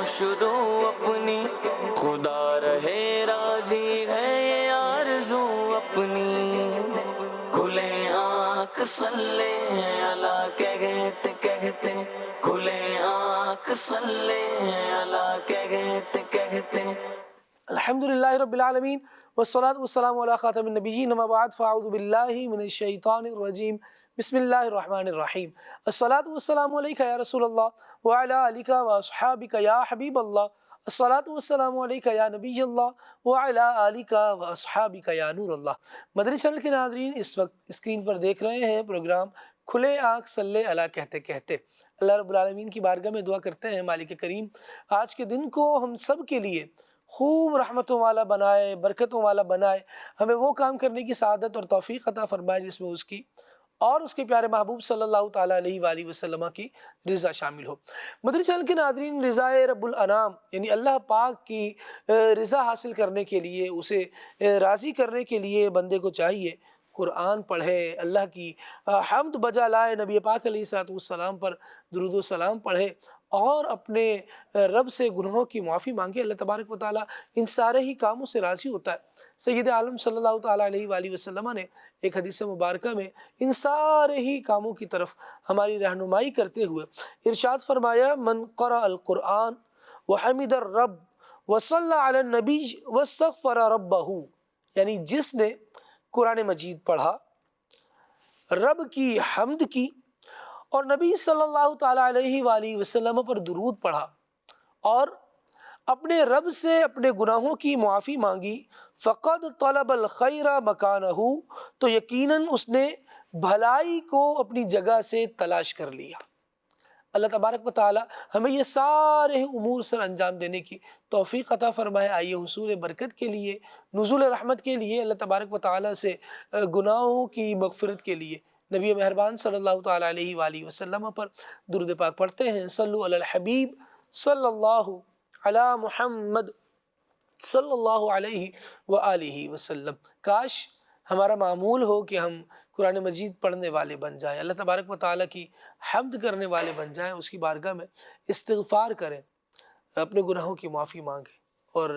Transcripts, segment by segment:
شروع اپنی، خدا رہے راضی ہے یہ آرزو اپنی، کھلے آنکھ صلی اللہ کہتے کہتے، کھلے آنکھ صلی اللہ کہتے کہتے۔ الحمدللہ رب العالمین والصلاة والسلام علی خاتم النبیین، اما بعد فاعوذ باللہ من الشیطان الرجیم، بسم اللہ الرحمن الرحیم۔ الصلاة والسلام علیکہ یا رسول اللہ وعلی آلک واصحابک یا حبیب اللہ، الصلاة والسلام علیکہ یا نبی اللہ وعلی آلک واصحابک یا نور اللہ۔ مدنی چینل کے ناظرین، اس وقت اسکرین پر دیکھ رہے ہیں پروگرام کھلے آنکھ صلی اللہ کہتے کہتے۔ اللہ رب العالمین کی بارگاہ میں دعا کرتے ہیں مالک کریم آج کے دن کو ہم سب کے لیے خوب رحمتوں والا بنائے، برکتوں والا بنائے، ہمیں وہ کام کرنے کی سعادت اور توفیق عطا فرمائے جس میں اس کی اور اس کے پیارے محبوب صلی اللہ تعالیٰ علیہ وآلہ وسلم کی رضا شامل ہو۔ مدنی چینل کے ناظرین، رضا رب الانام یعنی اللہ پاک کی رضا حاصل کرنے کے لیے، اسے راضی کرنے کے لیے بندے کو چاہیے قرآن پڑھے، اللہ کی حمد بجا لائے، نبی پاک علیہ السلام پر درود و سلام پڑھے اور اپنے رب سے گناہوں کی معافی مانگے۔ اللہ تبارک و تعالیٰ ان سارے ہی کاموں سے راضی ہوتا ہے۔ سید عالم صلی اللہ تعالیٰ علیہ وآلہ وسلم نے ایک حدیث مبارکہ میں ان سارے ہی کاموں کی طرف ہماری رہنمائی کرتے ہوئے ارشاد فرمایا، من قرأ القرآن وحمد الرب وصلی علی النبی واستغفر ربہ، یعنی جس نے قرآن مجید پڑھا، رب کی حمد کی اور نبی صلی اللہ تعالیٰ علیہ وآلہ وسلم پر درود پڑھا اور اپنے رب سے اپنے گناہوں کی معافی مانگی، فقد طلب الخیر مکانہ، تو یقیناً اس نے بھلائی کو اپنی جگہ سے تلاش کر لیا۔ اللہ تبارک و تعالی ہمیں یہ سارے امور سر انجام دینے کی توفیق عطا فرمائے۔ آئیے حصول برکت کے لیے، نزول رحمت کے لیے، اللہ تبارک و تعالی سے گناہوں کی مغفرت کے لیے نبی مہربان صلی اللہ تعالیٰ علیہ وآلہ وسلم پر درود پاک پڑھتے ہیں۔ صلو علی الحبیب صلی اللہ علی محمد صلی اللہ علیہ وآلہ وسلم۔ کاش ہمارا معمول ہو کہ ہم قرآن مجید پڑھنے والے بن جائیں، اللہ تبارک و تعالیٰ کی حمد کرنے والے بن جائیں، اس کی بارگاہ میں استغفار کریں، اپنے گناہوں کی معافی مانگیں اور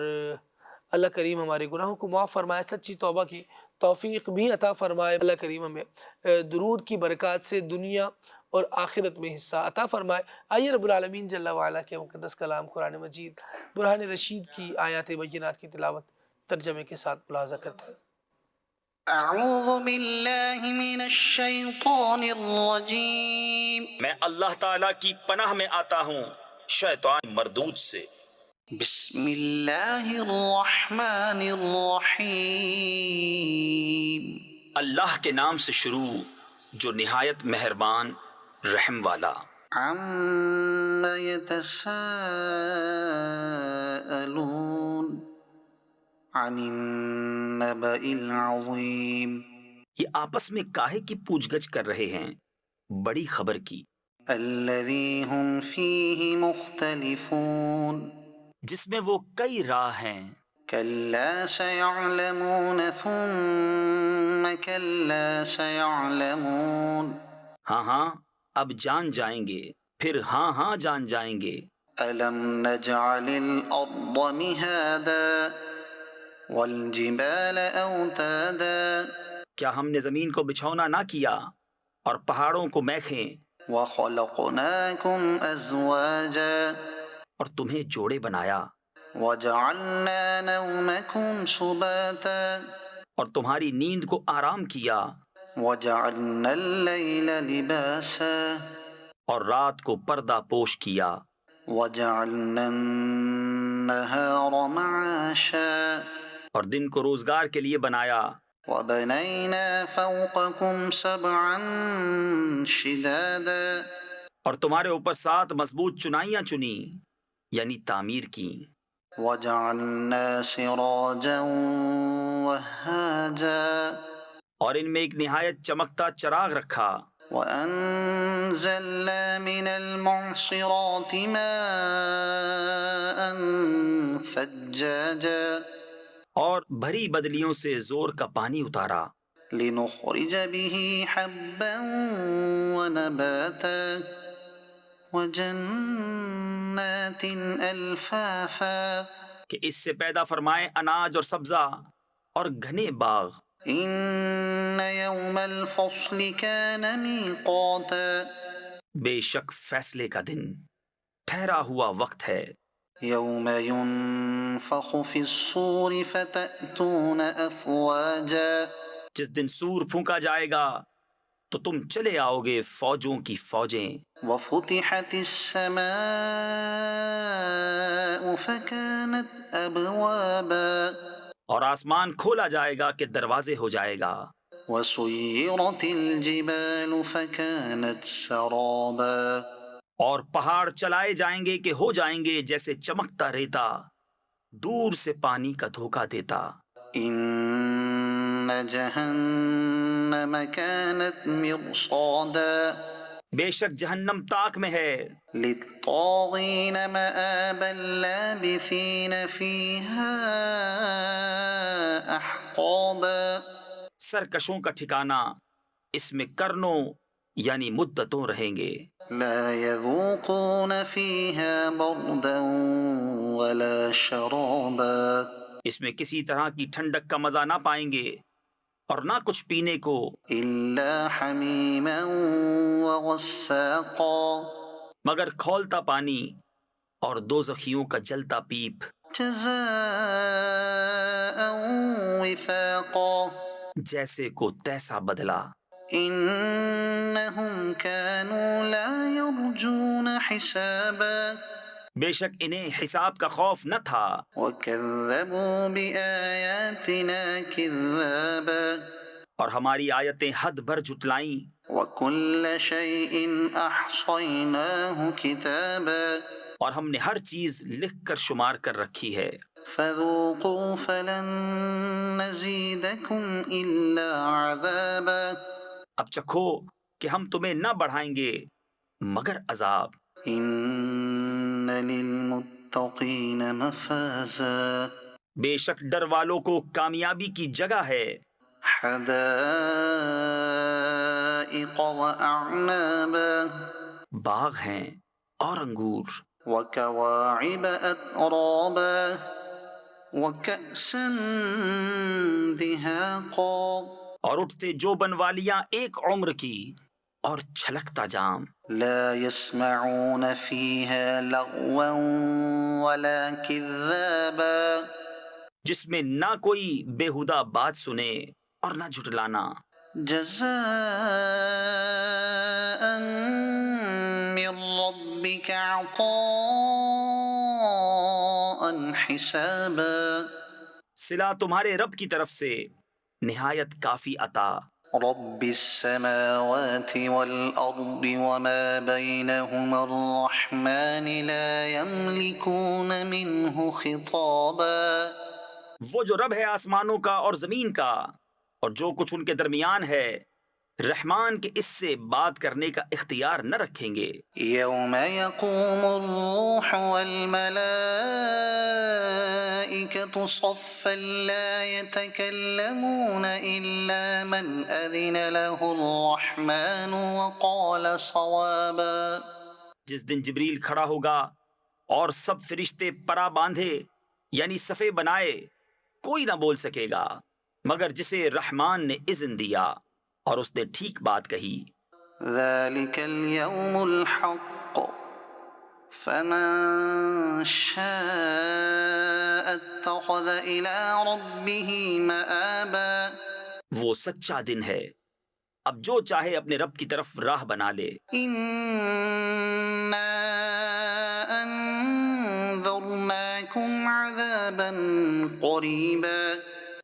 اللہ کریم ہمارے گناہوں کو معاف فرمائے، سچی توبہ کی توفیق بھی عطا فرمائے۔ اللہ کریم ہمیں درود کی برکات سے دنیا اور آخرت میں حصہ عطا فرمائے۔ آئیے رب العالمین جل وعلا کے مقدس کلام قرآن مجید برہان رشید کی آیات بینات کی تلاوت ترجمے کے ساتھ ملاحظہ کرتے ہیں۔ اعوذ باللہ من الشیطان الرجیم، میں اللہ تعالیٰ کی پناہ میں آتا ہوں شیطان مردود سے۔ بسم اللہ الرحمن الرحیم، اللہ کے نام سے شروع جو نہایت مہربان رحم والا۔ عم یتساءلون، عن النبأ العظیم، یہ آپس میں کاہے کی پوچھ گچھ کر رہے ہیں بڑی خبر کی، الذی ہم فیہ مختلفون، جس میں وہ کئی راہ ہیں۔ کلا سیعلمون ثم کلا سیعلمون، ہاں ہاں اب جان جائیں گے، پھر ہاں ہاں جان جائیں گے۔ الم نجعل الارض مہادا والجبال اوتادا، کیا ہم نے زمین کو بچھونا نہ کیا اور پہاڑوں کو میخیں، وخلقناکم ازواجا، اور تمہیں جوڑے بنایا، وجعلنا نومکم سباتا، اور تمہاری نیند کو آرام کیا، وجعلنا اللیل لباسا، اور رات کو پردہ پوش کیا، وجعلنا النہار معاشا، اور دن کو روزگار کے لیے بنایا، وبنینا فوقکم سبعا شدادا، اور تمہارے اوپر 7 مضبوط چنائیاں چنی یعنی تعمیر کی، وجعلنا سراجا وہاجا، اور ان میں ایک نہایت چمکتا چراغ رکھا، وأنزلنا من المعصرات ماء ثجاجا، اور بھری بدلیوں سے زور کا پانی اتارا، لنخرج به حبا ونباتا، وجنات جنات الفافا کہ اس سے پیدا فرمائے اناج اور سبزہ اور گھنے باغ. ان يوم الفصل كان ميقاتا بے شک فیصلے کا دن ٹھہرا ہوا وقت ہے. يوم ينفخ في الصور فتأتون افواجا جس دن سور پھونکا جائے گا تو تم چلے آؤ گے فوجوں کی فوجیں. وفتحت السماء فكانت ابوابا اور آسمان کھولا جائے گا کہ دروازے ہو جائے گا. وسيرت الجبال فكانت سرابا اور پہاڑ چلائے جائیں گے کہ ہو جائیں گے جیسے چمکتا ریتا دور سے پانی کا دھوکا دیتا. ان جهنم كانت مرصادا بے شک جہنم تاک میں ہے للطاغين مآبا لابثين فيها احقابا سرکشوں کا ٹھکانہ اس میں کرنوں یعنی مدتوں رہیں گے. لا يذوقون فيها بردا ولا شرابا اس میں کسی طرح کی ٹھنڈک کا مزہ نہ پائیں گے اور نہ کچھ پینے کو الا حميما وغساقا مگر کھولتا پانی اور دوزخیوں کا جلتا پیپ. جزاء وفاقا جیسے کو تیسا بدلا. انهم كانوا لا يرجون حسابا بے شک انہیں حساب کا خوف نہ تھا وكذبوا بآياتنا كذابا اور ہماری آیتیں حد بھر جھٹلائیں. وكل شيء احصيناه كتابا اور ہم نے ہر چیز لکھ کر شمار کر رکھی ہے. فذوقوا فلن نزيدكم الا عذابا اب چکھو کہ ہم تمہیں نہ بڑھائیں گے مگر عذاب. ان للمتقين مفازا بے شک ڈر والوں کو کامیابی کی جگہ ہے. حدائق واعنابا باغ ہیں اور انگور وكواعب اترابا وكأسا دهاقا اور اٹھتے جو بنوالیاں ایک عمر کی اور چھلکتا جام. لا يسمعون فيها لغوا ولا كذابا جس میں نہ کوئی بےہودہ بات سنے اور نہ جھٹلانا. جزاء من ربك عطاء حسابا صلہ تمہارے رب کی طرف سے نہایت کافی عطا. رب السماوات والأرض وما بينهما الرحمن لا يملكون منه خطابا وہ جو رب ہے آسمانوں کا اور زمین کا اور جو کچھ ان کے درمیان ہے رحمان کے اس سے بات کرنے کا اختیار نہ رکھیں گے. يوم يقوم الروح والملائكة صفا لا يتكلمون إلا من أذن له الرحمن وقال صوابا جس دن جبریل کھڑا ہوگا اور سب فرشتے پرا باندھے یعنی صفے بنائے کوئی نہ بول سکے گا مگر جسے رحمان نے اذن دیا اور اس نے ٹھیک بات کہی. ذلك اليوم الحق فمن شاء اتخذ إلى ربه مآبا وہ سچا دن ہے اب جو چاہے اپنے رب کی طرف راہ بنا لے. إنا أنذرناكم عذابا قريبا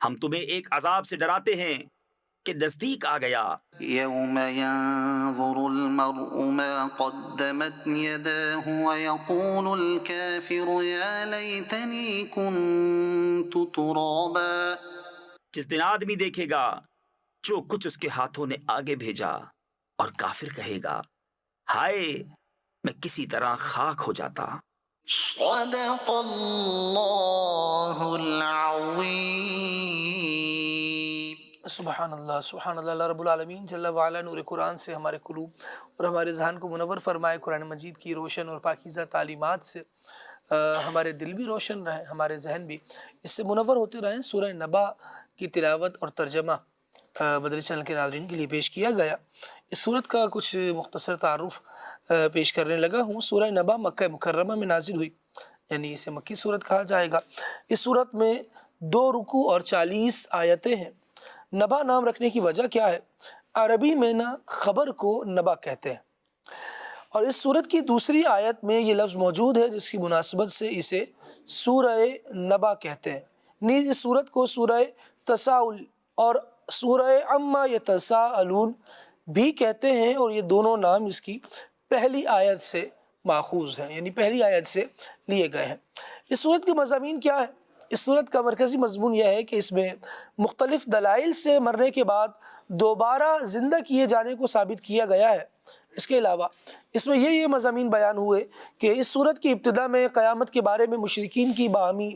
ہم تمہیں ایک عذاب سے ڈراتے ہیں کہ نزدیک آ گیا. يوم ينظر المرء ما قدمت يداه ويقول الكافر يا ليتني كنت ترابا جس دن آدمی دیکھے گا جو کچھ اس کے ہاتھوں نے آگے بھیجا اور کافر کہے گا ہائے میں کسی طرح خاک ہو جاتا. صدق اللہ العظیم. سبحان اللہ، اللہ رب العالمین جل وعلا نور قرآن سے ہمارے قلوب اور ہمارے ذہن کو منور فرمائے، قرآن مجید کی روشن اور پاکیزہ تعلیمات سے ہمارے دل بھی روشن رہیں، ہمارے ذہن بھی اس سے منور ہوتے رہیں۔ سورہ نبا کی تلاوت اور ترجمہ مدنی چینل کے ناظرین کے لیے پیش کیا گیا۔ اس سورت کا کچھ مختصر تعارف پیش کرنے لگا ہوں۔ سورہ نبا مکہ مکرمہ میں نازل ہوئی، یعنی اسے مکی سورت کہا جائے گا۔ اس سورت میں 2 رکوع اور 40 آیتیں ہیں۔ نبا نام رکھنے کی وجہ کیا ہے؟ عربی میں نا خبر کو نبا کہتے ہیں، اور اس سورت کی دوسری آیت میں یہ لفظ موجود ہے جس کی مناسبت سے اسے سورہ نبا کہتے ہیں۔ نیز اس سورت کو سورہ تساؤل اور سورہ عما یتساءلون بھی کہتے ہیں، اور یہ دونوں نام اس کی پہلی آیت سے ماخوذ ہیں، یعنی پہلی آیت سے لیے گئے ہیں۔ اس سورت کے مضامین کیا ہے؟ اس سورت کا مرکزی مضمون یہ ہے کہ اس میں مختلف دلائل سے مرنے کے بعد دوبارہ زندہ کیے جانے کو ثابت کیا گیا ہے۔ اس کے علاوہ اس میں یہ مضامین بیان ہوئے کہ اس سورت کی ابتدا میں قیامت کے بارے میں مشرکین کی باہمی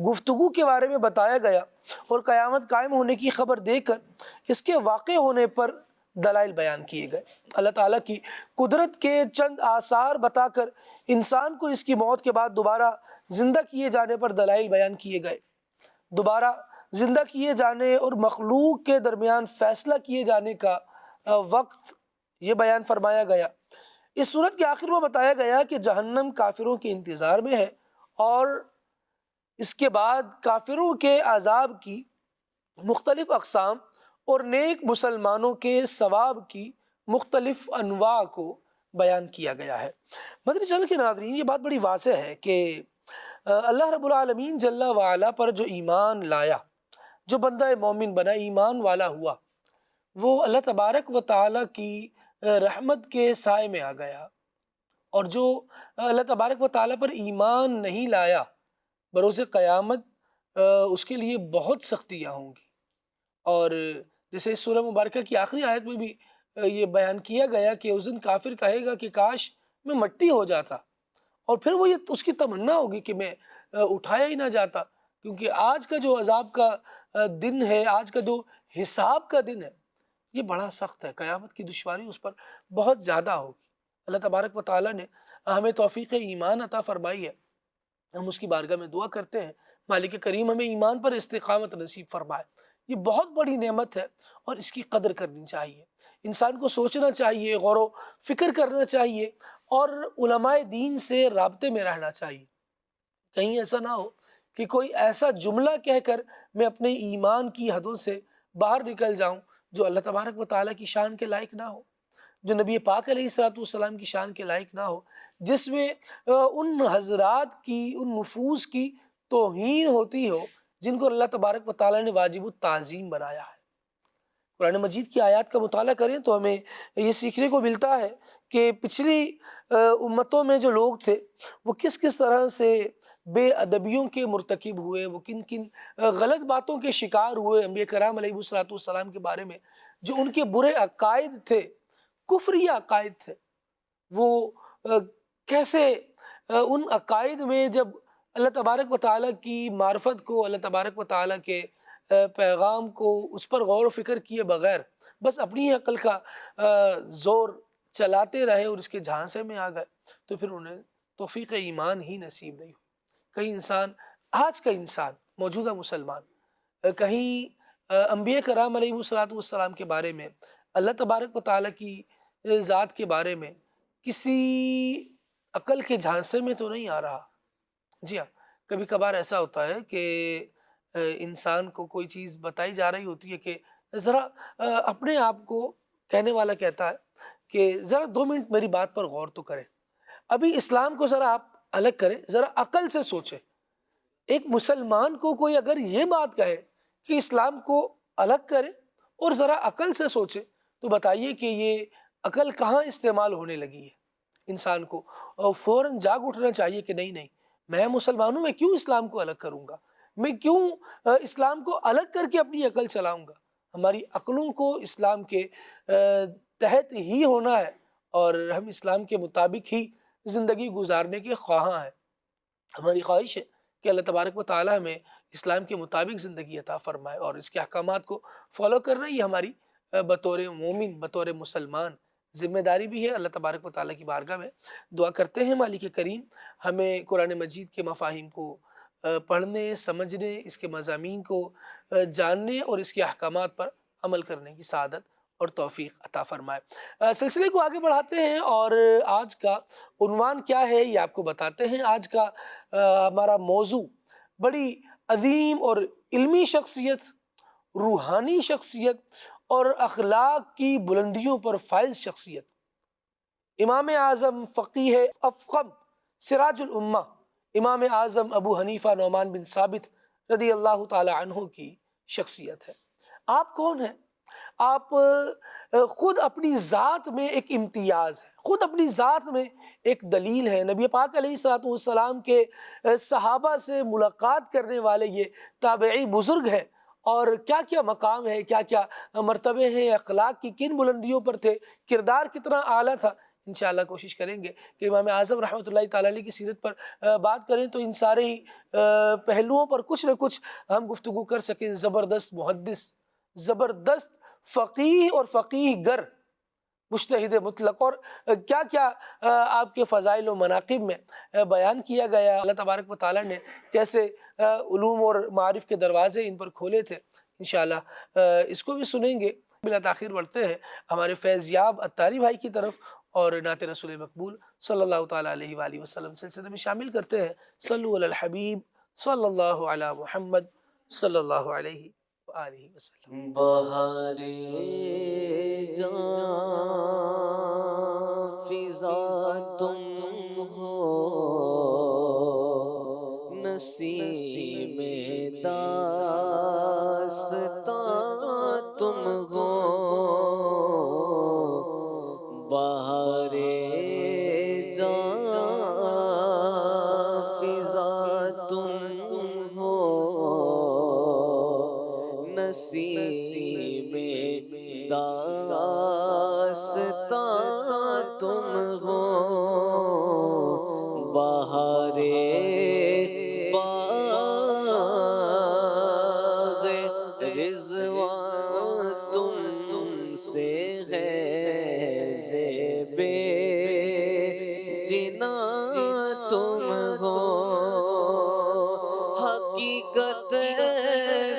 گفتگو کے بارے میں بتایا گیا، اور قیامت قائم ہونے کی خبر دے کر اس کے واقع ہونے پر دلائل بیان کیے گئے۔ اللہ تعالیٰ کی قدرت کے چند آثار بتا کر انسان کو اس کی موت کے بعد دوبارہ زندہ کیے جانے پر دلائل بیان کیے گئے۔ دوبارہ زندہ کیے جانے اور مخلوق کے درمیان فیصلہ کیے جانے کا وقت یہ بیان فرمایا گیا۔ اس سورت کے آخر میں بتایا گیا کہ جہنم کافروں کے انتظار میں ہے، اور اس کے بعد کافروں کے عذاب کی مختلف اقسام اور نیک مسلمانوں کے ثواب کی مختلف انواع کو بیان کیا گیا ہے۔ مدنی چینل کے ناظرین، یہ بات بڑی واضح ہے کہ اللہ رب العالمین جل وعلا پر جو ایمان لایا، جو بندہ مومن بنا، ایمان والا ہوا، وہ اللہ تبارک و تعالیٰ کی رحمت کے سائے میں آ گیا، اور جو اللہ تبارک و تعالیٰ پر ایمان نہیں لایا، بروز قیامت اس کے لیے بہت سختیاں ہوں گی۔ اور جیسے اس سورہ مبارکہ کی آخری آیت میں بھی یہ بیان کیا گیا کہ اس دن کافر کہے گا کہ کاش میں مٹی ہو جاتا، اور پھر وہ یہ اس کی تمنا ہوگی کہ میں اٹھایا ہی نہ جاتا، کیونکہ آج کا جو عذاب کا دن ہے، آج کا جو حساب کا دن ہے، یہ بڑا سخت ہے۔ قیامت کی دشواری اس پر بہت زیادہ ہوگی۔ اللہ تبارک و تعالیٰ نے ہمیں توفیق ایمان عطا فرمائی ہے، ہم اس کی بارگاہ میں دعا کرتے ہیں مالک کریم ہمیں ایمان پر استقامت نصیب فرمائے۔ یہ بہت بڑی نعمت ہے، اور اس کی قدر کرنی چاہیے۔ انسان کو سوچنا چاہیے، غور و فکر کرنا چاہیے، اور علماء دین سے رابطے میں رہنا چاہیے۔ کہیں ایسا نہ ہو کہ کوئی ایسا جملہ کہہ کر میں اپنے ایمان کی حدوں سے باہر نکل جاؤں جو اللہ تبارک و تعالیٰ کی شان کے لائق نہ ہو، جو نبی پاک علیہ السلام کی شان کے لائق نہ ہو، جس میں ان حضرات کی، ان نفوس کی توہین ہوتی ہو جن کو اللہ تبارک و تعالیٰ نے واجب التعظیم بنایا ہے۔ قرآن مجید کی آیات کا مطالعہ کریں تو ہمیں یہ سیکھنے کو ملتا ہے کہ پچھلی امتوں میں جو لوگ تھے وہ کس کس طرح سے بے ادبیوں کے مرتکب ہوئے، وہ کن کن غلط باتوں کے شکار ہوئے انبیاء کرام علیہ السلام کے بارے میں، جو ان کے برے عقائد تھے، کفری عقائد تھے، وہ کیسے ان عقائد میں جب اللہ تبارک و تعالیٰ کی معرفت کو، اللہ تبارک و تعالیٰ کے پیغام کو، اس پر غور و فکر کیے بغیر بس اپنی عقل کا زور چلاتے رہے اور اس کے جھانسے میں آ گئے، تو پھر انہیں توفیق ایمان ہی نصیب نہیں ہوئی۔ کہیں انسان، آج کا انسان، موجودہ مسلمان، کہیں انبیاء کرام علیہ السلام کے بارے میں، اللہ تبارک و تعالیٰ کی ذات کے بارے میں کسی عقل کے جھانسے میں تو نہیں آ رہا۔ جی ہاں، کبھی کبھار ایسا ہوتا ہے کہ انسان کو کوئی چیز بتائی جا رہی ہوتی ہے کہ ذرا اپنے آپ کو، کہنے والا کہتا ہے کہ ذرا 2 منٹ میری بات پر غور تو کریں، ابھی اسلام کو ذرا آپ الگ کریں، ذرا عقل سے سوچیں۔ ایک مسلمان کو کوئی اگر یہ بات کہے کہ اسلام کو الگ کریں اور ذرا عقل سے سوچیں، تو بتائیے کہ یہ عقل کہاں استعمال ہونے لگی ہے انسان کو، اور فوراً جاگ اٹھنا چاہیے کہ نہیں، میں مسلمانوں میں کیوں اسلام کو الگ کروں گا، میں کیوں اسلام کو الگ کر کے اپنی عقل چلاؤں گا۔ ہماری عقلوں کو اسلام کے تحت ہی ہونا ہے، اور ہم اسلام کے مطابق ہی زندگی گزارنے کے خواہاں ہیں۔ ہماری خواہش ہے کہ اللہ تبارک و تعالیٰ ہمیں اسلام کے مطابق زندگی عطا فرمائے، اور اس کے احکامات کو فالو کرنا یہ ہماری بطور مومن، بطور مسلمان ذمہ داری بھی ہے۔ اللہ تبارک و تعالیٰ کی بارگاہ میں دعا کرتے ہیں مالک کریم ہمیں قرآن مجید کے مفاہیم کو پڑھنے، سمجھنے، اس کے مضامین کو جاننے اور اس کے احکامات پر عمل کرنے کی سعادت اور توفیق عطا فرمائے۔ سلسلے کو آگے بڑھاتے ہیں اور آج کا عنوان کیا ہے یہ آپ کو بتاتے ہیں۔ آج کا ہمارا موضوع بڑی عظیم اور علمی شخصیت، روحانی شخصیت اور اخلاق کی بلندیوں پر فائز شخصیت، امام اعظم فقیہ افخم سراج الامہ امام اعظم ابو حنیفہ نعمان بن ثابت رضی اللہ تعالی عنہ کی شخصیت ہے۔ آپ کون ہیں؟ آپ خود اپنی ذات میں ایک امتیاز ہیں، خود اپنی ذات میں ایک دلیل ہے۔ نبی پاک علیہ الصلوۃ والسلام کے صحابہ سے ملاقات کرنے والے یہ تابعی بزرگ ہیں، اور کیا کیا مقام ہے، کیا کیا مرتبے ہیں، اخلاق کی کن بلندیوں پر تھے، کردار کتنا اعلیٰ تھا۔ انشاءاللہ کوشش کریں گے کہ امام اعظم رحمۃ اللہ تعالیٰ علیہ کی سیرت پر بات کریں تو ان سارے ہی پہلوؤں پر کچھ نہ کچھ ہم گفتگو کر سکیں۔ زبردست محدث، زبردست فقیہ اور فقیہ گر، مجتہد مطلق، اور کیا کیا آپ کے فضائل و مناقب میں بیان کیا گیا۔ اللہ تبارک و تعالیٰ نے کیسے علوم اور معارف کے دروازے ان پر کھولے تھے، انشاءاللہ اس کو بھی سنیں گے۔ بلا تاخیر بڑھتے ہیں ہمارے فیض یاب اتاری بھائی کی طرف اور نعت رسول مقبول صلی اللہ تعالیٰ علیہ وآلہ وسلم سلسلے میں شامل کرتے ہیں۔ صلو علی الحبیب صلی اللہ علی محمد صلی اللہ علیہ وآلہ وسلم۔ بہار جاں فضا تم ہو، نسیم داستاں تم ہو، بہار جاں فضا تم ہو، نسیم داستاں تم ہو، بہار باغ رضوان تم سے ہے، زیب جنا تم ہو، حقیقت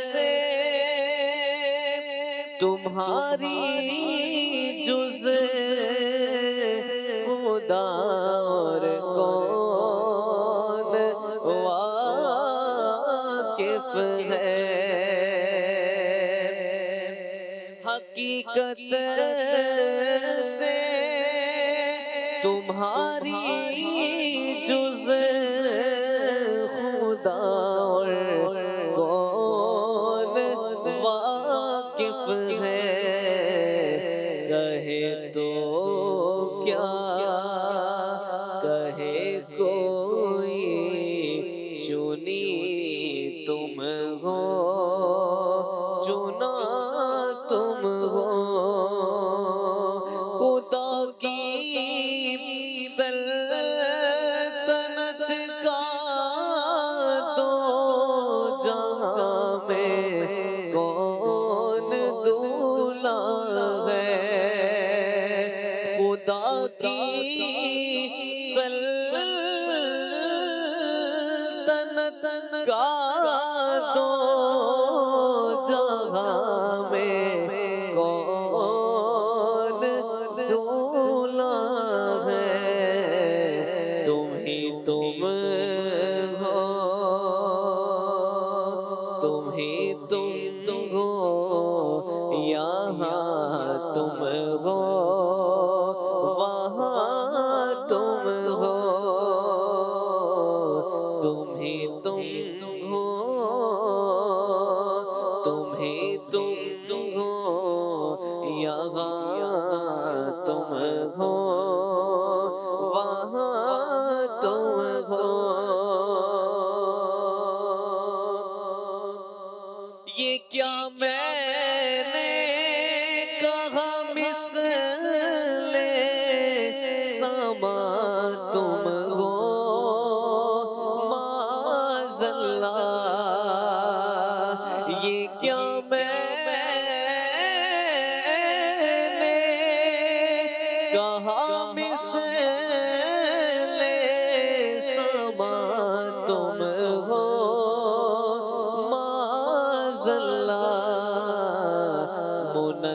سے تمہاری جز خدا اور کون واقف ہے، حقیقت سے تمہاری جز خدا اور کون واقف ہے، کہے تو کیا کہے کوئی، چنی تم ہو، چنا تم ہو، خدا کی سلطنت کا دو جہاں میں کون دولا ہے، خدا کی سلطنت کا دو جہاں میں کون دولا ہے، تم ہی تم ہو، تم ہی تم ہو، یہاں تم ہو، وہاں تم ہو، تم ہی تم ہو،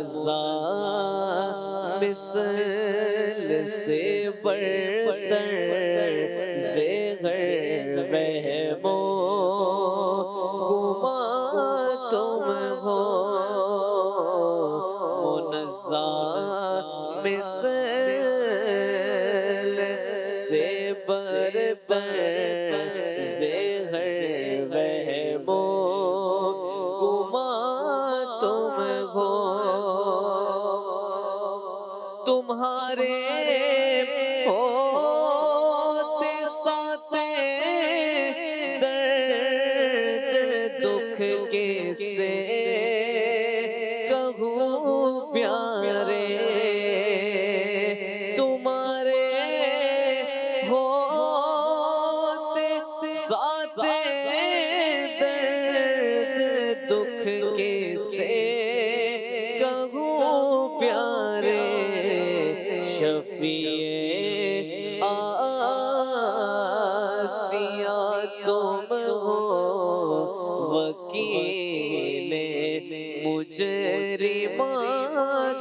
منزہ مثل سے برتر زیغر رحم و گما تم ہو منزہ مثل سے برتر زیغر رحم و گما تم ہو تمہارے ہوتے ساتھ درد دکھ کیسے کہوں پیارے تمہارے ہوتے ساتھ درد دکھ کیسے کہوں پیارے شفیع آسیہ تم ہو وکیل مجرماں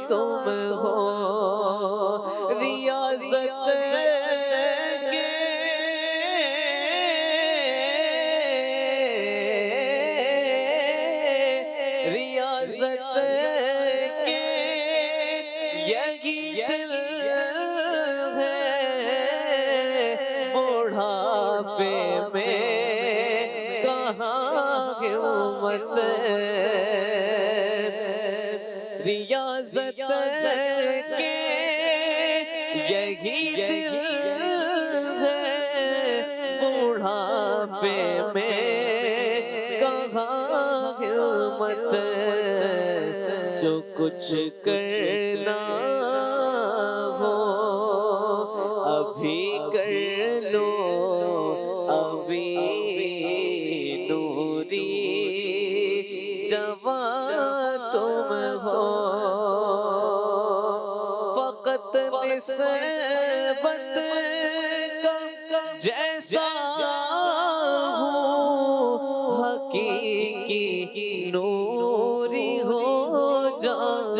تم ہو ریاضت کے ریاضت کے یہی دل ہے بڑھاپے میں کہاں ہمت ریاضت کے یہی دل ہے بڑھاپے میں کہاں ہمت جو کچھ کرنا ہو ابھی کر لو ابھی نوری جوان تم ہو فقط نسبت کا جیسا ہوں حقیقی نوری ہو جاؤ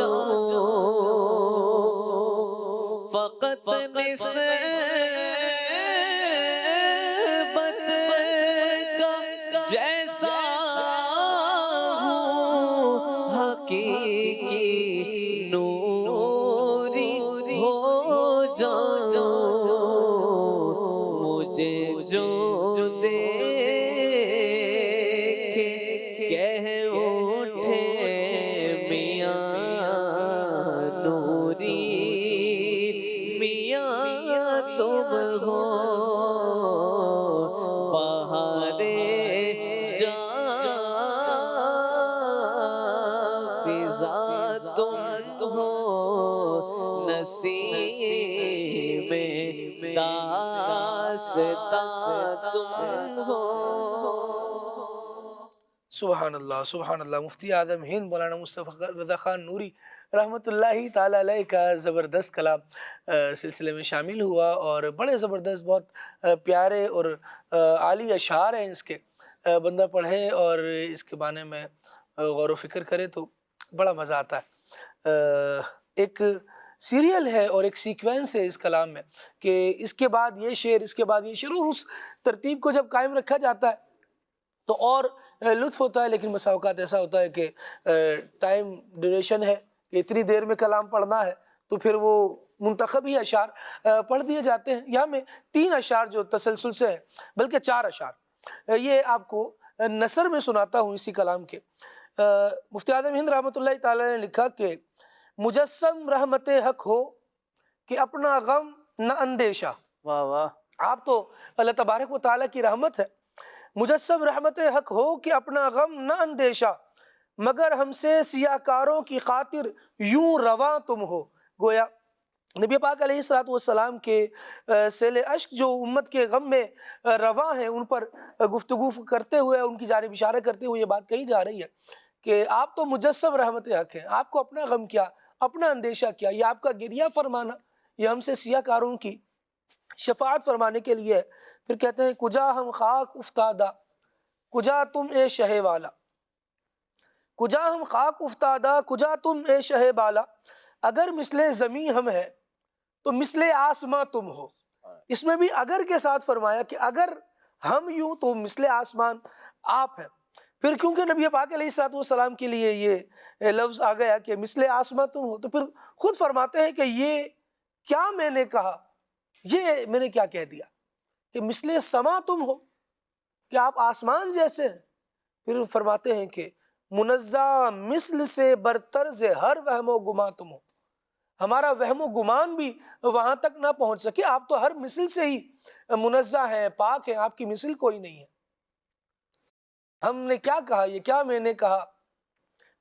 فقط نسبت کا جیسا ہوں حقیقی نوری ہو جاؤ مجھے جو دیکھے کہہ اٹھے میاں نوری میاں تم ہو بہارے فضا تم ہو نسیم داستاں تم ہو سبحان اللہ سبحان اللہ. مفتی اعظم ہند مولانا مصطفیٰ رضا خان نوری رحمۃ اللہ تعالیٰ علیہ کا زبردست کلام سلسلے میں شامل ہوا اور بڑے زبردست بہت پیارے اور عالی اشعار ہیں اس کے. بندہ پڑھے اور اس کے بارے میں غور و فکر کرے تو بڑا مزہ آتا ہے. ایک سیریل ہے اور ایک سیکوینس ہے اس کلام میں کہ اس کے بعد یہ شعر اس کے بعد یہ شعر اور اس ترتیب کو جب قائم رکھا جاتا ہے تو اور لطف ہوتا ہے. لیکن بسا اوقات ایسا ہوتا ہے کہ ٹائم ڈیوریشن ہے کہ اتنی دیر میں کلام پڑھنا ہے تو پھر وہ منتخب ہی اشعار پڑھ دیے جاتے ہیں. یہاں میں 3 اشعار جو تسلسل سے ہیں بلکہ 4 اشعار یہ آپ کو نثر میں سناتا ہوں اسی کلام کے. مفتی اعظم ہند رحمۃ اللہ تعالیٰ نے لکھا کہ مجسم رحمت حق ہو کہ اپنا غم نہ اندیشہ. واہ واہ. آپ تو اللہ تبارک و تعالیٰ کی رحمت ہے. مجسم رحمت حق ہو کہ اپنا غم نہ اندیشہ مگر ہم سے سیاہ کاروں کی خاطر یوں رواں تم ہو. گویا نبی پاک علیہ السلام کے سیل اشک جو امت کے غم میں رواں ہیں ان پر گفتگو کرتے ہوئے ان کی جانب اشارہ کرتے ہوئے یہ بات کہی جا رہی ہے کہ آپ تو مجسم رحمت حق ہیں. آپ کو اپنا غم کیا اپنا اندیشہ کیا یہ آپ کا گریہ فرمانا یہ ہم سے سیاہ کاروں کی شفاعت فرمانے کے لیے ہے. پھر کہتے ہیں کجا ہم خاک افتادہ کجا تم اے شہ والا کجا ہم خاک افتادہ کجا تم اے شہ بالا، اگر مثل زمیں ہم ہے تو مثل آسماں تم ہو۔ اس میں بھی اگر کے ساتھ فرمایا کہ اگر ہم یوں تو مثل آسمان آپ ہیں۔ پھر کیونکہ نبی پاک علیہ الصلوۃ والسلام کے لیے یہ لفظ آ گیا کہ مثل آسماں تم ہو، تو پھر خود فرماتے ہیں کہ یہ کیا میں نے کہا، یہ میں نے کیا کہہ دیا کہ مثل سما تم ہو، کہ آپ آسمان جیسے ہیں۔ پھر فرماتے ہیں کہ منزہ مثل سے برتر سے ہر وہم و گمان تم ہو، ہمارا وہم و گمان بھی وہاں تک نہ پہنچ سکے، آپ تو ہر مثل سے ہی منزہ ہیں، پاک ہیں، آپ کی مثل کوئی نہیں ہے۔ ہم نے کیا کہا، یہ کیا میں نے کہا،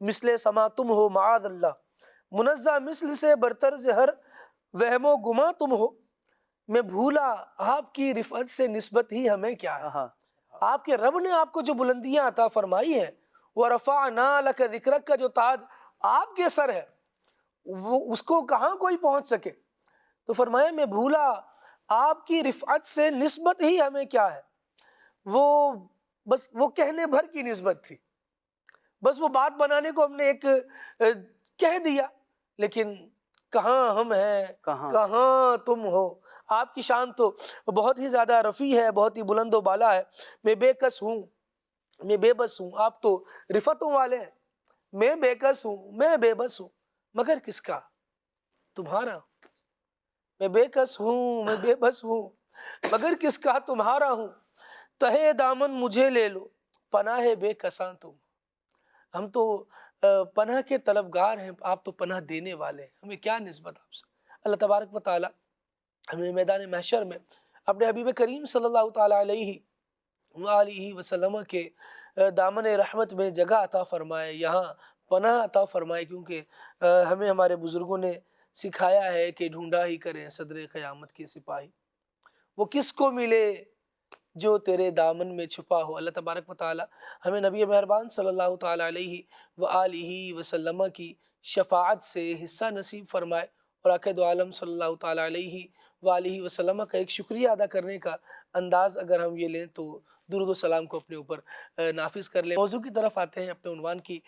مثل سما تم ہو معاذ اللہ، منزہ مثل سے برتر سے ہر وہم و گمان تم ہو، میں بھولا آپ کی رفعت سے نسبت ہی ہمیں کیا ہے۔ آپ کے رب نے آپ کو جو بلندیاں عطا فرمائی ہیں، وَرَفَعْنَا لَكَ ذِكْرَكَ کا جو تاج آپ کے سر ہے، وہ اس کو کہاں کوئی پہنچ سکے، تو فرمایا میں بھولا آپ کی رفعت سے نسبت ہی ہمیں کیا ہے۔ وہ بس وہ کہنے بھر کی نسبت تھی، بس وہ بات بنانے کو ہم نے ایک کہہ دیا، لیکن کہاں ہم ہیں، کہاں تم ہو۔ آپ کی شان تو بہت ہی زیادہ رفیع ہے، بہت ہی بلند و بالا ہے۔ میں بے کس ہوں، میں بے بس ہوں، آپ تو رفتوں والے ہیں۔ میں بے کس ہوں، میں بے بس ہوں، مگر کس کا، تمہارا۔ میں بے کس ہوں، میں بے بس ہوں، مگر کس کا تمہارا ہوں۔ تہے دامن مجھے لے لو، پناہ بے کساں تم۔ ہم تو پناہ کے طلبگار ہیں، آپ تو پناہ دینے والے ہیں، ہمیں کیا نسبت آپ سے۔ اللہ تبارک و تعالی ہمیں میدان محشر میں اپنے حبیب کریم صلی اللہ تعالی علیہ وآلہ وسلم کے دامن رحمت میں جگہ عطا فرمائے، یہاں پناہ عطا فرمائے، کیونکہ ہمیں ہمارے بزرگوں نے سکھایا ہے کہ ڈھونڈا ہی کریں صدر قیامت کے سپاہی، وہ کس کو ملے جو تیرے دامن میں چھپا ہو۔ اللہ تبارک و تعالی ہمیں نبی مہربان صلی اللہ تعالی علیہ وآلہ وسلم کی شفاعت سے حصہ نصیب فرمائے، اور آقا دو عالم صلی اللہ تعالی علیہ وآلہ وسلم کا ایک شکریہ ادا کرنے کا انداز اگر ہم یہ لیں تو درود و سلام کو اپنے اوپر نافذ کر لیں۔ موضوع کی طرف آتے ہیں، اپنے عنوان کی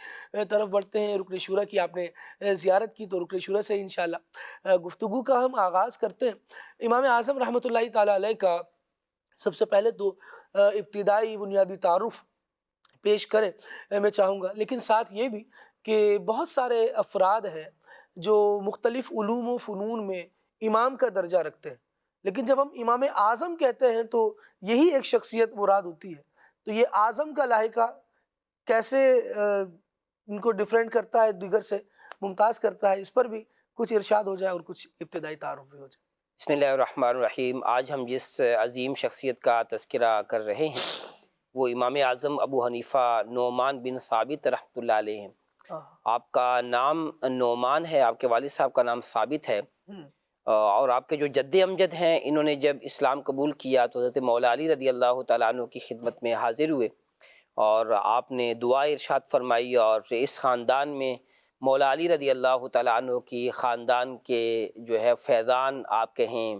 طرف بڑھتے ہیں۔ رکن شورا کی آپ نے زیارت کی، تو رکن شورا سے انشاءاللہ گفتگو کا ہم آغاز کرتے ہیں۔ امام اعظم رحمۃ اللہ تعالی علیہ کا سب سے پہلے تو ابتدائی بنیادی تعارف پیش کریں میں چاہوں گا، لیکن ساتھ یہ بھی کہ بہت سارے افراد ہیں جو مختلف علوم و فنون میں امام کا درجہ رکھتے ہیں، لیکن جب ہم امام اعظم کہتے ہیں تو یہی ایک شخصیت مراد ہوتی ہے۔ تو یہ اعظم کا لاحقہ کیسے ان کو ڈیفرنٹ کرتا ہے، دیگر سے ممتاز کرتا ہے، اس پر بھی کچھ ارشاد ہو جائے اور کچھ ابتدائی تعارف بھی ہو جائے۔ بسم اللہ الرحمن الرحیم۔ آج ہم جس عظیم شخصیت کا تذکرہ کر رہے ہیں وہ امام اعظم ابو حنیفہ نعمان بن ثابت رحمۃ اللہ علیہ ہیں۔ آپ کا نام نعمان ہے، آپ کے والد صاحب کا نام ثابت ہے، اور آپ کے جو جد امجد ہیں انہوں نے جب اسلام قبول کیا تو حضرت مولا علی رضی اللہ تعالیٰ عنہ کی خدمت میں حاضر ہوئے، اور آپ نے دعا ارشاد فرمائی، اور اس خاندان میں مولا علی رضی اللہ تعالیٰ عنہ کی خاندان کے جو ہے فیضان آپ کہیں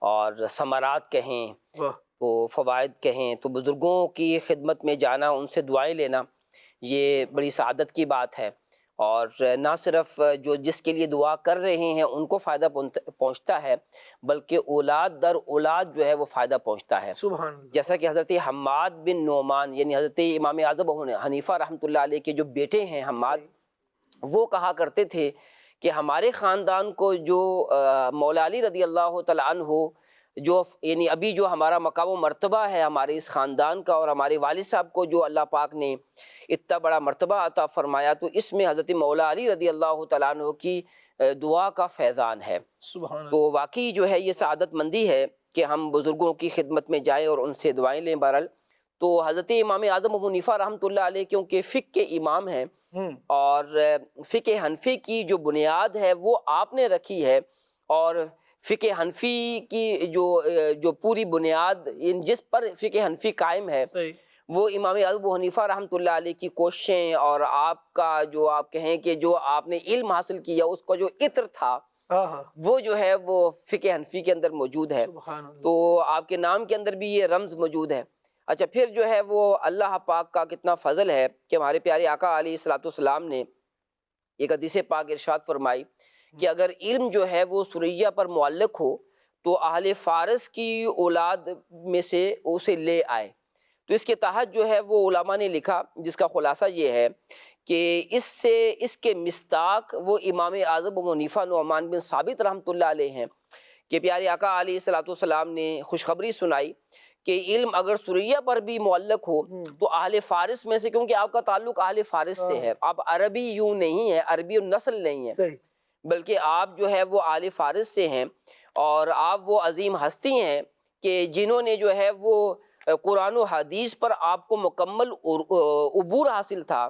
اور ثمرات کہیں تو فوائد کہیں تو بزرگوں کی خدمت میں جانا، ان سے دعائیں لینا، یہ بڑی سعادت کی بات ہے۔ اور نہ صرف جو جس کے لیے دعا کر رہے ہیں ان کو فائدہ پہنچتا ہے، بلکہ اولاد در اولاد جو ہے وہ فائدہ پہنچتا ہے۔ سبحان اللہ۔ جیسا کہ حضرت حماد بن نعمان یعنی حضرت امام اعظم ابو حنیفہ رحمۃ اللہ علیہ کے جو بیٹے ہیں حماد، وہ کہا کرتے تھے کہ ہمارے خاندان کو جو مولا علی رضی اللہ تعالیٰ عنہ جو یعنی ابھی جو ہمارا مقام و مرتبہ ہے ہمارے اس خاندان کا، اور ہمارے والد صاحب کو جو اللہ پاک نے اتنا بڑا مرتبہ عطا فرمایا، تو اس میں حضرت مولا علی رضی اللہ تعالیٰ عنہ کی دعا کا فیضان ہے۔ سبحان تو واقعی جو ہے یہ سعادت مندی ہے کہ ہم بزرگوں کی خدمت میں جائیں اور ان سے دعائیں لیں۔ بہرحال تو حضرت امام اعظم ابو حنیفہ رحمۃ اللہ علیہ کیونکہ فقہ کے امام ہیں، اور فقہ حنفی کی جو بنیاد ہے وہ آپ نے رکھی ہے، اور فقہ حنفی کی جو پوری بنیاد جس پر فقہ حنفی قائم ہے وہ امام ابو حنیفہ رحمۃ اللہ علیہ کی کوششیں، اور آپ کا جو آپ کہیں کہ جو آپ نے علم حاصل کیا اس کا جو عطر تھا وہ جو ہے وہ فقہ حنفی کے اندر موجود ہے۔ تو آپ کے نام کے اندر بھی یہ رمز موجود ہے۔ اچھا پھر جو ہے وہ اللہ پاک کا کتنا فضل ہے کہ ہمارے پیارے آقا علیہ الصلوۃ والسلام نے ایک حدیث پاک ارشاد فرمائی کہ اگر علم جو ہے وہ سریا پر معلق ہو تو اہل فارس کی اولاد میں سے اسے لے آئے. تو اس کے تحت جو ہے وہ علماء نے لکھا، جس کا خلاصہ یہ ہے کہ اس کے مصداق وہ امام اعظم ابو حنیفہ نعمان بن ثابت رحمۃ اللہ علیہ ہیں کہ پیارے آقا علیہ الصلوۃ والسلام نے خوشخبری سنائی کہ علم اگر سریا پر بھی معلق ہو تو اہل فارس میں سے، کیونکہ آپ کا تعلق اہل فارس سے ہے، آپ عربی یوں نہیں ہے، عربی نسل نہیں ہے، صحیح، بلکہ آپ جو ہے وہ اہل فارس سے ہیں، اور آپ وہ عظیم ہستی ہیں کہ جنہوں نے جو ہے وہ قرآن و حدیث پر آپ کو مکمل عبور حاصل تھا،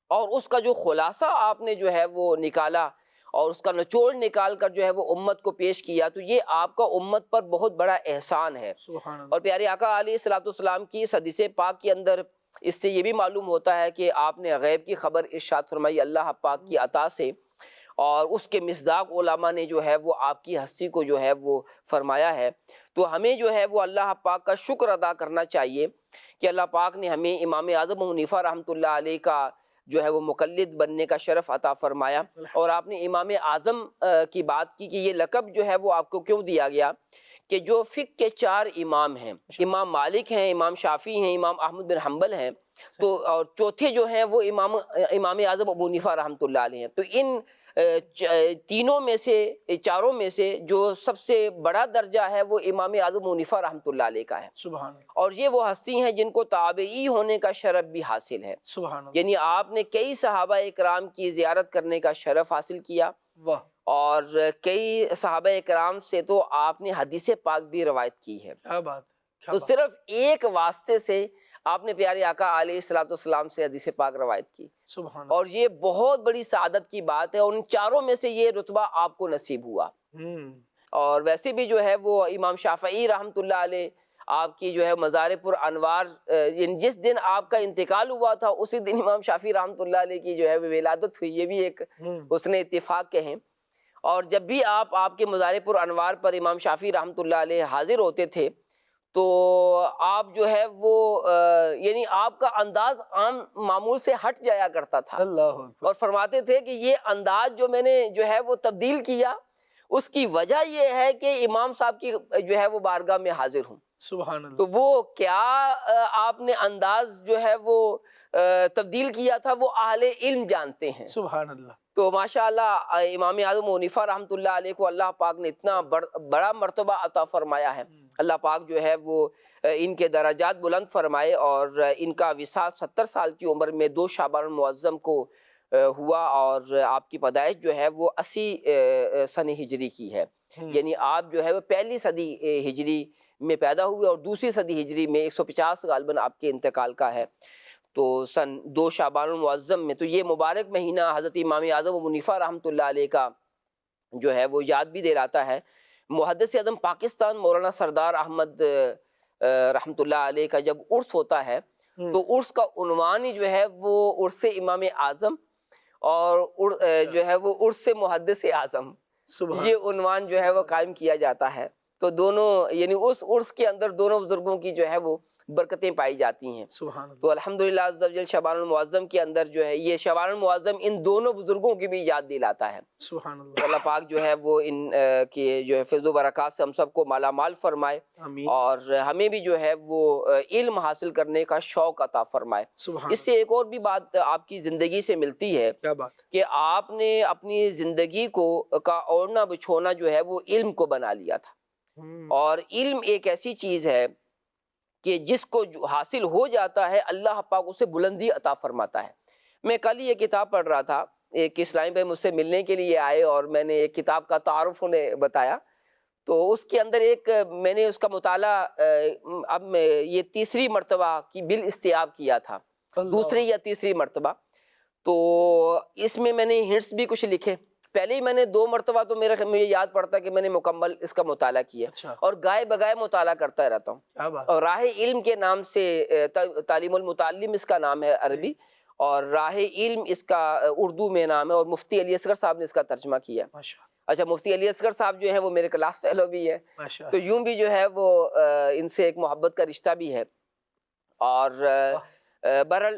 اور اس کا جو خلاصہ آپ نے جو ہے وہ نکالا اور اس کا نچوڑ نکال کر جو ہے وہ امت کو پیش کیا، تو یہ آپ کا امت پر بہت بڑا احسان ہے. سبحان اللہ. اور پیارے آقا علیہ الصلوۃ والسلام کی اس حدیث پاک کے اندر اس سے یہ بھی معلوم ہوتا ہے کہ آپ نے غیب کی خبر ارشاد فرمائی اللہ پاک کی عطا سے، اور اس کے مصداق علماء نے جو ہے وہ آپ کی ہستی کو جو ہے وہ فرمایا ہے. تو ہمیں جو ہے وہ اللہ پاک کا شکر ادا کرنا چاہیے کہ اللہ پاک نے ہمیں امام اعظم حنیفہ رحمۃ اللہ علیہ کا جو ہے وہ مقلد بننے کا شرف عطا فرمایا. اور آپ نے امام اعظم کی بات کی کہ یہ لقب جو ہے وہ آپ کو کیوں دیا گیا، کہ جو فقہ کے 4 امام ہیں، امام مالک ہیں، امام شافعی ہیں، امام احمد بن حنبل ہیں، تو اور چوتھے جو ہیں وہ امام اعظم ابو حنیفہ رحمۃ اللہ علیہ ہیں. تو ان تینوں میں سے، 4 میں سے جو سب سے بڑا درجہ ہے وہ امام اعظم حنیفہ رحمۃ اللہ علیہ کا ہے. سبحان اللہ. اور یہ وہ ہستی ہیں جن کو تابعی ہونے کا شرف بھی حاصل ہے. سبحان اللہ. یعنی آپ نے کئی صحابہ اکرام کی زیارت کرنے کا شرف حاصل کیا، واہ. اور کئی صحابہ اکرام سے تو آپ نے حدیث پاک بھی روایت کی ہے. کیا بات، کیا تو بات. صرف ایک واسطے سے آپ نے پیارے آقا علیہ الصلوۃ والسلام سے حدیث پاک روایت کی، سبحان اللہ. اور یہ بہت بڑی سعادت کی بات ہے. ان 4 میں سے یہ رتبہ آپ کو نصیب ہوا. اور ویسے بھی جو ہے وہ امام شافعی رحمۃ اللہ علیہ، آپ کی جو ہے مزار پر انوار، جس دن آپ کا انتقال ہوا تھا اسی دن امام شافعی رحمۃ اللہ علیہ کی جو ہے ولادت ہوئی. یہ بھی ایک حسن اتفاق کہیں. اور جب بھی آپ کے مزار پر انوار پر امام شافعی رحمۃ اللہ علیہ حاضر ہوتے تھے تو آپ جو ہے وہ یعنی آپ کا انداز عام معمول سے ہٹ جایا کرتا تھا، اللہ اکبر. اور فرماتے تھے کہ یہ انداز جو میں نے جو ہے وہ تبدیل کیا، اس کی وجہ یہ ہے کہ امام صاحب کی جو ہے وہ بارگاہ میں حاضر ہوں. سبحان اللہ. تو وہ کیا آپ نے انداز جو ہے وہ تبدیل کیا تھا وہ اہل علم جانتے ہیں. سبحان اللہ. تو ماشاءاللہ امام اعظم حنیفہ رحمۃ اللہ علیہ کو اللہ پاک نے اتنا بڑا مرتبہ عطا فرمایا ہے. اللہ پاک جو ہے وہ ان کے درجات بلند فرمائے، اور ان کا وصال 70 سال کی عمر میں 2 شعبان المعظم کو ہوا، اور آپ کی پیدائش جو ہے وہ 80 سن ہجری کی ہے. یعنی آپ جو ہے وہ پہلی صدی ہجری میں پیدا ہوئے اور دوسری صدی ہجری میں 150 غالباً آپ کے انتقال کا ہے. تو سن 2 شعبان المعظم میں، تو یہ مبارک مہینہ حضرت امام اعظم ابو حنیفہ رحمۃ اللہ علیہ کا جو ہے وہ یاد بھی دلاتا ہے. محدث اعظم پاکستان مولانا سردار احمد رحمۃ اللہ علیہ کا جب عرس ہوتا ہے تو عرس کا عنوان ہی جو ہے وہ عرس امام اعظم اور جو ہے وہ عرس محدث اعظم، یہ عنوان جو ہے وہ قائم کیا جاتا ہے. تو دونوں یعنی اس عرس کے اندر دونوں بزرگوں کی جو ہے وہ برکتیں پائی جاتی ہیں. سبحان اللہ. تو الحمدللہ عز و جل شعبان المعظم کے اندر جو ہے یہ شعبان المعظم ان دونوں بزرگوں کی بھی یاد دلاتا ہے. سبحان تو اللہ. اللہ پاک جو ہے وہ ان کے جو ہے فیض و برکات سے ہم سب کو مالا مال فرمائے، آمین. اور ہمیں بھی جو ہے وہ علم حاصل کرنے کا شوق عطا فرمائے. سبحان اس سے ایک اور بھی بات آپ کی زندگی سے ملتی ہے کیا بات. کہ آپ نے اپنی زندگی کا اوڑھنا بچھونا جو ہے وہ علم کو بنا لیا تھا. اور علم ایک ایسی چیز ہے کہ جس کو جو حاصل ہو جاتا ہے اللہ پاک اسے بلندی عطا فرماتا ہے. میں کل ہی ایک کتاب پڑھ رہا تھا، ایک اسلامی بھائی مجھ سے ملنے کے لیے آئے اور میں نے ایک کتاب کا تعارف انہیں بتایا، تو اس کے اندر میں نے اس کا مطالعہ اب میں یہ 3ری مرتبہ کی بالاستیاب کیا تھا، 2ری یا 3ری مرتبہ. تو اس میں نے ہنٹس بھی کچھ لکھے. پہلے ہی میں نے 2 مرتبہ تو مجھے یاد پڑتا کہ میں نے مکمل اس کا مطالعہ کیا، اور گائے بگائے مطالعہ کرتا رہتا ہوں. اور راہ علم کے نام سے تعلیم المتعلم اس کا نام ہے عربی، اور راہ علم اس کا اردو میں نام ہے، اور مفتی علی اصغر صاحب نے اس کا ترجمہ کیا. اچھا، مفتی علی اصغر صاحب جو ہے وہ میرے کلاس فیلو بھی ہے، تو یوں بھی جو ہے وہ ان سے ایک محبت کا رشتہ بھی ہے. اور بہرحال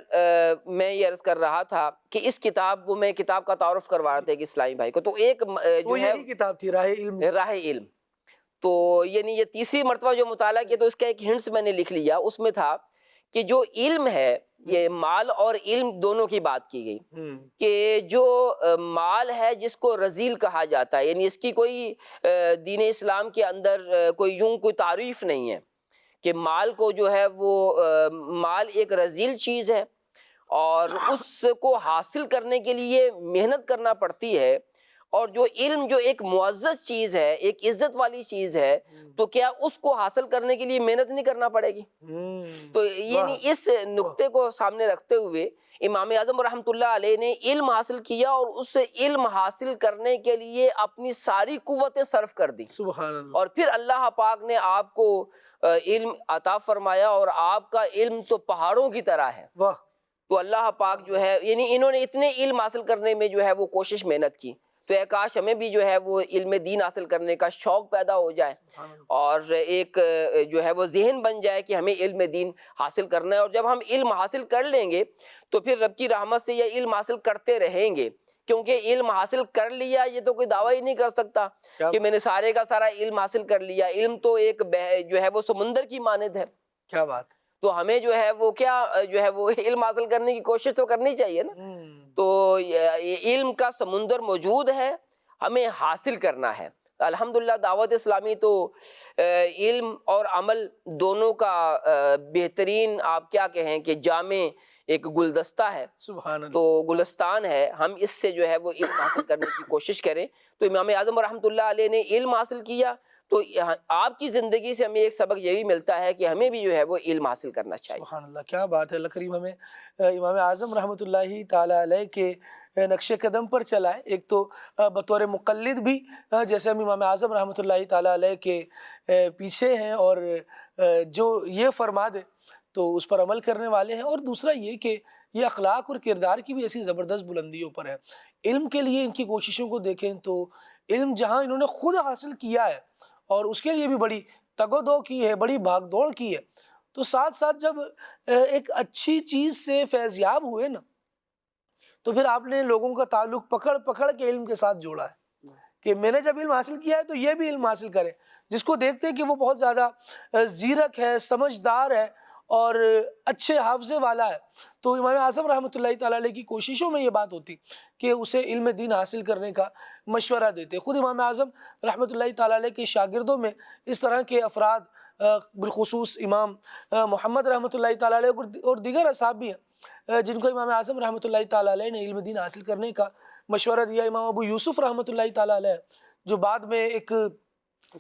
میں یہ عرض کر رہا تھا کہ اس کتاب وہ میں کتاب کا تعارف کروا رہا تھا ایک اسلامی بھائی کو، تو ایک جو وہ ہے یہی کتاب تھی راہ علم. راہ علم، تو یعنی یہ تیسری مرتبہ جو مطالعہ کیا تو اس کا ایک ہنٹس میں نے لکھ لیا، اس میں تھا کہ جو علم ہے یہ مال اور علم دونوں کی بات کی گئی، کہ جو مال ہے جس کو رذیل کہا جاتا ہے، یعنی اس کی کوئی دین اسلام کے اندر کوئی یوں کوئی تعریف نہیں ہے کہ مال کو جو ہے وہ مال ایک رذیل چیز ہے اور اس کو حاصل کرنے کے لیے محنت کرنا پڑتی ہے، اور جو علم جو ایک معزز چیز ہے، ایک عزت والی چیز ہے، تو کیا اس کو حاصل کرنے کے لیے محنت نہیں کرنا پڑے گی؟ تو یعنی اس نقطے کو سامنے رکھتے ہوئے امام اعظم رحمۃ اللہ علیہ نے علم حاصل کیا اور اس علم حاصل کرنے کے لیے اپنی ساری قوتیں صرف کر دی، سبحان اللہ. اور پھر اللہ پاک نے آپ کو علم عطا فرمایا، اور آپ کا علم تو پہاڑوں کی طرح ہے. واہ. تو اللہ پاک جو ہے یعنی انہوں نے اتنے علم حاصل کرنے میں جو ہے وہ کوشش محنت کی، تو اے کاش ہمیں بھی جو ہے وہ علم دین حاصل کرنے کا شوق پیدا ہو جائے اور ایک جو ہے وہ ذہن بن جائے کہ ہمیں علم دین حاصل کرنا ہے، اور جب ہم علم حاصل کر لیں گے تو پھر رب کی رحمت سے یہ علم حاصل کرتے رہیں گے، کیونکہ علم حاصل کر لیا یہ تو کوئی دعویٰ ہی نہیں کر سکتا کہ میں نے سارے کا سارا علم حاصل کر لیا. علم تو ایک جو ہے وہ سمندر کی مانند ہے. کیا بات. تو ہمیں جو ہے وہ کیا جو ہے وہ علم حاصل کرنے کی کوشش تو کرنی چاہیے نا. تو علم کا سمندر موجود ہے، ہمیں حاصل کرنا ہے. الحمدللہ دعوت اسلامی تو علم اور عمل دونوں کا بہترین آپ کیا کہیں کہ جامع ایک گلدستہ ہے، سبحان اللہ. تو گلستان ہے. ہم اس سے جو ہے وہ علم حاصل کرنے کی کوشش کریں. تو امام اعظم رحمۃ اللہ علیہ نے علم حاصل کیا، تو آپ کی زندگی سے ہمیں ایک سبق یہ بھی ملتا ہے کہ ہمیں بھی جو ہے وہ علم حاصل کرنا چاہیے. سبحان اللہ. کیا بات ہے. اللہ کریم ہمیں امام اعظم رحمۃ اللہ تعالیٰ علیہ کے نقش قدم پر چلائے. ایک تو بطور مقلد بھی جیسے ہم امام اعظم رحمۃ اللہ تعالیٰ علیہ کے پیچھے ہیں اور جو یہ فرما دے تو اس پر عمل کرنے والے ہیں، اور دوسرا یہ کہ یہ اخلاق اور کردار کی بھی ایسی زبردست بلندیوں پر ہے. علم کے لیے ان کی کوششوں کو دیکھیں تو علم جہاں انہوں نے خود حاصل کیا ہے اور اس کے لیے بھی بڑی تگ و دو کی ہے، بڑی بھاگ دوڑ کی ہے، تو ساتھ ساتھ جب ایک اچھی چیز سے فیض یاب ہوئے نا تو پھر آپ نے لوگوں کا تعلق پکڑ پکڑ کے علم کے ساتھ جوڑا ہے کہ میں نے جب علم حاصل کیا ہے تو یہ بھی علم حاصل کرے. جس کو دیکھتے ہیں کہ وہ بہت زیادہ زیرک ہے، سمجھدار ہے اور اچھے حافظے والا ہے، تو امام اعظم رحمۃ اللہ تعالیٰ علیہ کی کوششوں میں یہ بات ہوتی کہ اسے علم دین حاصل کرنے کا مشورہ دیتے. خود امام اعظم رحمۃ اللہ تعالیٰ علیہ کے شاگردوں میں اس طرح کے افراد بالخصوص امام محمد رحمۃ اللہ تعالیٰ علیہ اور دیگر اصحاب بھی ہیں جن کو امام اعظم رحمۃ اللہ تعالیٰ علیہ نے علم دین حاصل کرنے کا مشورہ دیا. امام ابو یوسف رحمۃ اللہ تعالیٰ علیہ جو بعد میں ایک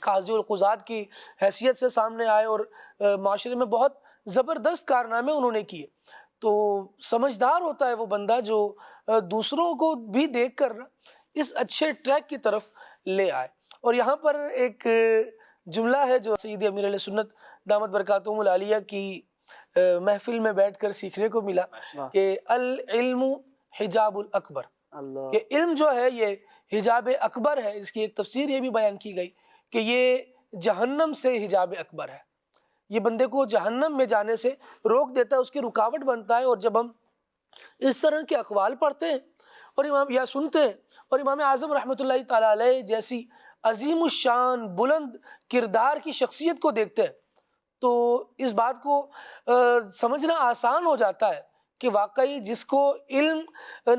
قاضی القضات کی حیثیت سے سامنے آئے اور معاشرے میں بہت زبردست کارنامے انہوں نے کیے. تو سمجھدار ہوتا ہے وہ بندہ جو دوسروں کو بھی دیکھ کر اس اچھے ٹریک کی طرف لے آئے. اور یہاں پر ایک جملہ ہے جو سید امیر علیہ سنت دامت برکاتہم العالیہ کی محفل میں بیٹھ کر سیکھنے کو ملا کہ العلم حجاب الاکبر، کہ علم جو ہے یہ حجاب اکبر ہے. اس کی ایک تفسیر یہ بھی بیان کی گئی کہ یہ جہنم سے حجاب اکبر ہے، یہ بندے کو جہنم میں جانے سے روک دیتا ہے، اس کی رکاوٹ بنتا ہے. اور جب ہم اس طرح کے اقوال پڑھتے ہیں اور امام یا سنتے ہیں اور امام اعظم رحمۃ اللہ تعالیٰ علیہ جیسی عظیم الشان بلند کردار کی شخصیت کو دیکھتے ہیں تو اس بات کو سمجھنا آسان ہو جاتا ہے کہ واقعی جس کو علم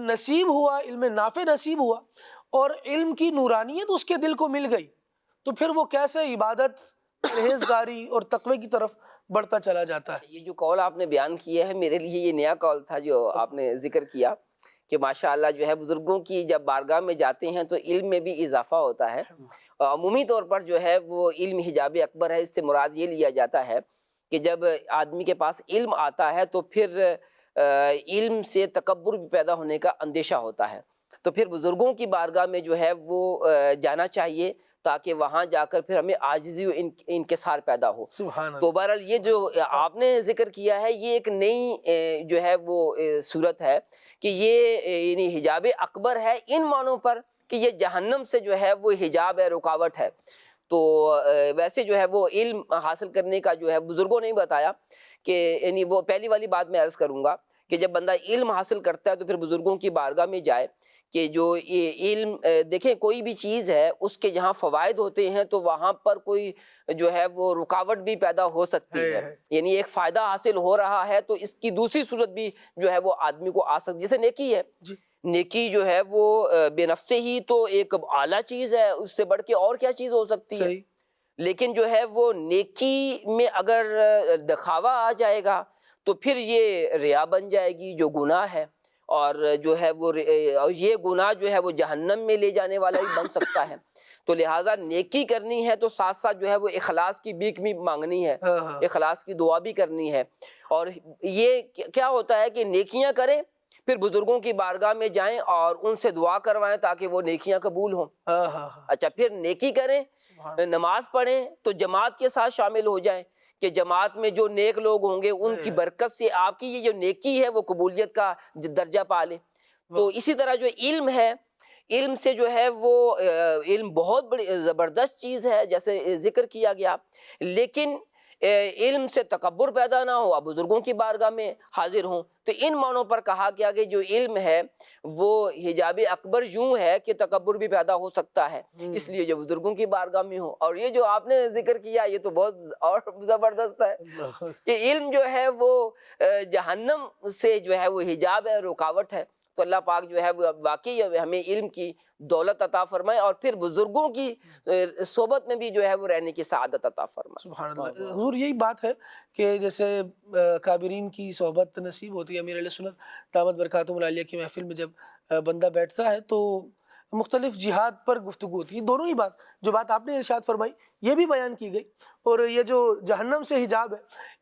نصیب ہوا، علم نافع نصیب ہوا اور علم کی نورانیت اس کے دل کو مل گئی تو پھر وہ کیسے عبادت، پرہیزگاری اور تقوی کی طرف بڑھتا چلا جاتا ہے. یہ جو قول آپ نے بیان کیا ہے میرے لیے یہ نیا قول تھا جو آپ نے ذکر کیا کہ ماشاءاللہ جو ہے بزرگوں کی جب بارگاہ میں جاتے ہیں تو علم میں بھی اضافہ ہوتا ہے. عمومی طور پر جو ہے وہ علم حجاب اکبر ہے. اس سے مراد یہ لیا جاتا ہے کہ جب آدمی کے پاس علم آتا ہے تو پھر علم سے تکبر بھی پیدا ہونے کا اندیشہ ہوتا ہے. تو پھر بزرگوں کی بارگاہ میں جو ہے وہ جانا چاہیے تاکہ وہاں جا کر پھر ہمیں عاجزی و انکسار پیدا ہو. تو بہرحال یہ جو آپ نے ذکر کیا ہے یہ ایک نئی جو ہے وہ صورت ہے کہ یہ یعنی حجاب اکبر ہے ان معنوں پر کہ یہ جہنم سے جو ہے وہ حجاب ہے، رکاوٹ ہے. تو ویسے جو ہے وہ علم حاصل کرنے کا جو ہے بزرگوں نے بتایا کہ یعنی وہ پہلی والی بات میں عرض کروں گا کہ جب بندہ علم حاصل کرتا ہے تو پھر بزرگوں کی بارگاہ میں جائے کہ جو یہ علم دیکھیں کوئی بھی چیز ہے اس کے جہاں فوائد ہوتے ہیں تو وہاں پر کوئی جو ہے وہ رکاوٹ بھی پیدا ہو سکتی ہے، یعنی ایک فائدہ حاصل ہو رہا ہے تو اس کی دوسری صورت بھی جو ہے وہ آدمی کو آ سکتی ہے، جیسے نیکی ہے، نیکی جو ہے وہ بے نفس ہی تو ایک اعلیٰ چیز ہے، اس سے بڑھ کے اور کیا چیز ہو سکتی ہے، لیکن جو ہے وہ نیکی میں اگر دکھاوا آ جائے گا تو پھر یہ ریا بن جائے گی جو گناہ ہے، اور جو ہے وہ یہ گناہ جو ہے وہ جہنم میں لے جانے والا بھی بن سکتا ہے۔ تو لہٰذا نیکی کرنی ہے تو ساتھ ساتھ جو ہے وہ اخلاص کی بھیک بھی مانگنی ہے، اخلاص کی دعا بھی کرنی ہے، اور یہ کیا ہوتا ہے کہ نیکیاں کریں پھر بزرگوں کی بارگاہ میں جائیں اور ان سے دعا کروائیں تاکہ وہ نیکیاں قبول ہوں۔ اچھا، پھر نیکی کریں، نماز پڑھیں تو جماعت کے ساتھ شامل ہو جائیں کہ جماعت میں جو نیک لوگ ہوں گے ان کی برکت سے آپ کی یہ جو نیکی ہے وہ قبولیت کا درجہ پا لے۔ تو اسی طرح جو علم ہے، علم سے جو ہے وہ علم بہت بڑی زبردست چیز ہے جیسے ذکر کیا گیا، لیکن علم سے تکبر پیدا نہ ہو، آپ بزرگوں کی بارگاہ میں حاضر ہوں۔ تو ان معنوں پر کہا گیا کہ جو علم ہے وہ حجاب اکبر یوں ہے کہ تکبر بھی پیدا ہو سکتا ہے، اس لیے جو بزرگوں کی بارگاہ میں ہو۔ اور یہ جو آپ نے ذکر کیا یہ تو بہت اور زبردست ہے کہ علم جو ہے وہ جہنم سے جو ہے وہ حجاب ہے، رکاوٹ ہے۔ تو اللہ پاک جو ہے وہ واقعی ہمیں علم کی دولت عطا فرمائے اور پھر بزرگوں کی صحبت میں بھی جو ہے وہ رہنے کی سعادت عطا فرمائے۔ سبحان اللہ، حضور یہی بات ہے کہ جیسے کابرین کی صحبت نصیب ہوتی ہے، امیر اہل سنت دامت برکاتہم العالیہ کی محفل میں جب بندہ بیٹھتا ہے تو مختلف جہاد پر گفتگو ہوتی ہے۔ دونوں ہی بات، جو بات آپ نے ارشاد فرمائی یہ بھی بیان کی گئی، اور یہ جو جہنم سے حجاب ہے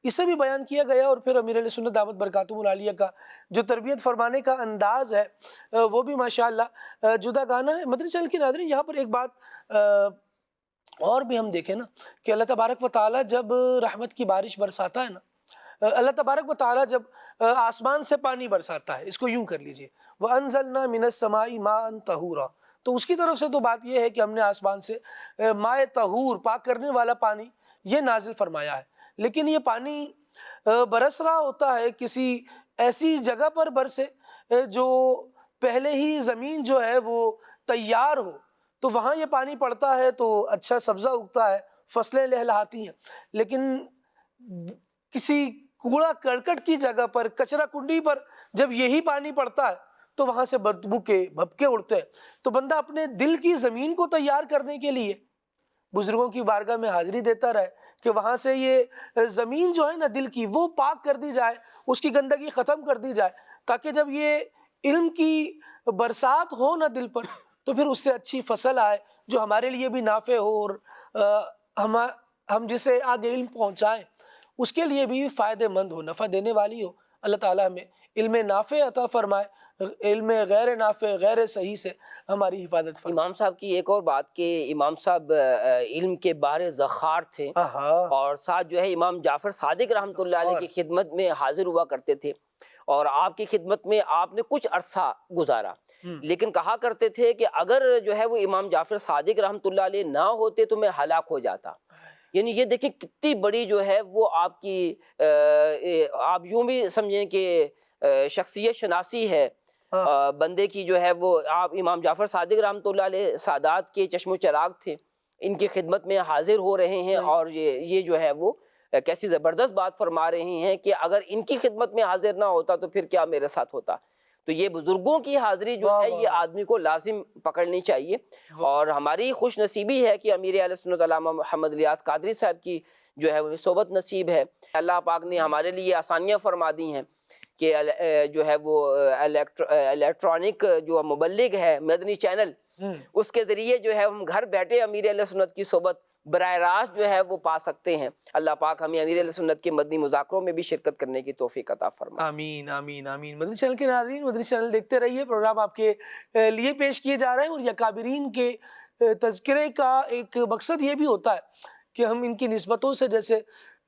اسے بھی بیان کیا گیا، اور پھر امیر اہل سنت دامت برکاتہم العالیہ کا جو تربیت فرمانے کا انداز ہے وہ بھی ماشاءاللہ جدا گانا ہے۔ مدنی چینل کے ناظرین، یہاں پر ایک بات اور بھی ہم دیکھیں نا کہ اللہ تبارک و تعالیٰ جب رحمت کی بارش برساتا ہے نا، اللہ تبارک و تعالیٰ جب آسمان سے پانی برساتا ہے، اس کو یوں کر لیجئے وَأَنزَلْنَا مِنَ السَّمَاءِ مَاءً طَهُورًا، تو اس کی طرف سے تو بات یہ ہے کہ ہم نے آسمان سے مائع طہور، پاک کرنے والا پانی یہ نازل فرمایا ہے، لیکن یہ پانی برس رہا ہوتا ہے کسی ایسی جگہ پر برسے جو پہلے ہی زمین جو ہے وہ تیار ہو، تو وہاں یہ پانی پڑتا ہے تو اچھا سبزہ اگتا ہے، فصلیں لہلہاتی ہیں، لیکن کسی کوڑا کرکٹ کی جگہ پر، کچرا کنڈی پر جب یہی پانی پڑتا ہے تو وہاں سے بدبو کے بھپکے اڑتے ہیں۔ تو بندہ اپنے دل کی زمین کو تیار کرنے کے لیے بزرگوں کی بارگاہ میں حاضری دیتا رہے کہ وہاں سے یہ زمین جو ہے نا دل کی وہ پاک کر دی جائے، اس کی گندگی ختم کر دی جائے، تاکہ جب یہ علم کی برسات ہو نا دل پر تو پھر اس سے اچھی فصل آئے جو ہمارے لیے بھی نافع ہو، اور ہم جسے آگے علم پہنچائیں اس کے لیے بھی فائدہ مند ہو، نفع دینے والی ہو۔ اللہ تعالیٰ ہمیں علم نافع عطا فرمائے، علم غیر نافع غیر صحیح سے ہماری حفاظت فرمائے۔ امام صاحب کی ایک اور بات کہ امام صاحب علم کے بارے زخار تھے، اور ساتھ جو ہے امام جعفر صادق رحمۃ اللہ علیہ کی خدمت میں حاضر ہوا کرتے تھے، اور آپ کی خدمت میں آپ نے کچھ عرصہ گزارا، لیکن کہا کرتے تھے کہ اگر جو ہے وہ امام جعفر صادق رحمۃ اللہ علیہ نہ ہوتے تو میں ہلاک ہو جاتا۔ یعنی یہ دیکھیں کتنی بڑی جو ہے وہ آپ کی آپ یوں بھی سمجھیں کہ شخصیت شناسی ہے بندے کی، جو ہے وہ آپ امام جعفر صادق رحمۃ اللہ علیہ سادات کے چشم و چراغ تھے، ان کی خدمت میں حاضر ہو رہے ہیں، اور یہ جو ہے وہ کیسی زبردست بات فرما رہے ہیں کہ اگر ان کی خدمت میں حاضر نہ ہوتا تو پھر کیا میرے ساتھ ہوتا۔ تو یہ بزرگوں کی حاضری جو ہے یہ آدمی کو لازم پکڑنی چاہیے، اور ہماری خوش نصیبی ہے کہ امیر اہل سنت علامہ محمد الیاس قادری صاحب کی جو ہے وہ صحبت نصیب ہے۔ اللہ پاک نے ہمارے لیے آسانیاں فرما دی ہیں کہ جو ہے وہ الیکٹرانک جو مبلغ ہے مدنی چینل، اس کے ذریعے جو ہے ہم گھر بیٹھے امیر اہل سنت کی صحبت براہ راست جو ہے وہ پا سکتے ہیں۔ اللہ پاک ہمیں امیر اہل سنت کے مدنی مذاکروں میں بھی شرکت کرنے کی توفیق عطا فرمائے۔ آمین آمین آمین۔ مدنی چینل کے ناظرین، مدنی چینل دیکھتے رہیے، پروگرام آپ کے لیے پیش کیے جا رہے ہیں، اور یکابرین کے تذکرے کا ایک مقصد یہ بھی ہوتا ہے کہ ہم ان کی نسبتوں سے جیسے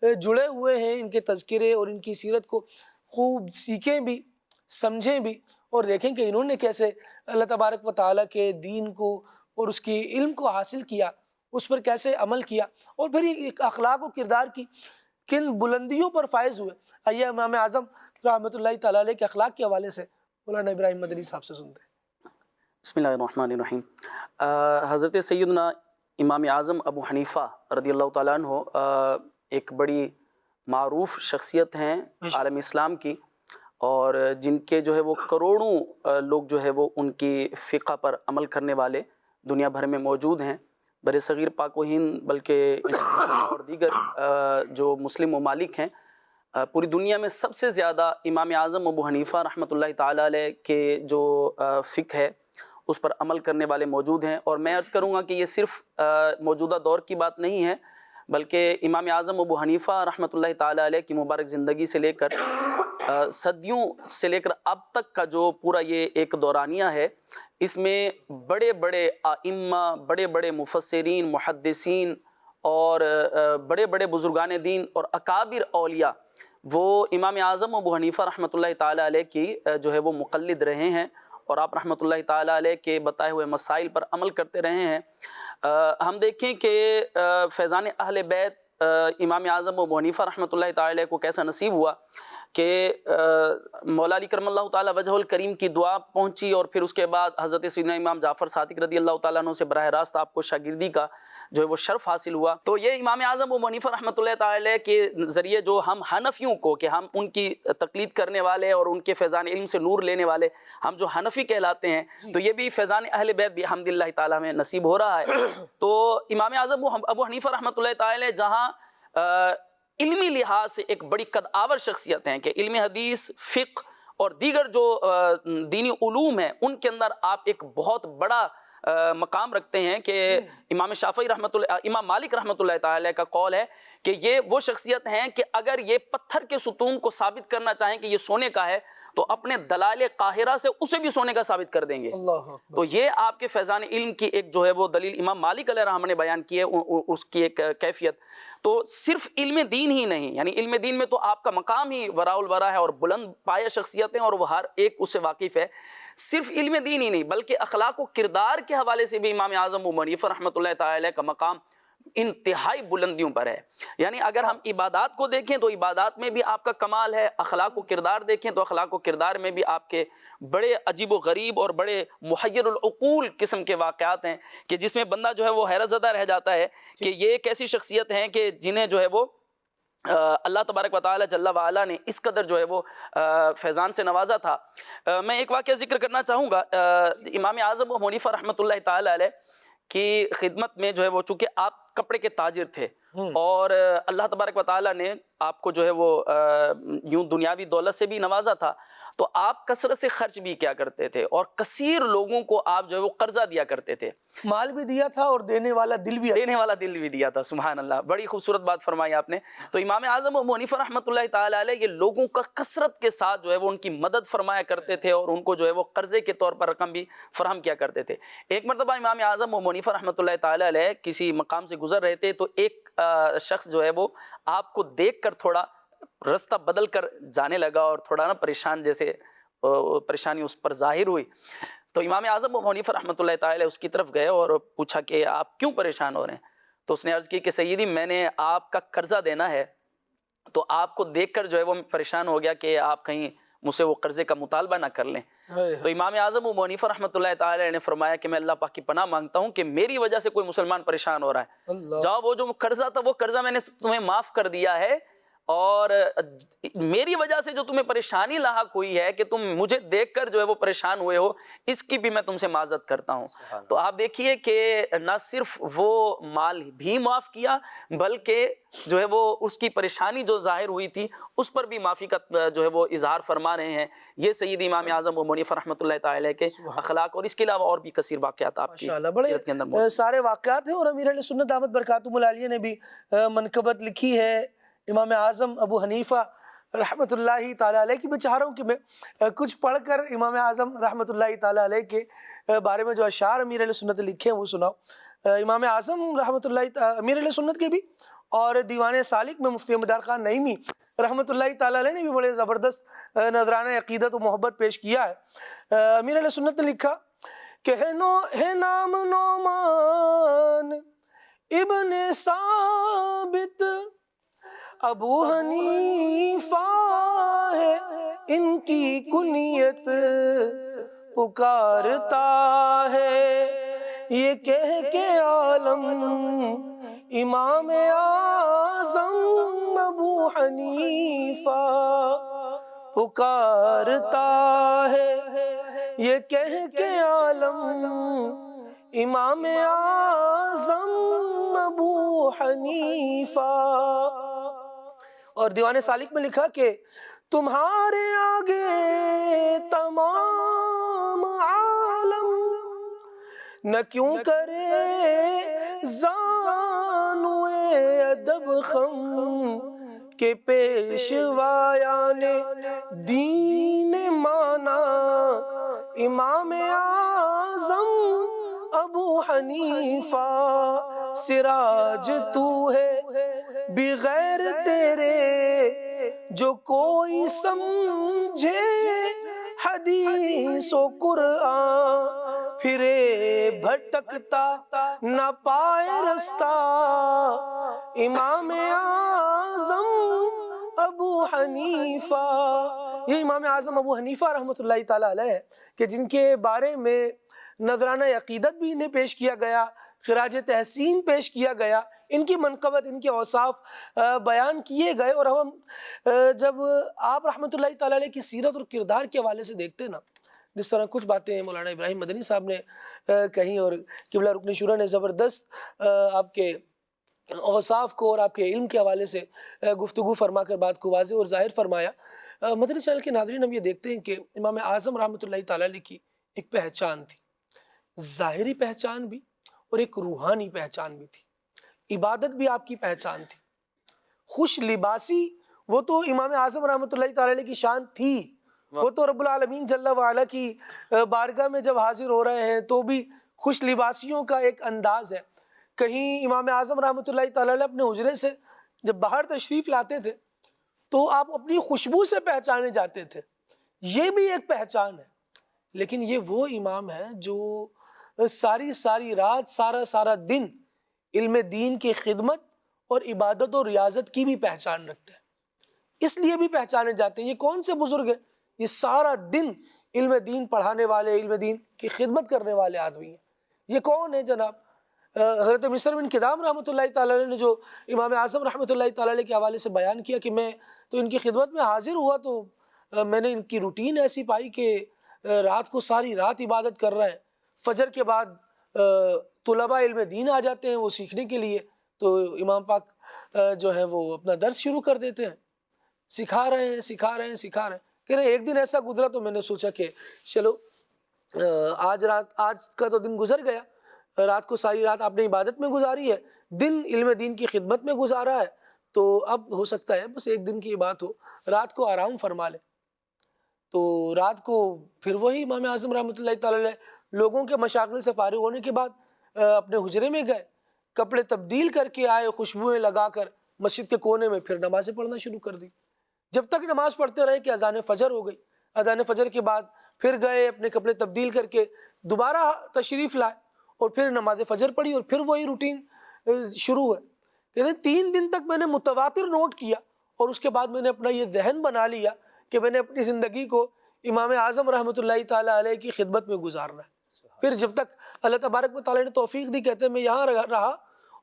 جڑے ہوئے ہیں، ان کے تذکرے اور ان کی سیرت کو خوب سیکھیں بھی، سمجھیں بھی، اور دیکھیں کہ انہوں نے کیسے اللہ تبارک و تعالیٰ کے دین کو اور اس کی علم کو حاصل کیا، اس پر کیسے عمل کیا، اور پھر یہ اخلاق و کردار کی کن بلندیوں پر فائز ہوئے۔ آئیے امام اعظم رحمۃ اللہ تعالیٰ علیہ کے اخلاق کے حوالے سے مولانا ابراہیم مدنی صاحب سے سنتے ہیں۔ بسم اللہ الرحمن الرحیم۔ حضرت سیدنا امام اعظم ابو حنیفہ رضی اللہ تعالیٰ عنہ ایک بڑی معروف شخصیت ہیں عالم اسلام کی، اور جن کے جو ہے وہ کروڑوں لوگ جو ہے وہ ان کی فقہ پر عمل کرنے والے دنیا بھر میں موجود ہیں، بر صغیر پاک و ہند بلکہ اور دیگر جو مسلم ممالک ہیں، پوری دنیا میں سب سے زیادہ امام اعظم ابو حنیفہ رحمۃ اللہ تعالیٰ علیہ کے جو فقہ ہے اس پر عمل کرنے والے موجود ہیں۔ اور میں عرض کروں گا کہ یہ صرف موجودہ دور کی بات نہیں ہے، بلکہ امام اعظم ابو حنیفہ رحمۃ اللہ تعالیٰ علیہ کی مبارک زندگی سے لے کر صدیوں سے لے کر اب تک کا جو پورا یہ ایک دورانیہ ہے، اس میں بڑے بڑے ائمہ، بڑے بڑے مفسرین، محدثین اور بڑے بڑے بزرگان دین اور اکابر اولیاء وہ امام اعظم ابو حنیفہ رحمۃ اللہ تعالیٰ علیہ کی جو ہے وہ مقلد رہے ہیں، اور آپ رحمۃ اللہ تعالیٰ علیہ کے بتائے ہوئے مسائل پر عمل کرتے رہے ہیں۔ ہم دیکھیں کہ فیضان اہل بیت امام اعظم ابو حنیفہ رحمۃ اللہ تعالیٰ علیہ کو کیسا نصیب ہوا کہ مولا علی کرم اللہ تعالیٰ وجہ الکریم کی دعا پہنچی، اور پھر اس کے بعد حضرت سیدنا امام جعفر صادق رضی اللہ تعالیٰ عنہ سے براہ راست آپ کو شاگردی کا جو ہے وہ شرف حاصل ہوا۔ تو یہ امام اعظم ابو حنیفہ رحمۃ اللہ تعالیٰ علیہ کے ذریعے جو ہم حنفیوں کو، کہ ہم ان کی تقلید کرنے والے اور ان کے فیضان علم سے نور لینے والے ہم جو حنفی کہلاتے ہیں، تو یہ بھی فیضان اہل بیت بھی الحمدللہ تعالیٰ میں نصیب ہو رہا ہے۔ تو امام اعظم ابو حنیفہ رحمۃ اللہ تعالیٰ علیہ جہاں علمی لحاظ سے ایک بڑی قد آور شخصیت ہیں کہ علم حدیث، فقہ اور دیگر جو دینی علوم ہیں ان کے اندر آپ ایک بہت بڑا مقام رکھتے ہیں کہ امام شافعی امام مالک رحمۃ اللہ تعالیٰ کا قول ہے کہ یہ وہ شخصیت ہیں کہ اگر یہ پتھر کے ستون کو ثابت کرنا چاہیں کہ یہ سونے کا ہے تو اپنے دلائل قاہرہ سے اسے بھی سونے کا ثابت کر دیں گے۔ تو یہ آپ کے فیضان علم کی ایک جو ہے وہ دلیل امام مالک علیہ الرحمہ نے بیان کی ہے، اس کی ایک کیفیت۔ تو صرف علم دین ہی نہیں، یعنی علم دین میں تو آپ کا مقام ہی وراء الورا ہے اور بلند پایہ شخصیتیں، اور وہ ہر ایک اس سے واقف ہے۔ صرف علم دین ہی نہیں بلکہ اخلاق و کردار کے حوالے سے بھی امام اعظم ابو حنیفہ رحمۃ اللہ تعالیٰ کا مقام انتہائی بلندیوں پر ہے۔ یعنی اگر ہم عبادات کو دیکھیں تو عبادات میں بھی آپ کا کمال ہے، اخلاق و کردار دیکھیں تو اخلاق و کردار میں بھی آپ کے بڑے عجیب و غریب اور بڑے محیر العقول قسم کے واقعات ہیں کہ جس میں بندہ جو ہے وہ حیرت زدہ رہ جاتا ہے کہ یہ ایک ایسی شخصیت ہیں کہ جنہیں جو ہے وہ اللہ تبارک و تعالی جل وعلا نے اس قدر جو ہے وہ فیضان سے نوازا تھا۔ میں ایک واقعہ ذکر کرنا چاہوں گا۔ امام اعظم ابو حنیفہ رحمۃ اللہ تعالی علیہ کی خدمت میں جو ہے وہ چونکہ آپ کپڑے کے تاجر تھے اور اللہ تبارک و تعالی نے آپ کو جو ہے وہ یوں دنیاوی دولت سے بھی نوازا تھا، تو آپ کثرت سے خرچ بھی کیا کرتے تھے اور کثیر لوگوں کو آپ جو ہے وہ قرضہ دیا کرتے تھے، مال بھی دیا تھا اور دینے والا دل بھی دیا تھا۔ سبحان اللہ، بڑی خوبصورت بات فرمائی آپ نے۔ تو امام اعظم ابو حنیفہ رحمۃ اللہ تعالی علیہ یہ لوگوں کا کثرت کے ساتھ جو ہے وہ ان کی مدد فرمایا کرتے تھے اور ان کو جو ہے وہ قرضے کے طور پر رقم بھی فراہم کیا کرتے تھے۔ ایک مرتبہ امام اعظم ابو حنیفہ رحمۃ اللہ تعالی علیہ کسی مقام سے گزر رہے تھے تو ایک شخص جو ہے وہ آپ کو دیکھ کر تھوڑا رستہ بدل کر جانے لگا اور تھوڑا پریشان، جیسے پریشانی اس پر ظاہر ہوئی۔ تو امام اعظم ابو حنیفہ رحمۃ اللہ تعالی اس کی طرف گئے اور پوچھا کہ آپ کیوں پریشان ہو رہے ہیں؟ تو اس نے عرض کی کہ سیدی میں نے آپ کا قرضہ دینا ہے، تو آپ کو دیکھ کر جو ہے وہ پریشان ہو گیا کہ آپ کہیں مجھ سے وہ قرضے کا مطالبہ نہ کر لیں۔ تو امام اعظم ابو حنیفہ رحمۃ اللہ تعالی نے فرمایا کہ میں اللہ پاک کی پناہ مانگتا ہوں کہ میری وجہ سے کوئی مسلمان پریشان ہو رہا ہے، جاؤ وہ جو قرضہ تھا وہ قرضہ میں نے تمہیں معاف کر دیا ہے، اور میری وجہ سے جو تمہیں پریشانی لاحق ہوئی ہے کہ تم مجھے دیکھ کر جو ہے وہ پریشان ہوئے ہو، اس کی بھی میں تم سے معذرت کرتا ہوں۔ تو آپ دیکھیے کہ نہ صرف وہ مال بھی معاف کیا بلکہ جو ہے وہ اس کی پریشانی جو ظاہر ہوئی تھی اس پر بھی معافی کا جو ہے وہ اظہار فرما رہے ہیں۔ یہ سید امام اعظم ابو حنیفہ رحمۃ اللہ تعالی کے اخلاق، اور اس کے علاوہ اور بھی کثیر واقعات آپ کی سیرت کے اندر موجود ہیں۔ سارے واقعات ہیں، اور امیر علیہ سنت دامت برکاتہم العالیہ نے بھی منقبت لکھی ہے امام اعظم ابو حنیفہ رحمۃ اللہ تعالیٰ علیہ کی۔ میں چاہ رہا ہوں کہ میں کچھ پڑھ کر امام اعظم رحمۃ اللہ تعالیٰ علیہ کے بارے میں جو اشعار امیر علیہ سنت لکھے ہیں وہ سناؤ۔ امام اعظم رحمۃ اللہ امیر علیہ سنت کے بھی، اور دیوان سالک میں مفتی احمد خان نعیمی رحمۃ اللہ تعالیٰ علیہ نے بھی بڑے زبردست نذرانہ عقیدت و محبت پیش کیا ہے۔ امیر علیہ سنت نے لکھا کہ ہے نام نعمان ابن ثابت ابو حنیفہ ہے ان کی کنیت پکارتا ہے یہ کہہ کے عالم امام اعظم ابو حنیفہ پکارتا ہے یہ کہہ کے عالم امام اعظم ابو حنیفہ. اور دیوان سالک میں لکھا کہ تمہارے آگے تمام عالم نہ کیوں کرے زانوے ادب خم کہ پیشوایان دین مانا امام اعظم ابو حنیفہ سراج تو ہے بغیر تیرے جو کوئی سمجھے حدیث و قرآن پھرے بھٹکتا نہ پائے رستہ امام اعظم ابو حنیفہ. یہ امام اعظم ابو حنیفہ رحمۃ اللہ تعالیٰ علیہ ہے کہ جن کے بارے میں نذرانہ عقیدت بھی انہیں پیش کیا گیا, خراج تحسین پیش کیا گیا, ان کی منقبت, ان کے اوصاف بیان کیے گئے. اور ہم جب آپ رحمۃ اللہ تعالیٰ علیہ کی سیرت اور کردار کے حوالے سے دیکھتے ہیں نا, جس طرح کچھ باتیں مولانا ابراہیم مدنی صاحب نے کہیں اور قبلہ رکن شورا نے زبردست آپ کے اوصاف کو اور آپ کے علم کے حوالے سے گفتگو فرما کر بات کو واضح اور ظاہر فرمایا. مدنی چینل کے ناظرین, ہم یہ دیکھتے ہیں کہ امام اعظم رحمۃ اللہ تعالیٰ علیہ کی ایک پہچان تھی, ظاہری پہچان بھی اور ایک روحانی پہچان بھی تھی. عبادت بھی آپ کی پہچان تھی. خوش لباسی وہ تو امام اعظم رحمۃ اللہ تعالیٰ علیہ کی شان تھی, وہ تو رب العالمین جل وعلا کی بارگاہ میں جب حاضر ہو رہے ہیں تو بھی خوش لباسیوں کا ایک انداز ہے. کہیں امام اعظم رحمۃ اللہ تعالیٰ علیہ اپنے حجرے سے جب باہر تشریف لاتے تھے تو آپ اپنی خوشبو سے پہچانے جاتے تھے, یہ بھی ایک پہچان ہے. لیکن یہ وہ امام ہے جو ساری رات سارا دن علم دین کی خدمت اور عبادت و ریاضت کی بھی پہچان رکھتے ہیں, اس لیے بھی پہچانے جاتے ہیں. یہ کون سے بزرگ ہیں؟ یہ سارا دن علم دین پڑھانے والے, علم دین کی خدمت کرنے والے آدمی ہیں. یہ کون ہے جناب؟ حضرت مصر بن کدام رحمۃ اللہ تعالیٰ علیہ نے جو امام اعظم رحمۃ اللہ تعالیٰ علیہ کے حوالے سے بیان کیا کہ میں تو ان کی خدمت میں حاضر ہوا تو میں نے ان کی روٹین ایسی پائی کہ رات کو ساری رات عبادت کر رہے ہیں, فجر کے بعد طلباء علم دین آ جاتے ہیں وہ سیکھنے کے لیے, تو امام پاک جو ہے وہ اپنا درس شروع کر دیتے ہیں, سکھا رہے ہیں. کہ ایک دن ایسا گزرا تو میں نے سوچا کہ چلو آج کا تو دن گزر گیا, رات کو ساری رات آپ نے عبادت میں گزاری ہے, دن علم دین کی خدمت میں گزارا ہے, تو اب ہو سکتا ہے بس ایک دن کی بات ہو, رات کو آرام فرما لے. تو رات کو پھر وہی امام اعظم رحمۃ اللہ تعالیٰ علیہ لوگوں کے مشاغل سے فارغ ہونے کے بعد اپنے حجرے میں گئے, کپڑے تبدیل کر کے آئے, خوشبوئیں لگا کر مسجد کے کونے میں پھر نمازیں پڑھنا شروع کر دی. جب تک نماز پڑھتے رہے کہ اذان فجر ہو گئی. اذان فجر کے بعد پھر گئے, اپنے کپڑے تبدیل کر کے دوبارہ تشریف لائے اور پھر نماز فجر پڑھی, اور پھر وہی روٹین شروع ہے. کہتے ہیں 3 دن تک میں نے متواتر نوٹ کیا, اور اس کے بعد میں نے اپنا یہ ذہن بنا لیا کہ میں نے اپنی زندگی کو امام اعظم رحمۃ اللہ تعالیٰ علیہ کی خدمت میں گزارنا ہے. پھر جب تک اللہ تبارک و تعالیٰ نے توفیق دی, کہتے ہیں میں یہاں رہا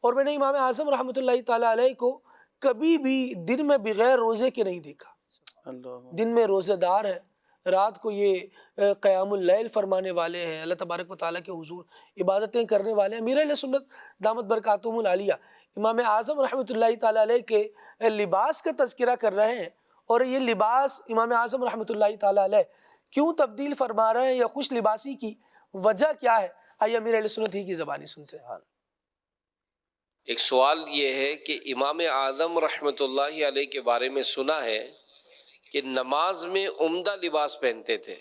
اور میں نے امام اعظم رحمۃ اللہ تعالیٰ علیہ کو کبھی بھی دن میں بغیر روزے کے نہیں دیکھا. دن میں روزہ دار ہے, رات کو یہ قیام اللیل فرمانے والے ہیں, اللہ تبارک و تعالیٰ کے حضور عبادتیں کرنے والے ہیں. امیر اہل سنت دامت برکاتہم العالیہ امام اعظم رحمۃ اللہ تعالیٰ علیہ کے لباس کا تذکرہ کر رہے ہیں, اور یہ لباس امام اعظم رحمۃ اللہ تعالیٰ علیہ کیوں تبدیل فرما رہے ہیں, یا خوش لباسی کی وجہ کیا ہے, آئیے امیر اہل سنت ہی کی زبانی سنتے ہیں. ایک سوال یہ ہے کہ امام اعظم رحمۃ اللہ علیہ کے بارے میں سنا ہے کہ نماز میں عمدہ لباس پہنتے تھے,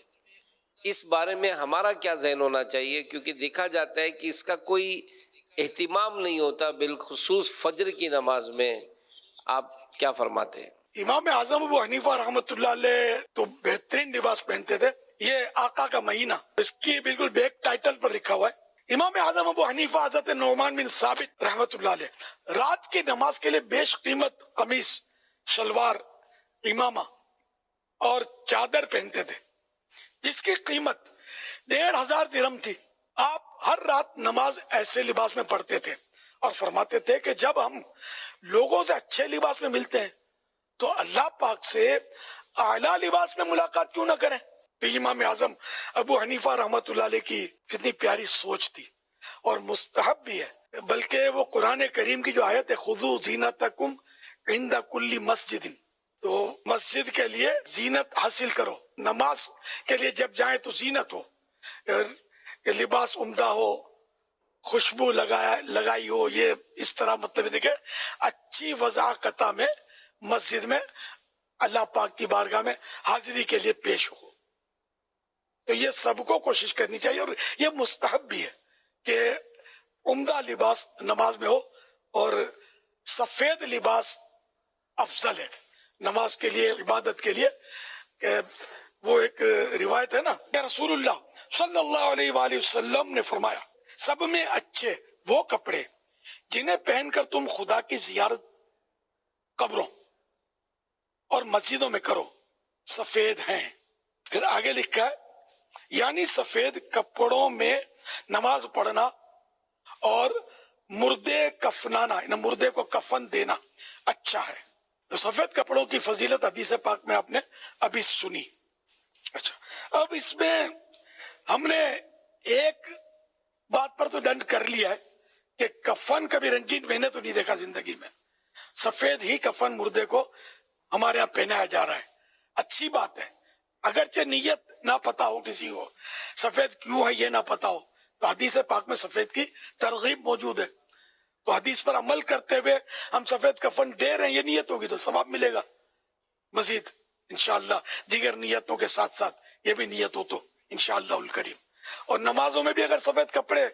اس بارے میں ہمارا کیا ذہن ہونا چاہیے؟ کیونکہ دیکھا جاتا ہے کہ اس کا کوئی اہتمام نہیں ہوتا, بالخصوص فجر کی نماز میں. آپ کیا فرماتے ہیں؟ امام اعظم ابو حنیفہ رحمۃ اللہ علیہ تو بہترین لباس پہنتے تھے. یہ آقا کا مہینہ, اس کی بالکل بیک ٹائٹل پر لکھا ہوا ہے, امام اعظم ابو حنیفہ حضرت نعمان بن ثابت رحمت اللہ علیہ رات کی نماز کے لیے بیش قیمت قمیص، شلوار، امامہ اور چادر پہنتے تھے جس کی قیمت 1500 درہم تھی۔ آپ ہر رات نماز ایسے لباس میں پڑھتے تھے اور فرماتے تھے کہ جب ہم لوگوں سے اچھے لباس میں ملتے ہیں تو اللہ پاک سے اعلیٰ لباس میں ملاقات کیوں نہ کریں۔ تو امام اعظم ابو حنیفہ رحمت اللہ علیہ کی کتنی پیاری سوچ تھی اور مستحب بھی ہے، بلکہ وہ قرآن کریم کی جو آیت ہے خذوا زینتکم عند کل مسجد، تو مسجد کے لیے زینت حاصل کرو، نماز کے لیے جب جائیں تو زینت ہو، کہ لباس عمدہ ہو، خوشبو لگائی ہو، یہ اس طرح مطلب ہے کہ اچھی وضاحت میں مسجد میں اللہ پاک کی بارگاہ میں حاضری کے لیے پیش ہو۔ تو یہ سب کو کوشش کرنی چاہیے، اور یہ مستحب بھی ہے کہ عمدہ لباس نماز میں ہو، اور سفید لباس افضل ہے نماز کے لیے، عبادت کے لیے۔ کہ وہ ایک روایت ہے نا کہ رسول اللہ صلی اللہ علیہ وآلہ وسلم نے فرمایا سب میں اچھے وہ کپڑے جنہیں پہن کر تم خدا کی زیارت قبروں اور مسجدوں میں کرو سفید ہیں۔ پھر آگے لکھا ہے یعنی سفید کپڑوں میں نماز پڑھنا اور مردے کفنانا، یعنی مردے کو کفن دینا اچھا ہے۔ تو سفید کپڑوں کی فضیلت حدیث پاک میں آپ نے ابھی سنی۔ اچھا، اب اس میں ہم نے ایک بات پر تو ڈنڈ کر لیا ہے کہ کفن کبھی رنگین میں نے تو نہیں دیکھا زندگی میں، سفید ہی کفن مردے کو ہمارے یہاں پہنایا جا رہا ہے۔ اچھی بات ہے، اگرچہ نیت نہ پتا ہو کسی کو، سفید کیوں ہے یہ نہ پتا ہو، تو حدیث پاک میں سفید کی ترغیب موجود ہے، تو حدیث پر عمل کرتے ہوئے ہم سفید کفن دے رہے ہیں، یہ نیت ہوگی تو ثواب ملے گا مزید انشاءاللہ، دیگر نیتوں کے ساتھ ساتھ یہ بھی نیت ہو تو انشاءاللہ الکریم۔ اور نمازوں میں بھی اگر سفید کپڑے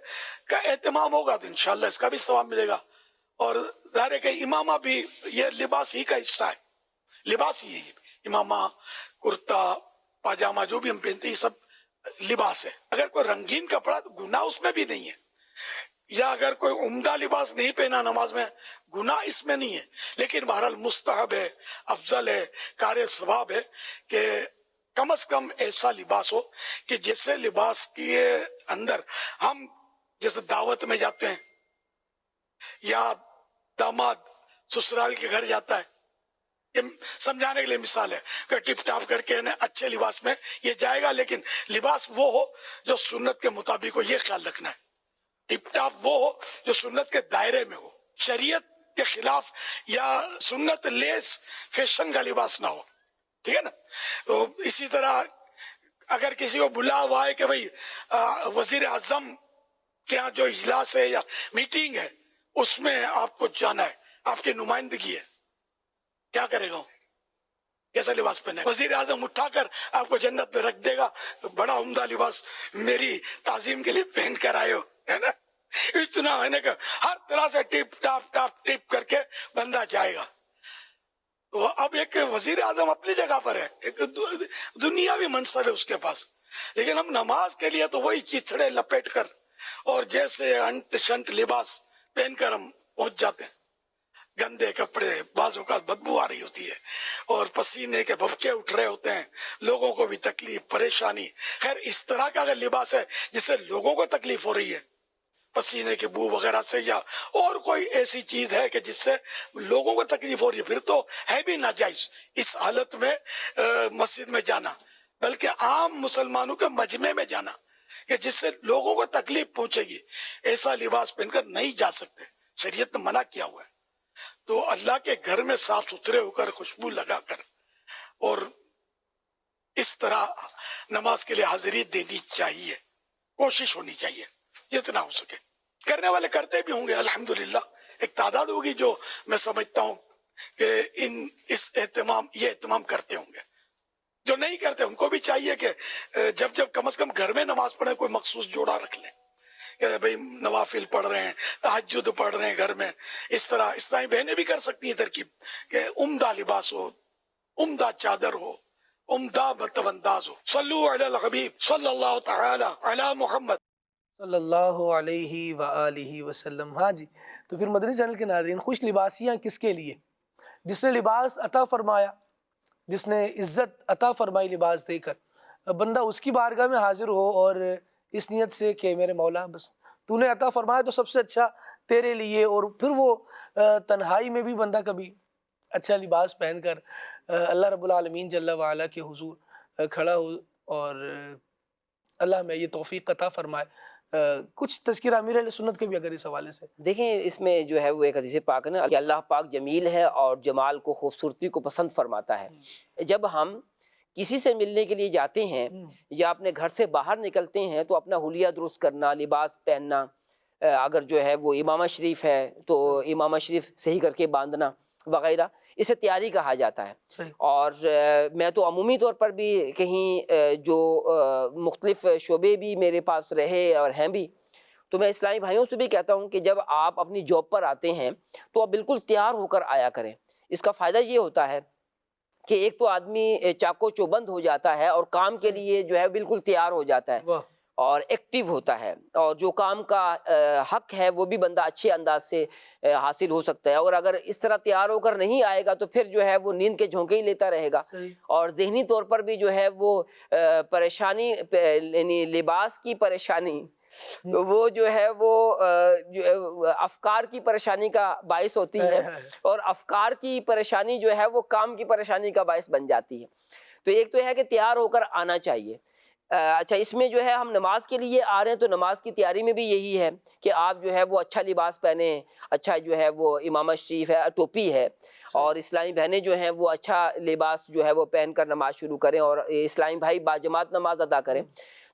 کا اہتمام ہوگا تو انشاءاللہ اس کا بھی ثواب ملے گا۔ اور ظاہر ہے کہ امامہ بھی یہ لباس ہی کا حصہ ہے، لباس ہی ہے، امامہ، کرتا، پاجامہ جو بھی ہم پہنتے ہیں یہ سب لباس ہے۔ اگر کوئی رنگین کپڑا تو گناہ اس میں بھی نہیں ہے، یا اگر کوئی عمدہ لباس نہیں پہنا نماز میں گناہ اس میں نہیں ہے، لیکن بہرحال مستحب ہے، افضل ہے، کار ثواب ہے کہ کم از کم ایسا لباس ہو کہ جیسے لباس کے اندر ہم جیسے دعوت میں جاتے ہیں یا داماد سسرال کے گھر جاتا ہے، یہ سمجھانے کے لیے مثال ہے کہ ٹپ ٹاپ کر کے اچھے لباس میں یہ جائے گا، لیکن لباس وہ ہو جو سنت کے مطابق ہو، یہ خیال رکھنا ہے۔ ٹپ ٹاپ وہ ہو جو سنت کے دائرے میں ہو، شریعت کے خلاف یا سنت لیس فیشن کا لباس نہ ہو، ٹھیک ہے نا۔ تو اسی طرح اگر کسی کو بلا ہوا ہے کہ بھئی وزیر اعظم کے یہاں جو اجلاس ہے یا میٹنگ ہے اس میں آپ کو جانا ہے، آپ کی نمائندگی ہے، کیا کرے گا؟ کیسا لباس پہنے؟ وزیر اعظم اٹھا کر آپ کو جنت میں رکھ دے گا، بڑا عمدہ لباس میری تعظیم کے لیے پہن کر آئے ہو، ہے نا۔ اتنا ہے نا کہ ہر طرح سے ٹپ ٹپ کر کے بندہ جائے گا۔ تو اب ایک وزیر اعظم اپنی جگہ پر ہے، ایک دنیاوی منصب ہے اس کے پاس، لیکن ہم نماز کے لیے تو وہی چیچڑے لپیٹ کر اور جیسے انٹ شنٹ لباس پہن کر ہم پہنچ جاتے ہیں۔ گندے کپڑے، بعض اوقات بدبو آ رہی ہوتی ہے اور پسینے کے بھبکے اٹھ رہے ہوتے ہیں، لوگوں کو بھی تکلیف، پریشانی۔ خیر اس طرح کا اگر لباس ہے جس سے لوگوں کو تکلیف ہو رہی ہے، پسینے کی بو وغیرہ سے، یا اور کوئی ایسی چیز ہے کہ جس سے لوگوں کو تکلیف ہو رہی ہے، پھر تو ہے بھی ناجائز اس حالت میں مسجد میں جانا، بلکہ عام مسلمانوں کے مجمع میں جانا کہ جس سے لوگوں کو تکلیف پہنچے گی، ایسا لباس پہن کر نہیں جا سکتے، شریعت نے منع کیا ہوا ہے۔ تو اللہ کے گھر میں صاف ستھرے ہو کر، خوشبو لگا کر، اور اس طرح نماز کے لیے حاضری دینی چاہیے، کوشش ہونی چاہیے جتنا ہو سکے۔ کرنے والے کرتے بھی ہوں گے الحمدللہ، ایک تعداد ہوگی جو میں سمجھتا ہوں کہ یہ اہتمام کرتے ہوں گے۔ جو نہیں کرتے ان کو بھی چاہیے کہ جب کم از کم گھر میں نماز پڑھیں کوئی مخصوص جوڑا رکھ لیں کہ بھئی نوافل پڑھ رہے ہیں، تہجد پڑھ رہے ہیں گھر میں۔ اس طرح اسلامی بہنیں بھی کر سکتی ہیں ترکیب کہ عمدہ لباس ہو، عمدہ چادر ہو، عمدہ مطلب انداز ہو۔ صلو علی الحبیب صلی اللہ تعالی علی محمد صلی اللہ علیہ وآلہ وسلم. ہاں جی، تو پھر مدنی چینل کے ناظرین، خوش لباسیاں کس کے لیے؟ جس نے لباس عطا فرمایا، جس نے عزت عطا فرمائی لباس دے کر، بندہ اس کی بارگاہ میں حاضر ہو اور اس نیت سے کہ میرے مولا بس تو نے عطا فرمایا تو سب سے اچھا تیرے لیے، اور پھر وہ تنہائی میں بھی بندہ کبھی اچھا لباس پہن کر اللہ رب العالمین جل وعلا کے حضور کھڑا ہو، اور اللہ میں یہ توفیق عطا فرمائے. کچھ تذکرہ امیر اہل سنت کے بھی اگر اس حوالے سے دیکھیں، اس میں جو ہے وہ ایک حدیث پاک ہے نا کہ اللہ پاک جمیل ہے اور جمال کو، خوبصورتی کو پسند فرماتا ہے. جب ہم کسی سے ملنے کے لیے جاتے ہیں یا اپنے گھر سے باہر نکلتے ہیں تو اپنا حلیہ درست کرنا، لباس پہننا، اگر جو ہے وہ امامہ شریف ہے تو امامہ شریف صحیح کر کے باندھنا وغیرہ، اسے تیاری کہا جاتا ہے. صحیح. اور میں تو عمومی طور پر بھی کہیں جو مختلف شعبے بھی میرے پاس رہے اور ہیں بھی، تو میں اسلامی بھائیوں سے بھی کہتا ہوں کہ جب آپ اپنی جاب پر آتے ہیں تو آپ بالکل تیار ہو کر آیا کریں. اس کا فائدہ یہ ہوتا ہے کہ ایک تو آدمی چاقو چوبند ہو جاتا ہے اور کام کے لیے جو ہے بالکل تیار ہو جاتا ہے واہ اور ایکٹیو ہوتا ہے، اور جو کام کا حق ہے وہ بھی بندہ اچھے انداز سے حاصل ہو سکتا ہے. اور اگر اس طرح تیار ہو کر نہیں آئے گا تو پھر جو ہے وہ نیند کے جھونکے ہی لیتا رہے گا، صحیح. اور ذہنی طور پر بھی جو ہے وہ پریشانی، یعنی لباس کی پریشانی وہ جو ہے وہ افکار کی پریشانی کا باعث ہوتی ہے، اور افکار کی پریشانی جو ہے وہ کام کی پریشانی کا باعث بن جاتی ہے. تو ایک تو ہے کہ تیار ہو کر آنا چاہیے. اچھا، اس میں جو ہے ہم نماز کے لیے آ رہے ہیں تو نماز کی تیاری میں بھی یہی ہے کہ آپ جو ہے وہ اچھا لباس پہنیں، اچھا جو ہے وہ امامہ شریف ہے، ٹوپی ہے، اور اسلامی بہنیں جو ہیں وہ اچھا لباس جو ہے وہ پہن کر نماز شروع کریں، اور اسلامی بھائی باجماعت نماز ادا کریں.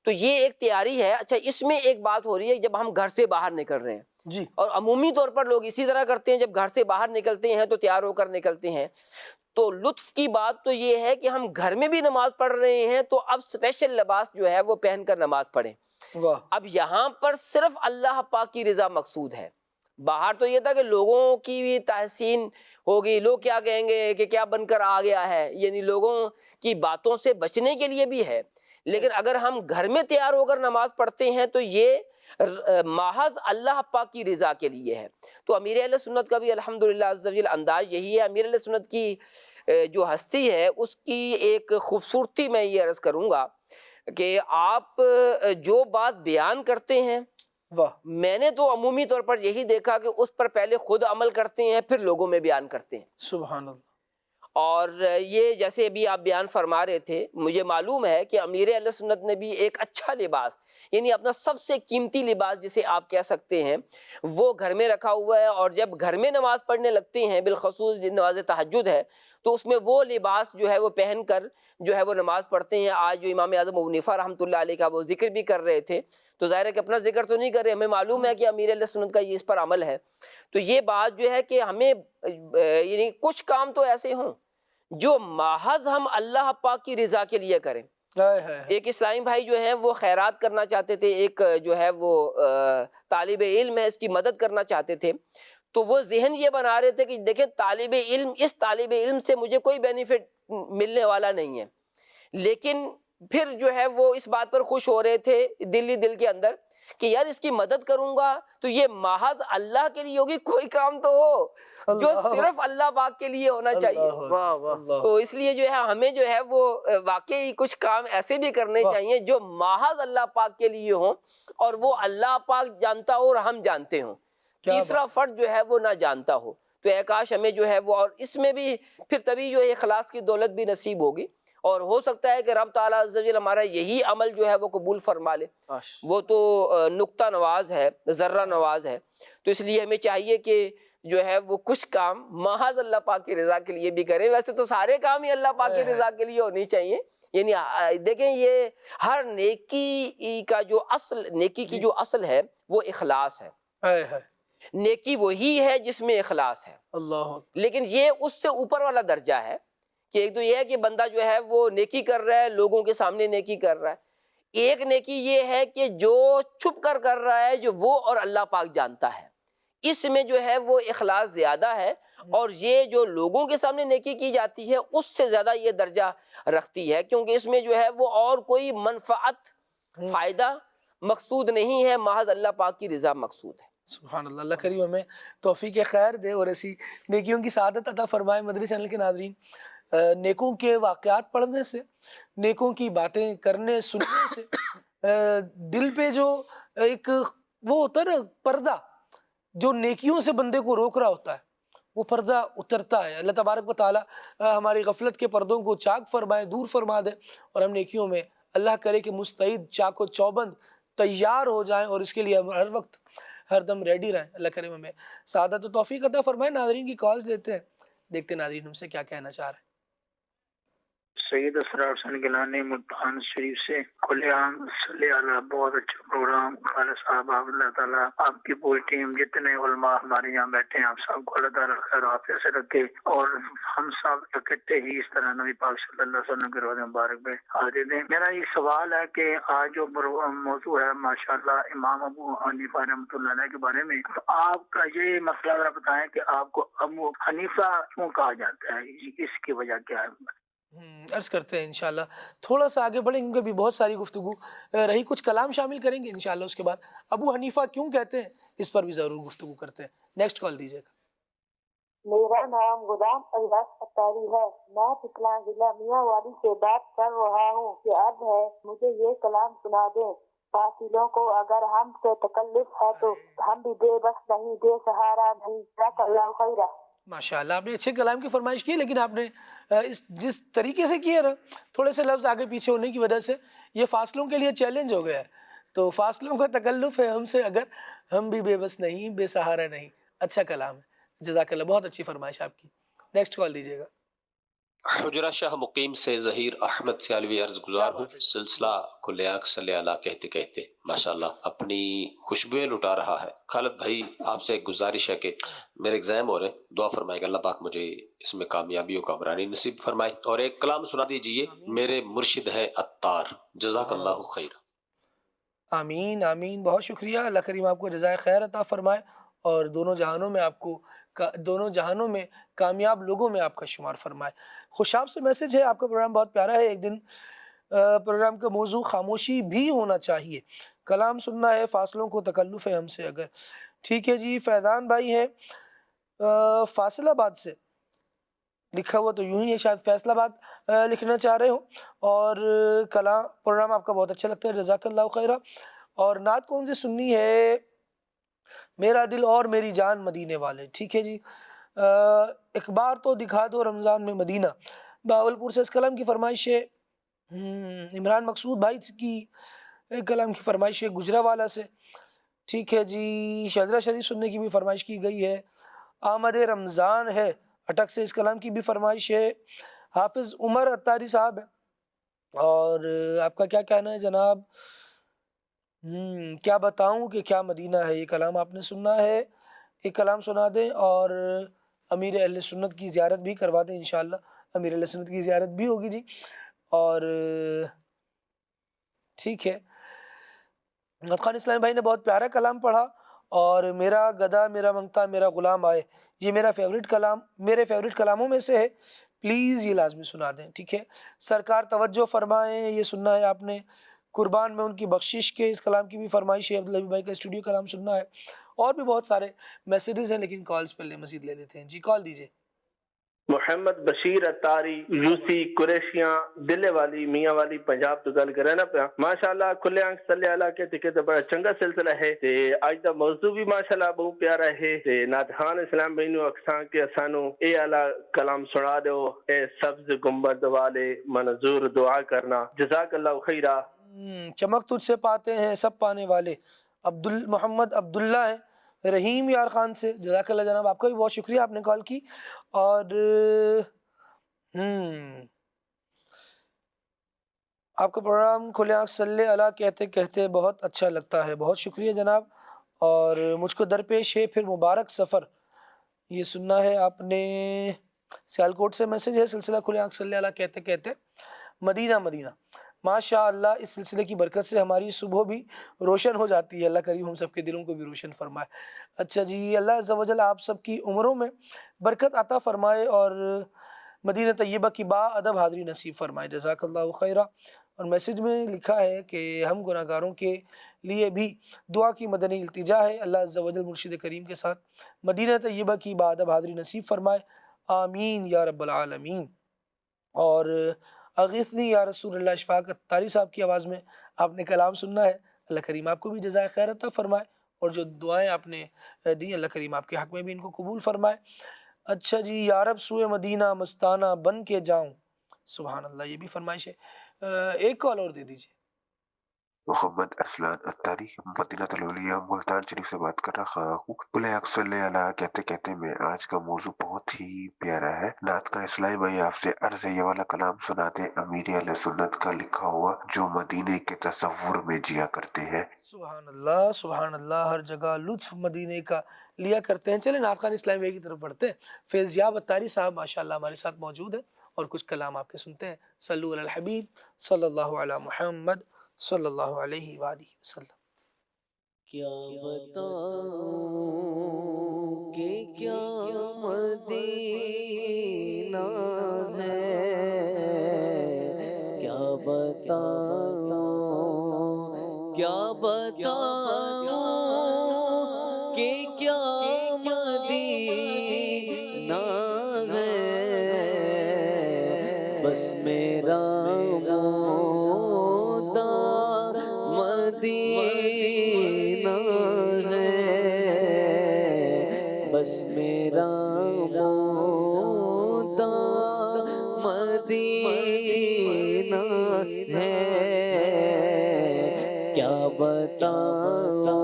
تو یہ ایک تیاری ہے. اچھا، اس میں ایک بات ہو رہی ہے جب ہم گھر سے باہر نکل رہے ہیں، جی اور عمومی طور پر لوگ اسی طرح کرتے ہیں، جب گھر سے باہر نکلتے ہیں تو تیار ہو کر نکلتے ہیں. تو لطف کی بات تو یہ ہے کہ ہم گھر میں بھی نماز پڑھ رہے ہیں تو اب اسپیشل لباس جو ہے وہ پہن کر نماز پڑھیں. واہ اب یہاں پر صرف اللہ پاک کی رضا مقصود ہے. باہر تو یہ تھا کہ لوگوں کی بھی تحسین ہوگی، لوگ کیا کہیں گے کہ کیا بن کر آ گیا ہے، یعنی لوگوں کی باتوں سے بچنے کے لیے بھی ہے. لیکن اگر ہم گھر میں تیار ہو کر نماز پڑھتے ہیں تو یہ محض اللہ پاک کی رضا کے لیے ہے. تو امیر اہل سنت کا بھی الحمدللہ عز و جل انداز یہی ہے. امیر اہل سنت کی جو ہستی ہے اس کی ایک خوبصورتی میں یہ عرض کروں گا کہ آپ جو بات بیان کرتے ہیں، واہ میں نے تو عمومی طور پر یہی دیکھا کہ اس پر پہلے خود عمل کرتے ہیں پھر لوگوں میں بیان کرتے ہیں. سبحان اللہ. اور یہ جیسے ابھی آپ بیان فرما رہے تھے، مجھے معلوم ہے کہ امیر اہل سنت نے بھی ایک اچھا لباس، یعنی اپنا سب سے قیمتی لباس جسے آپ کہہ سکتے ہیں، وہ گھر میں رکھا ہوا ہے. اور جب گھر میں نماز پڑھنے لگتے ہیں، بالخصوص نماز تہجد ہے، تو اس میں وہ لباس جو ہے وہ پہن کر جو ہے وہ نماز پڑھتے ہیں. آج جو امام اعظم ابو حنیفہ رحمۃ اللہ علیہ کا وہ ذکر بھی کر رہے تھے، تو ظاہر ہے کہ اپنا ذکر تو نہیں کر رہے، ہمیں معلوم ہے کہ امیر اہل سنت کا یہ اس پر عمل ہے. تو یہ بات جو ہے کہ ہمیں یعنی کچھ کام تو ایسے ہوں جو محض ہم اللہ پاک کی رضا کے لیے کریں. ایک اسلامی بھائی جو ہیں وہ خیرات کرنا چاہتے تھے، ایک جو ہے وہ طالب علم ہے، اس کی مدد کرنا چاہتے تھے. تو وہ ذہن یہ بنا رہے تھے کہ دیکھیں طالب علم، اس طالب علم سے مجھے کوئی بینیفٹ ملنے والا نہیں ہے، لیکن پھر جو ہے وہ اس بات پر خوش ہو رہے تھے دل کے اندر کہ یار اس کی مدد کروں گا تو یہ محض اللہ کے لیے ہوگی، کوئی کام تو ہو جو صرف اللہ پاک کے لیے ہونا چاہیے. تو اس لیے جو ہے ہمیں جو ہے وہ واقعی کچھ کام ایسے بھی کرنے چاہیے جو محض اللہ پاک کے لیے ہوں، اور وہ اللہ پاک جانتا ہو اور ہم جانتے ہوں، تیسرا فرد جو ہے وہ نہ جانتا ہو. تو اے کاش ہمیں جو ہے وہ، اور اس میں بھی پھر تبھی جو ہے اخلاص کی دولت بھی نصیب ہوگی، اور ہو سکتا ہے کہ رب تعالیٰ عز و جل ہمارا یہی عمل جو ہے وہ قبول فرما لے. وہ تو نقطہ نواز ہے، ذرہ نواز ہے. تو اس لیے ہمیں چاہیے کہ جو ہے وہ کچھ کام محض اللہ پاک کی رضا کے لیے بھی کریں. ویسے تو سارے کام ہی اللہ پاک کی رضا کے لیے ہونی چاہیے. یعنی دیکھیں یہ ہر نیکی کا جو اصل، نیکی کی جو اصل ہے وہ اخلاص ہے. نیکی وہی ہے جس میں اخلاص ہے. اللہ. لیکن یہ اس سے اوپر والا درجہ ہے کہ ایک تو یہ ہے کہ بندہ جو ہے وہ نیکی کر رہا ہے، لوگوں کے سامنے نیکی کر رہا ہے. ایک نیکی یہ ہے کہ جو چھپ کر رہا ہے، جو وہ اور اللہ پاک جانتا ہے، اس میں جو ہے وہ اخلاص زیادہ ہے. اور یہ جو لوگوں کے سامنے نیکی کی جاتی ہے اس سے زیادہ یہ درجہ رکھتی ہے، کیونکہ اس میں جو ہے وہ اور کوئی منفعت، فائدہ، مقصود نہیں ہے، محض اللہ پاک کی رضا مقصود ہے۔ سبحان اللہ، اللہ کریم ہمیں توفیق خیر دے اور ایسی نیکیوں کی سعادت عطا فرمائے۔ مدری چینل کے ناظرین، نیکوں کے واقعات پڑھنے سے، نیکوں کی باتیں کرنے سننے سے دل پہ جو ایک وہ ہوتا ہے نا پردہ جو نیکیوں سے بندے کو روک رہا ہوتا ہے، وہ پردہ اترتا ہے۔ اللہ تبارک و تعالی ہماری غفلت کے پردوں کو چاک فرمائے، دور فرما دے، اور ہم نیکیوں میں اللہ کرے کہ مستعد، چاک و چوبند تیار ہو جائیں، اور اس کے لیے ہم ہر وقت ہر دم ریڈی رہیں۔ اللہ کریم ہمیں سعادت و توفیق عطا فرمائے۔ ناظرین کی کالز لیتے ہیں، دیکھتے ہیں ناظرین ہم سے کیا کہنا چاہ رہے ہیں۔ سید اسرار حسین گیلانی ملتان شریف سے، کھلے عام صلی اللہ، بہت اچھا پروگرام خالد صاحب، آپ اللہ تعالیٰ آپ کی پوری ٹیم جتنے علماء ہمارے یہاں بیٹھے ہیں، آپ سب کو اللہ تعالیٰ خیر عافیت سے رکھے، اور ہم سب اکٹھے ہی اس طرح نبی پاک صلی اللہ علیہ وسلم کے روز مبارک میں حاضر دیں۔ میرا یہ سوال ہے کہ آج جو موضوع ہے ماشاءاللہ امام ابو حنیفہ رحمۃ اللہ علیہ کے بارے میں، تو آپ کا یہ مسئلہ ذرا بتائیں کہ آپ کو ابو حنیفہ کیوں کہا جاتا ہے، اس کی وجہ کیا ہے؟ عرض کرتے ہیں انشاءاللہ تھوڑا سا آگے بڑھیں، کیونکہ بھی بہت ساری گفتگو رہی، کچھ کلام شامل کریں گے انشاءاللہ، اس کے بعد ابو حنیفہ کیوں کہتے ہیں اس پر بھی ضرور گفتگو کرتے ہیں۔ نیکسٹ کال دیجیے گا۔ میرا نام غلام الیاس اتاری ہے، میں پچھلا ضلع میاں والی سے بات کر رہا ہوں کہ اب ہے مجھے یہ کلام سنا دیں۔ فاصلوں کو اگر ہم سے تکلف ہے تو ہم بھی بے بس نہیں، بے سہارا نہیں، جزاک اللہ خیرہ۔ ماشاءاللہ، آپ نے اچھے کلام کی فرمائش کی، لیکن آپ نے جس طریقے سے کی ہے نا، تھوڑے سے لفظ آگے پیچھے ہونے کی وجہ سے یہ فاصلوں کے لیے چیلنج ہو گیا ہے۔ تو فاصلوں کا تکلف ہے ہم سے اگر ہم بھی بے بس نہیں، بے سہارا نہیں۔ اچھا کلام ہے، جزاک اللہ، بہت اچھی فرمائش آپ کی۔ نیکسٹ کال دیجیے گا۔ حجرہ شاہ مقیم سے ظہیر احمد سیالوی عرض گزار ہوں۔ سلسلہ کھلے آنکھ صلی اللہ کہتے کہتے ماشاءاللہ اپنی خوشبوئیں لٹا رہا ہے۔ خالد بھائی، آپ سے ایک گزارش ہے کہ میرے ایگزام ہو رہے ہیں، دعا فرمائے گا اللہ پاک مجھے اس میں کامیابیوں کا عمرانی نصیب فرمائے، اور ایک کلام سنا دیجئے، میرے مرشد ہے عطار، جزاک اللہ خیر۔ آمین آمین، بہت شکریہ، اللہ کریم آپ کو جزائے خیر عطا فرمائے، اور دونوں جہانوں میں آپ کو دونوں جہانوں میں کامیاب لوگوں میں آپ کا شمار فرمائے۔ خوشاب سے میسج ہے، آپ کا پروگرام بہت پیارا ہے، ایک دن پروگرام کا موضوع خاموشی بھی ہونا چاہیے، کلام سننا ہے، فاصلوں کو تکلف ہے ہم سے اگر۔ ٹھیک ہے جی، فیضان بھائی ہے فاصل آباد سے، لکھا ہوا تو یوں ہی ہے، شاید فیصل آباد لکھنا چاہ رہے ہوں، اور کلام پروگرام آپ کا بہت اچھا لگتا ہے، جزاک اللہ خیرہ۔ اور نعت کون سی سننی ہے؟ میرا دل اور میری جان مدینے والے۔ ٹھیک ہے جی، ایک بار تو دکھا دو رمضان میں مدینہ، باول پور سے اس کلام کی فرمائش ہے۔ عمران مقصود بھائی کی ایک کلام کی فرمائش ہے گجرا سے۔ ٹھیک ہے جی، شجرہ شریف سننے کی بھی فرمائش کی گئی ہے۔ آمد رمضان ہے اٹک سے اس کلام کی بھی فرمائش ہے۔ حافظ عمر اتاری صاحب ہے، اور آپ کا کیا کہنا ہے جناب؟ کیا بتاؤں کہ کیا مدینہ ہے، یہ کلام آپ نے سننا ہے، ایک کلام سنا دیں، اور امیر اہل سنت کی زیارت بھی کروا دیں انشاءاللہ، امیر اہل سنت کی زیارت بھی ہوگی جی۔ اور ٹھیک ہے، خان اسلامی بھائی نے بہت پیارا کلام پڑھا، اور میرا گدا میرا منگتا میرا غلام آئے، یہ میرا فیوریٹ کلام، میرے فیوریٹ کلاموں میں سے ہے، پلیز یہ لازمی سنا دیں۔ ٹھیک ہے، سرکار توجہ فرمائیں، یہ سننا ہے آپ نے، قربان میں ان کی بخشش کے اس کلام کی بھی فرمائش ہے، عبداللہ بھائی کا اسٹوڈیو کلام سننا ہے، اور بھی بہت سارے میسیجز ہیں، لیکن کالز پہ مزید لے لیتے ہیں جی۔ کال دیجیے۔ محمد بشیر اتاری یوسی قریشیاں دلے والی میاں والی پنجاب تو گل کرے نا پیا، ماشاءاللہ کھلے آنکھ صلی اللہ کہتے کہتے بڑا چنگا سلسلہ ہے، تے اج دا موضوع بھی ماشاءاللہ بہت پیارا ہے، تے ناتخان اسلام بھائی نو اکساں کے اسانو اے اعلی کلام سنا دو، اے سبز گنبد والے منظور دعا کرنا، جزاک اللہ خیرہ۔ چمک تجھ سے پاتے ہیں سب پانے والے، محمد عبداللہ ہیں رحیم یار خان سے، جزاک اللہ جناب، آپ کا بھی بہت شکریہ، آپ نے کال کی۔ اور آپ کا پروگرام کھلے آنکھ صلی اللہ کہتے کہتے بہت اچھا لگتا ہے، بہت شکریہ جناب، اور مجھ کو درپیش ہے پھر مبارک سفر، یہ سننا ہے آپ نے۔ سیالکوٹ سے میسج ہے، سلسلہ کھلے آنکھ صلی اللہ کہتے کہتے مدینہ مدینہ، ماشاء اللہ اس سلسلے کی برکت سے ہماری صبح بھی روشن ہو جاتی ہے، اللہ کریم ہم سب کے دلوں کو بھی روشن فرمائے۔ اچھا جی، اللہ عز و جل آپ سب کی عمروں میں برکت عطا فرمائے، اور مدینہ طیبہ کی با ادب حاضری نصیب فرمائے، جزاک اللہ خیرہ۔ اور میسج میں لکھا ہے کہ ہم گناہ گاروں کے لیے بھی دعا کی مدنی التجا ہے، اللہ عز و جل مرشد کریم کے ساتھ مدینہ طیبہ کی با ادب حاضری نصیب فرمائے، آمین یا رب العالمین۔ اور اغیثنی یا رسول اللہ اشفاق اتاری صاحب کی آواز میں آپ نے کلام سننا ہے، اللہ کریم آپ کو بھی جزائے خیر عطا فرمائے، اور جو دعائیں آپ نے دی اللہ کریم آپ کے حق میں بھی ان کو قبول فرمائے۔ اچھا جی، یا رب سوئے مدینہ مستانہ بن کے جاؤں، سبحان اللہ، یہ بھی فرمائش ہے۔ ایک کال اور دے دیجیے۔ محمد ارسلان اتاری مدینہ الاولیاء ملتان شریف سے بات کر رہا ہوں۔ کل حق صلی اللہ کہتے کہتے میں آج کا موضوع بہت ہی پیارا ہے۔ نعت کا اسلامی بھائی آپ سے عرض ہے، یہ والا کلام سنا دیں امیر اہل سنت کا لکھا ہوا جو مدینے کے تصور میں جیا کرتے ہیں۔ سبحان اللہ سبحان اللہ، ہر جگہ لطف مدینے کا لیا کرتے ہیں۔ چلیں نعت خان اسلامی بھائی کی طرف بڑھتے ہیں۔ فیضیاب اتاری صاحب ماشاءاللہ ہمارے ساتھ موجود ہیں اور کچھ کلام آپ کے سنتے ہیں۔ صلو علی الحبیب صلی اللہ علی محمد صلی اللہ علیہ وآلہ وسلم۔ کیا بتاؤں کہ کیا مدینہ ہے، کیا بتاؤں کیا بتاؤں کہ کیا مدینہ ہے، بس میرا مدینہ ہے، بس میرا مولا مدینہ ہے، کیا بتاؤں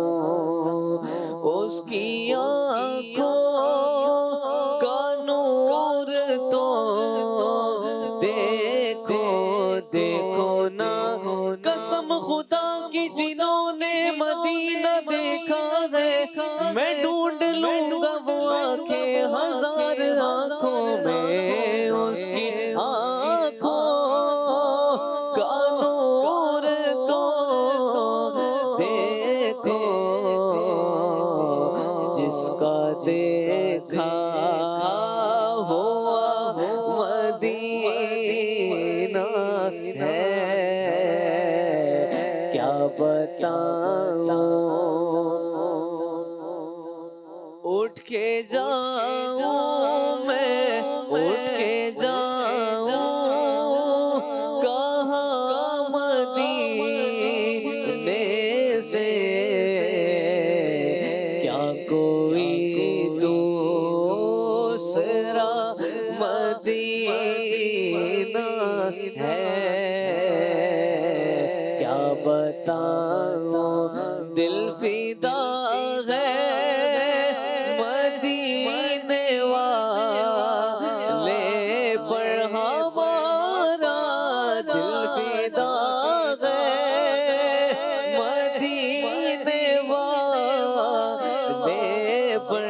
اس کی آنکھوں کا نور تو دیکھو دیکھو نا، قسم خدا کی جنہوں نے مدینہ دیکھا ہے، میں ڈھونڈ لوں گا وہ آنکھیں ہزار آنکھوں میں، اس کی آنکھوں کا نور تو دیکھو، جس کا دیکھا ہوا مدینہ ہے، کیا بتاؤں اٹھ کے جاؤں میں، اٹھ کے جاؤں کہاں مدینے سے، کیا کوئی دوسرا مدینہ ہے، کیا بتاؤں دل فدا ہے مدینے والے پر، ہمارا دل فدا ہے مدینے والے پر،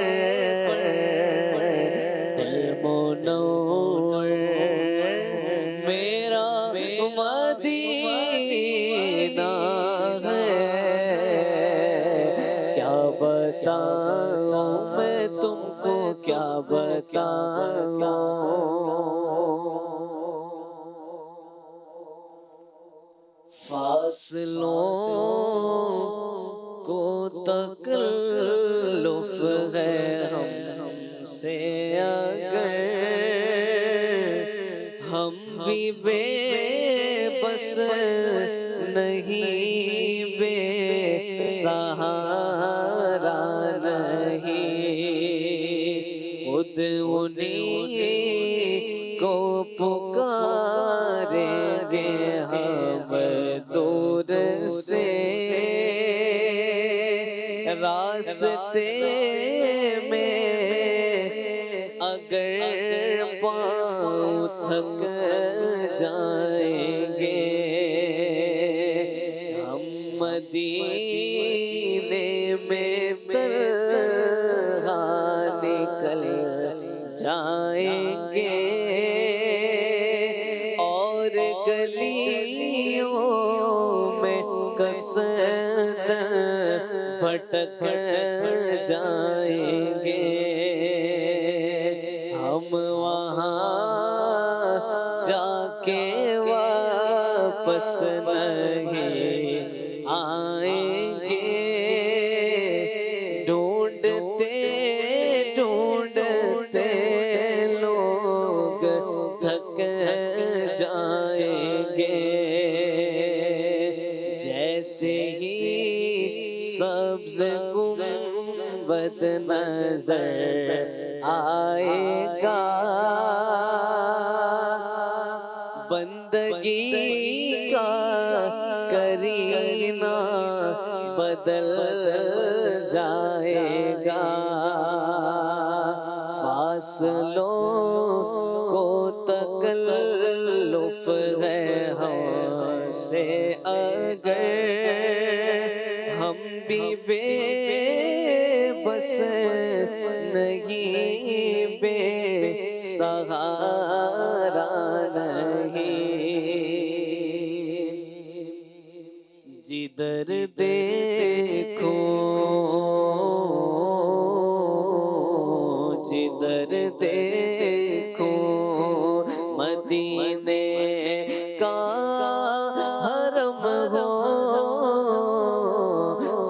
دل منور میرا مدینہ ہے، کیا بتاؤں میں تم کو، کیا بتاؤں۔ فاصلوں کو تکلف ہے ہم سے اگر، ہم بھی بے بس نہیں، بے سہارا نہیں، خود انہیں کو پکاریں گے ہم دور سے، راستے میں اگر پاؤں تھک جائیں گے، ہم مدینے میں تنہا نکل جائیں گے، اور گلیوں میں قصد بھٹک جائیں گے، ہم وہاں واپس نہیں آئیں گے، ڈھونڈتے ڈھونڈتے لوگ تھک جائیں گے، جیسے ہی سبز گنبد نظر آئے گا، بندگی کا کرینہ بدل جائے گا، فاصلوں کو تکلف ہے ہم سے اگر، ہم بھی بے بس نہیں، بے سہارا نہیں، جدھر دیکھو جدھر دیکھو مدینے کا حرم ہو،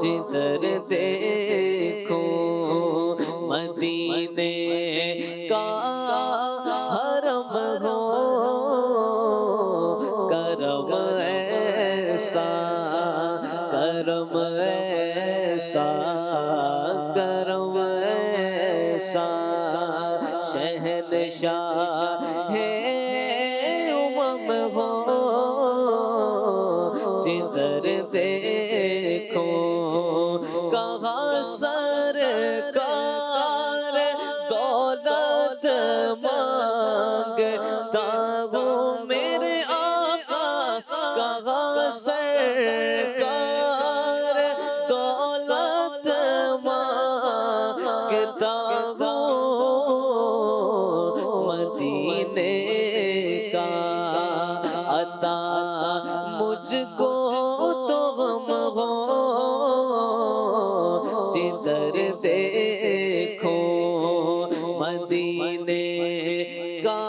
جدھر دیکھو مدینے کا حرم ہو، کرم ایسا کرم ایسا کرم ایسا شہنشاہ ہے امم ہو، جدھر دیکھو کہاں سرکار دولت مانگتا ہوں میرے آقا، کہاں سرکار دولت مانگتا ہوں، مدینے کا عطا مجھ کو تو غم ہو، جدھر دیکھو مدینے کا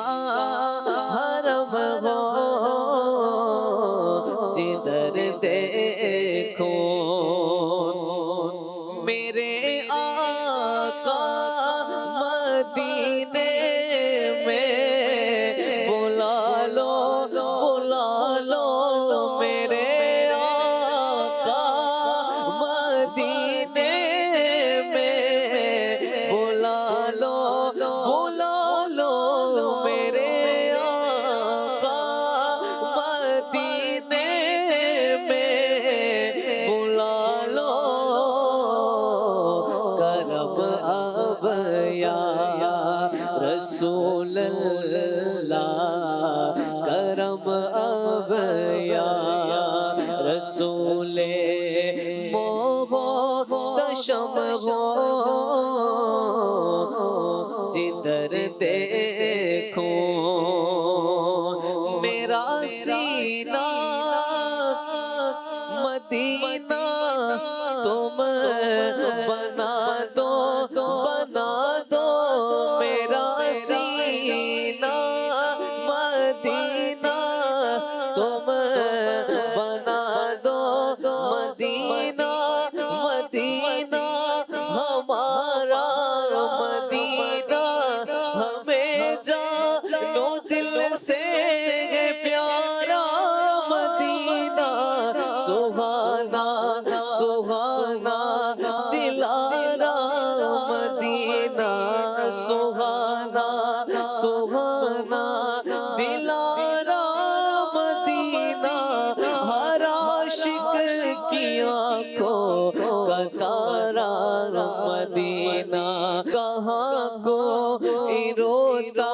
حرم ہو، جدھر دیکھو میرے آقا مدینے میں بلا لو بلا لو، میرے آقا مدینے میں بلا لو بلا لو، میرے آقا مدینے میں بلا لو، کرم اب یا رسول اللہ، کرم اب یا رسول محتشم ہو، جدھر دیکھو میرا سینہ مدینہ تم بنا دو بنا دو، میرا سینہ مدینہ تم بنا دو، مدینہ مدینہ ہمارا مدینہ، ہمیں جانو دل سے ہے پیارا مدینہ، سبحانہ سبحانہ دلارا مدینہ، سبحانہ سبحانہ دلارا مدینہ، ہر عاشق کی آنکھوں کا تارا مدینہ، کہاں کو روتا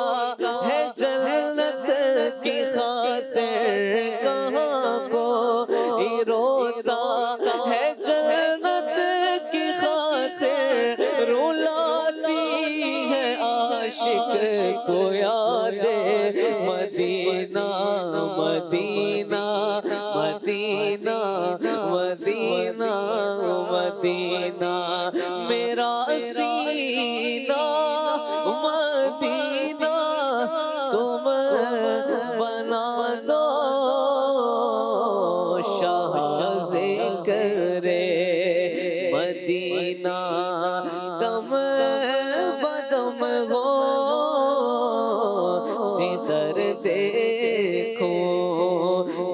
ہے جنت کی خاطر، کہاں کو روتا ہے جنت کی خاطر، رلاتی ہے عاشق کو یاد مدینہ مدینہ مدینہ مدینہ مدینہ، میرا سینہ مدینہ تم بنا دو،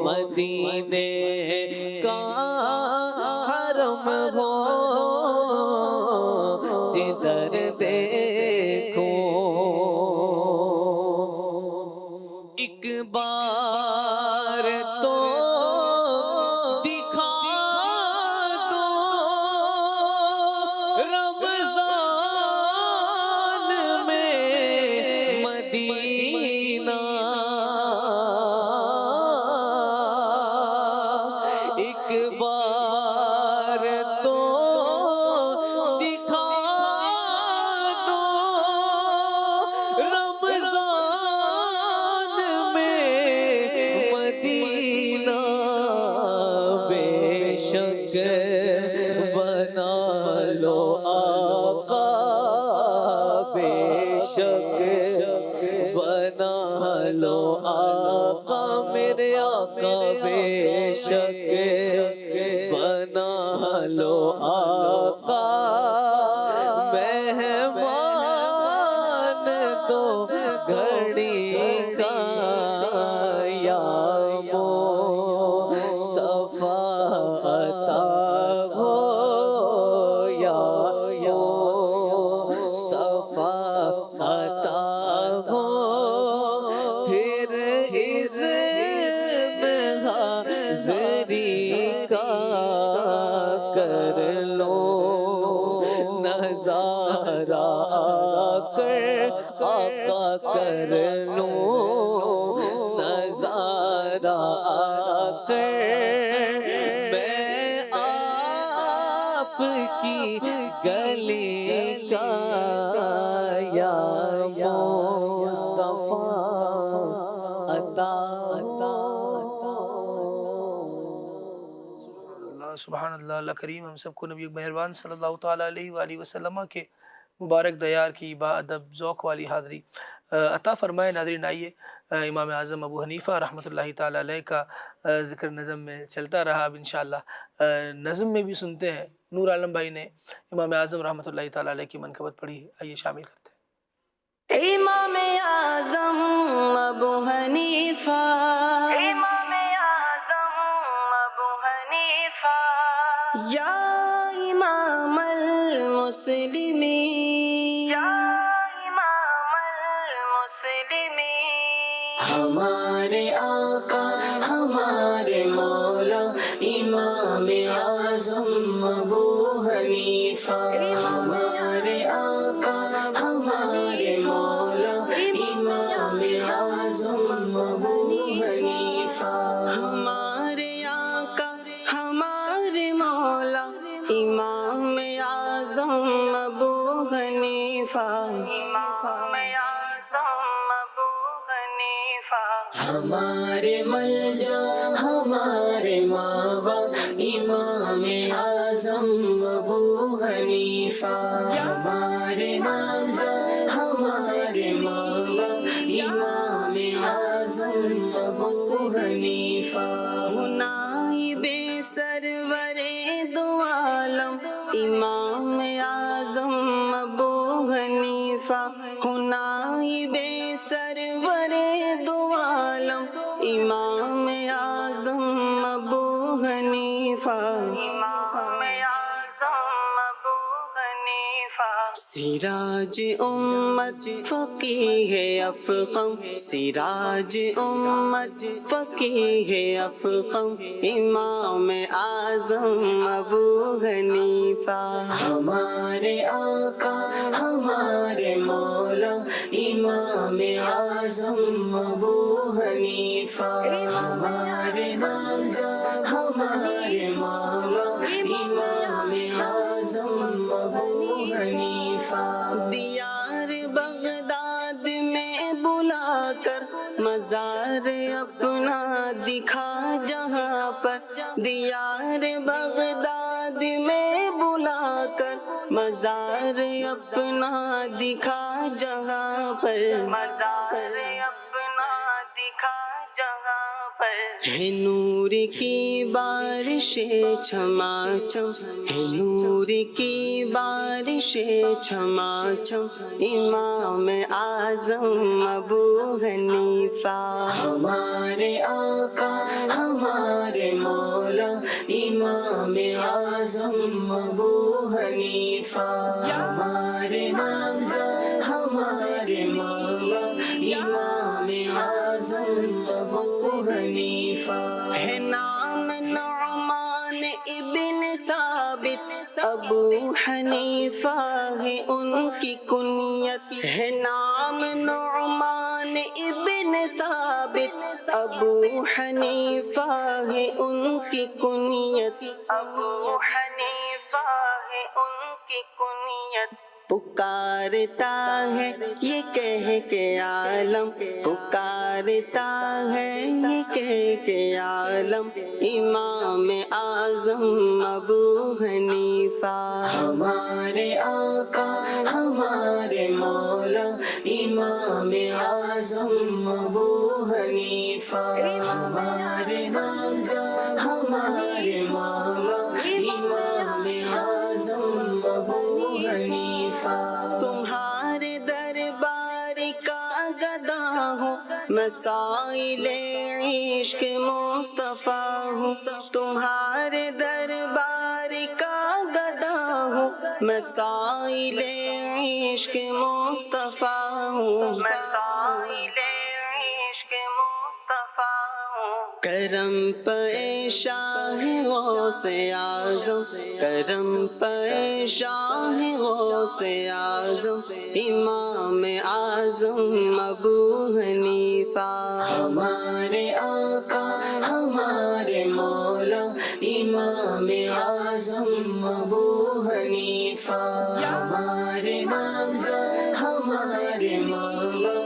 مدینے کا حرم ہو جدھر دیکھو ایک بار تو دکھا دو رمضان میں مدینہ ایک بار تو دکھا دو رمضان میں مدینہ بے شک بنا لو آقا بے شک بنا لو آقا میرے آقا بے شک بنا لو آقا مہمان تو گھڑی کا یا مصطفیٰ عطا ہو یا مصطفیٰ عطا ہو پھر اذن حاضری کا کر لو نظارہ کر آقا کر لو نظارہ کر میں آپ کی گلی کا یا مصطفیٰ عطا سبحان اللہ اللہ کریم ہم سب کو نبی مہربان صلی اللہ تعالیٰ علیہ وآلہ وسلم کے مبارک دیار کی با ادب ذوق والی حاضری عطا فرمائے۔ ناظرین آئیے امام اعظم ابو حنیفہ رحمۃ اللہ تعالیٰ علیہ کا ذکر نظم میں چلتا رہا۔ اب انشاءاللہ نظم میں بھی سنتے ہیں۔ نور عالم بھائی نے امام اعظم رحمۃ اللہ تعالیٰ علیہ کی منقبت پڑھی، آئیے شامل کرتے ہیں۔ امام اعظم ابو حنیفہ امام اعظم ابو حنیفہ یا امام المسلمین یا امام المسلمین ہمارے آقا ہمارے مولا امام اعظم ابو حنیفہ ہمارے آقا ہمارے مولا امام اعظم ابو حنیفہ ہمارے آقا ہمارے مولا امام اعظم ابو حنیفہ امام اعظم ابو حنیفہ ہمارے ملجا ہمارے ماوا امام اعظم ابو حنیفہ ہمارے نام جان ہمارے ماوا امام اعظم ابو حنیفہ نائب سرور دو عالم امام اعظم ابو حنیفہ نائب سرور دو عالم امام اعظم ابو حنیفہ امام اعظم ابو حنیفہ سراج امت فقیہ افخم سراج امت فقیہ افخم امام اعظم ابو حنیفہ ہمارے آقا ہمارے مولا امام اعظم ابو حنیفہ ہمارے نام جان ہمارے مولا امام اعظم ابو حنیفہ دیار بغداد میں بلا کر مزار اپنا دکھا جہاں پر دیار بغداد میں بلا کر مزار اپنا دکھا جہاں پر مزار اپنا دکھا جہاں پر ہے نور کی بارش چھما چھم ہے نور کی بارش چھما چھم امام اعظم ابو حنیفہ ہمارے آقا ہمارے مولا امام اعظم ابو حنیفہ ہمارے نامزد ہمارے مولا امام اعظم ابو حنیفہ ہے نام نعمان ابن ثابت ابو حنیفہ ہے ان کی کنیت ہے نام نعمان ابن ثابت ابو حنیفہ ہے ان کی کنیت ابو حنیفہ ہے ان کی کنیت پکارتا ہے یہ کہہ کے عالم پکارتا ہے یہ کہہ کے عالم امام اعظم ابو حنیفہ ہمارے آقا ہمارے مولا امام اعظم ابو حنیفہ ہمارے نامزد ہمارے مولا امام اعظم ابو حنیفہ تمہارے دربار کا گدا ہوں مسائل عشق مصطفیٰ ہوں تمہارے دربار کا گدا ہوں مسائل عشق مصطفیٰ ہوں مسائل عشق مصطفیٰ ہوں کرم پہ شاہ غوث اعظم کرم پہ شاہ غوث اعظم امام اعظم ابو حنیفہ ہمارے آقا ہمارے مولا امام اعظم ابو حنیفہ ہمارے نامزد ہمارے مولا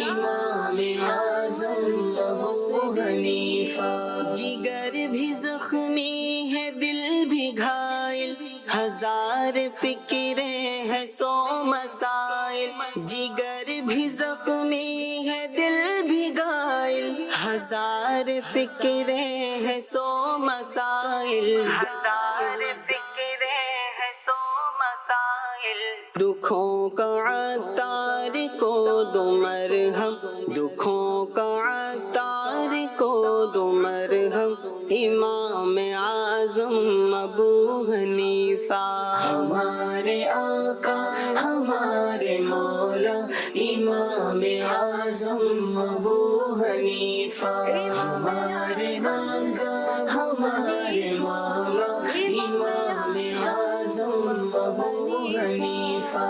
امام اعظم ابو حنیفہ جگر بھی زخمی ہے دل بھی گھائل ہزار فکریں ہے سو مسائل جگر بھی زخمی ہے دل بھی گھائل ہزار فکریں ہے سو مسائل ہزار فکریں ہے سو مسائل دکھوں کا عطار کو دو مرہم دکھوں کا عطار کو دو مرہم امام اعظم ابو حنیفہ ہمارے آقا ہمارے مولا امام اعظم ابو حنیفہ ہمارے نامزد ہمارے مولا امام اعظم ابو حنیفہ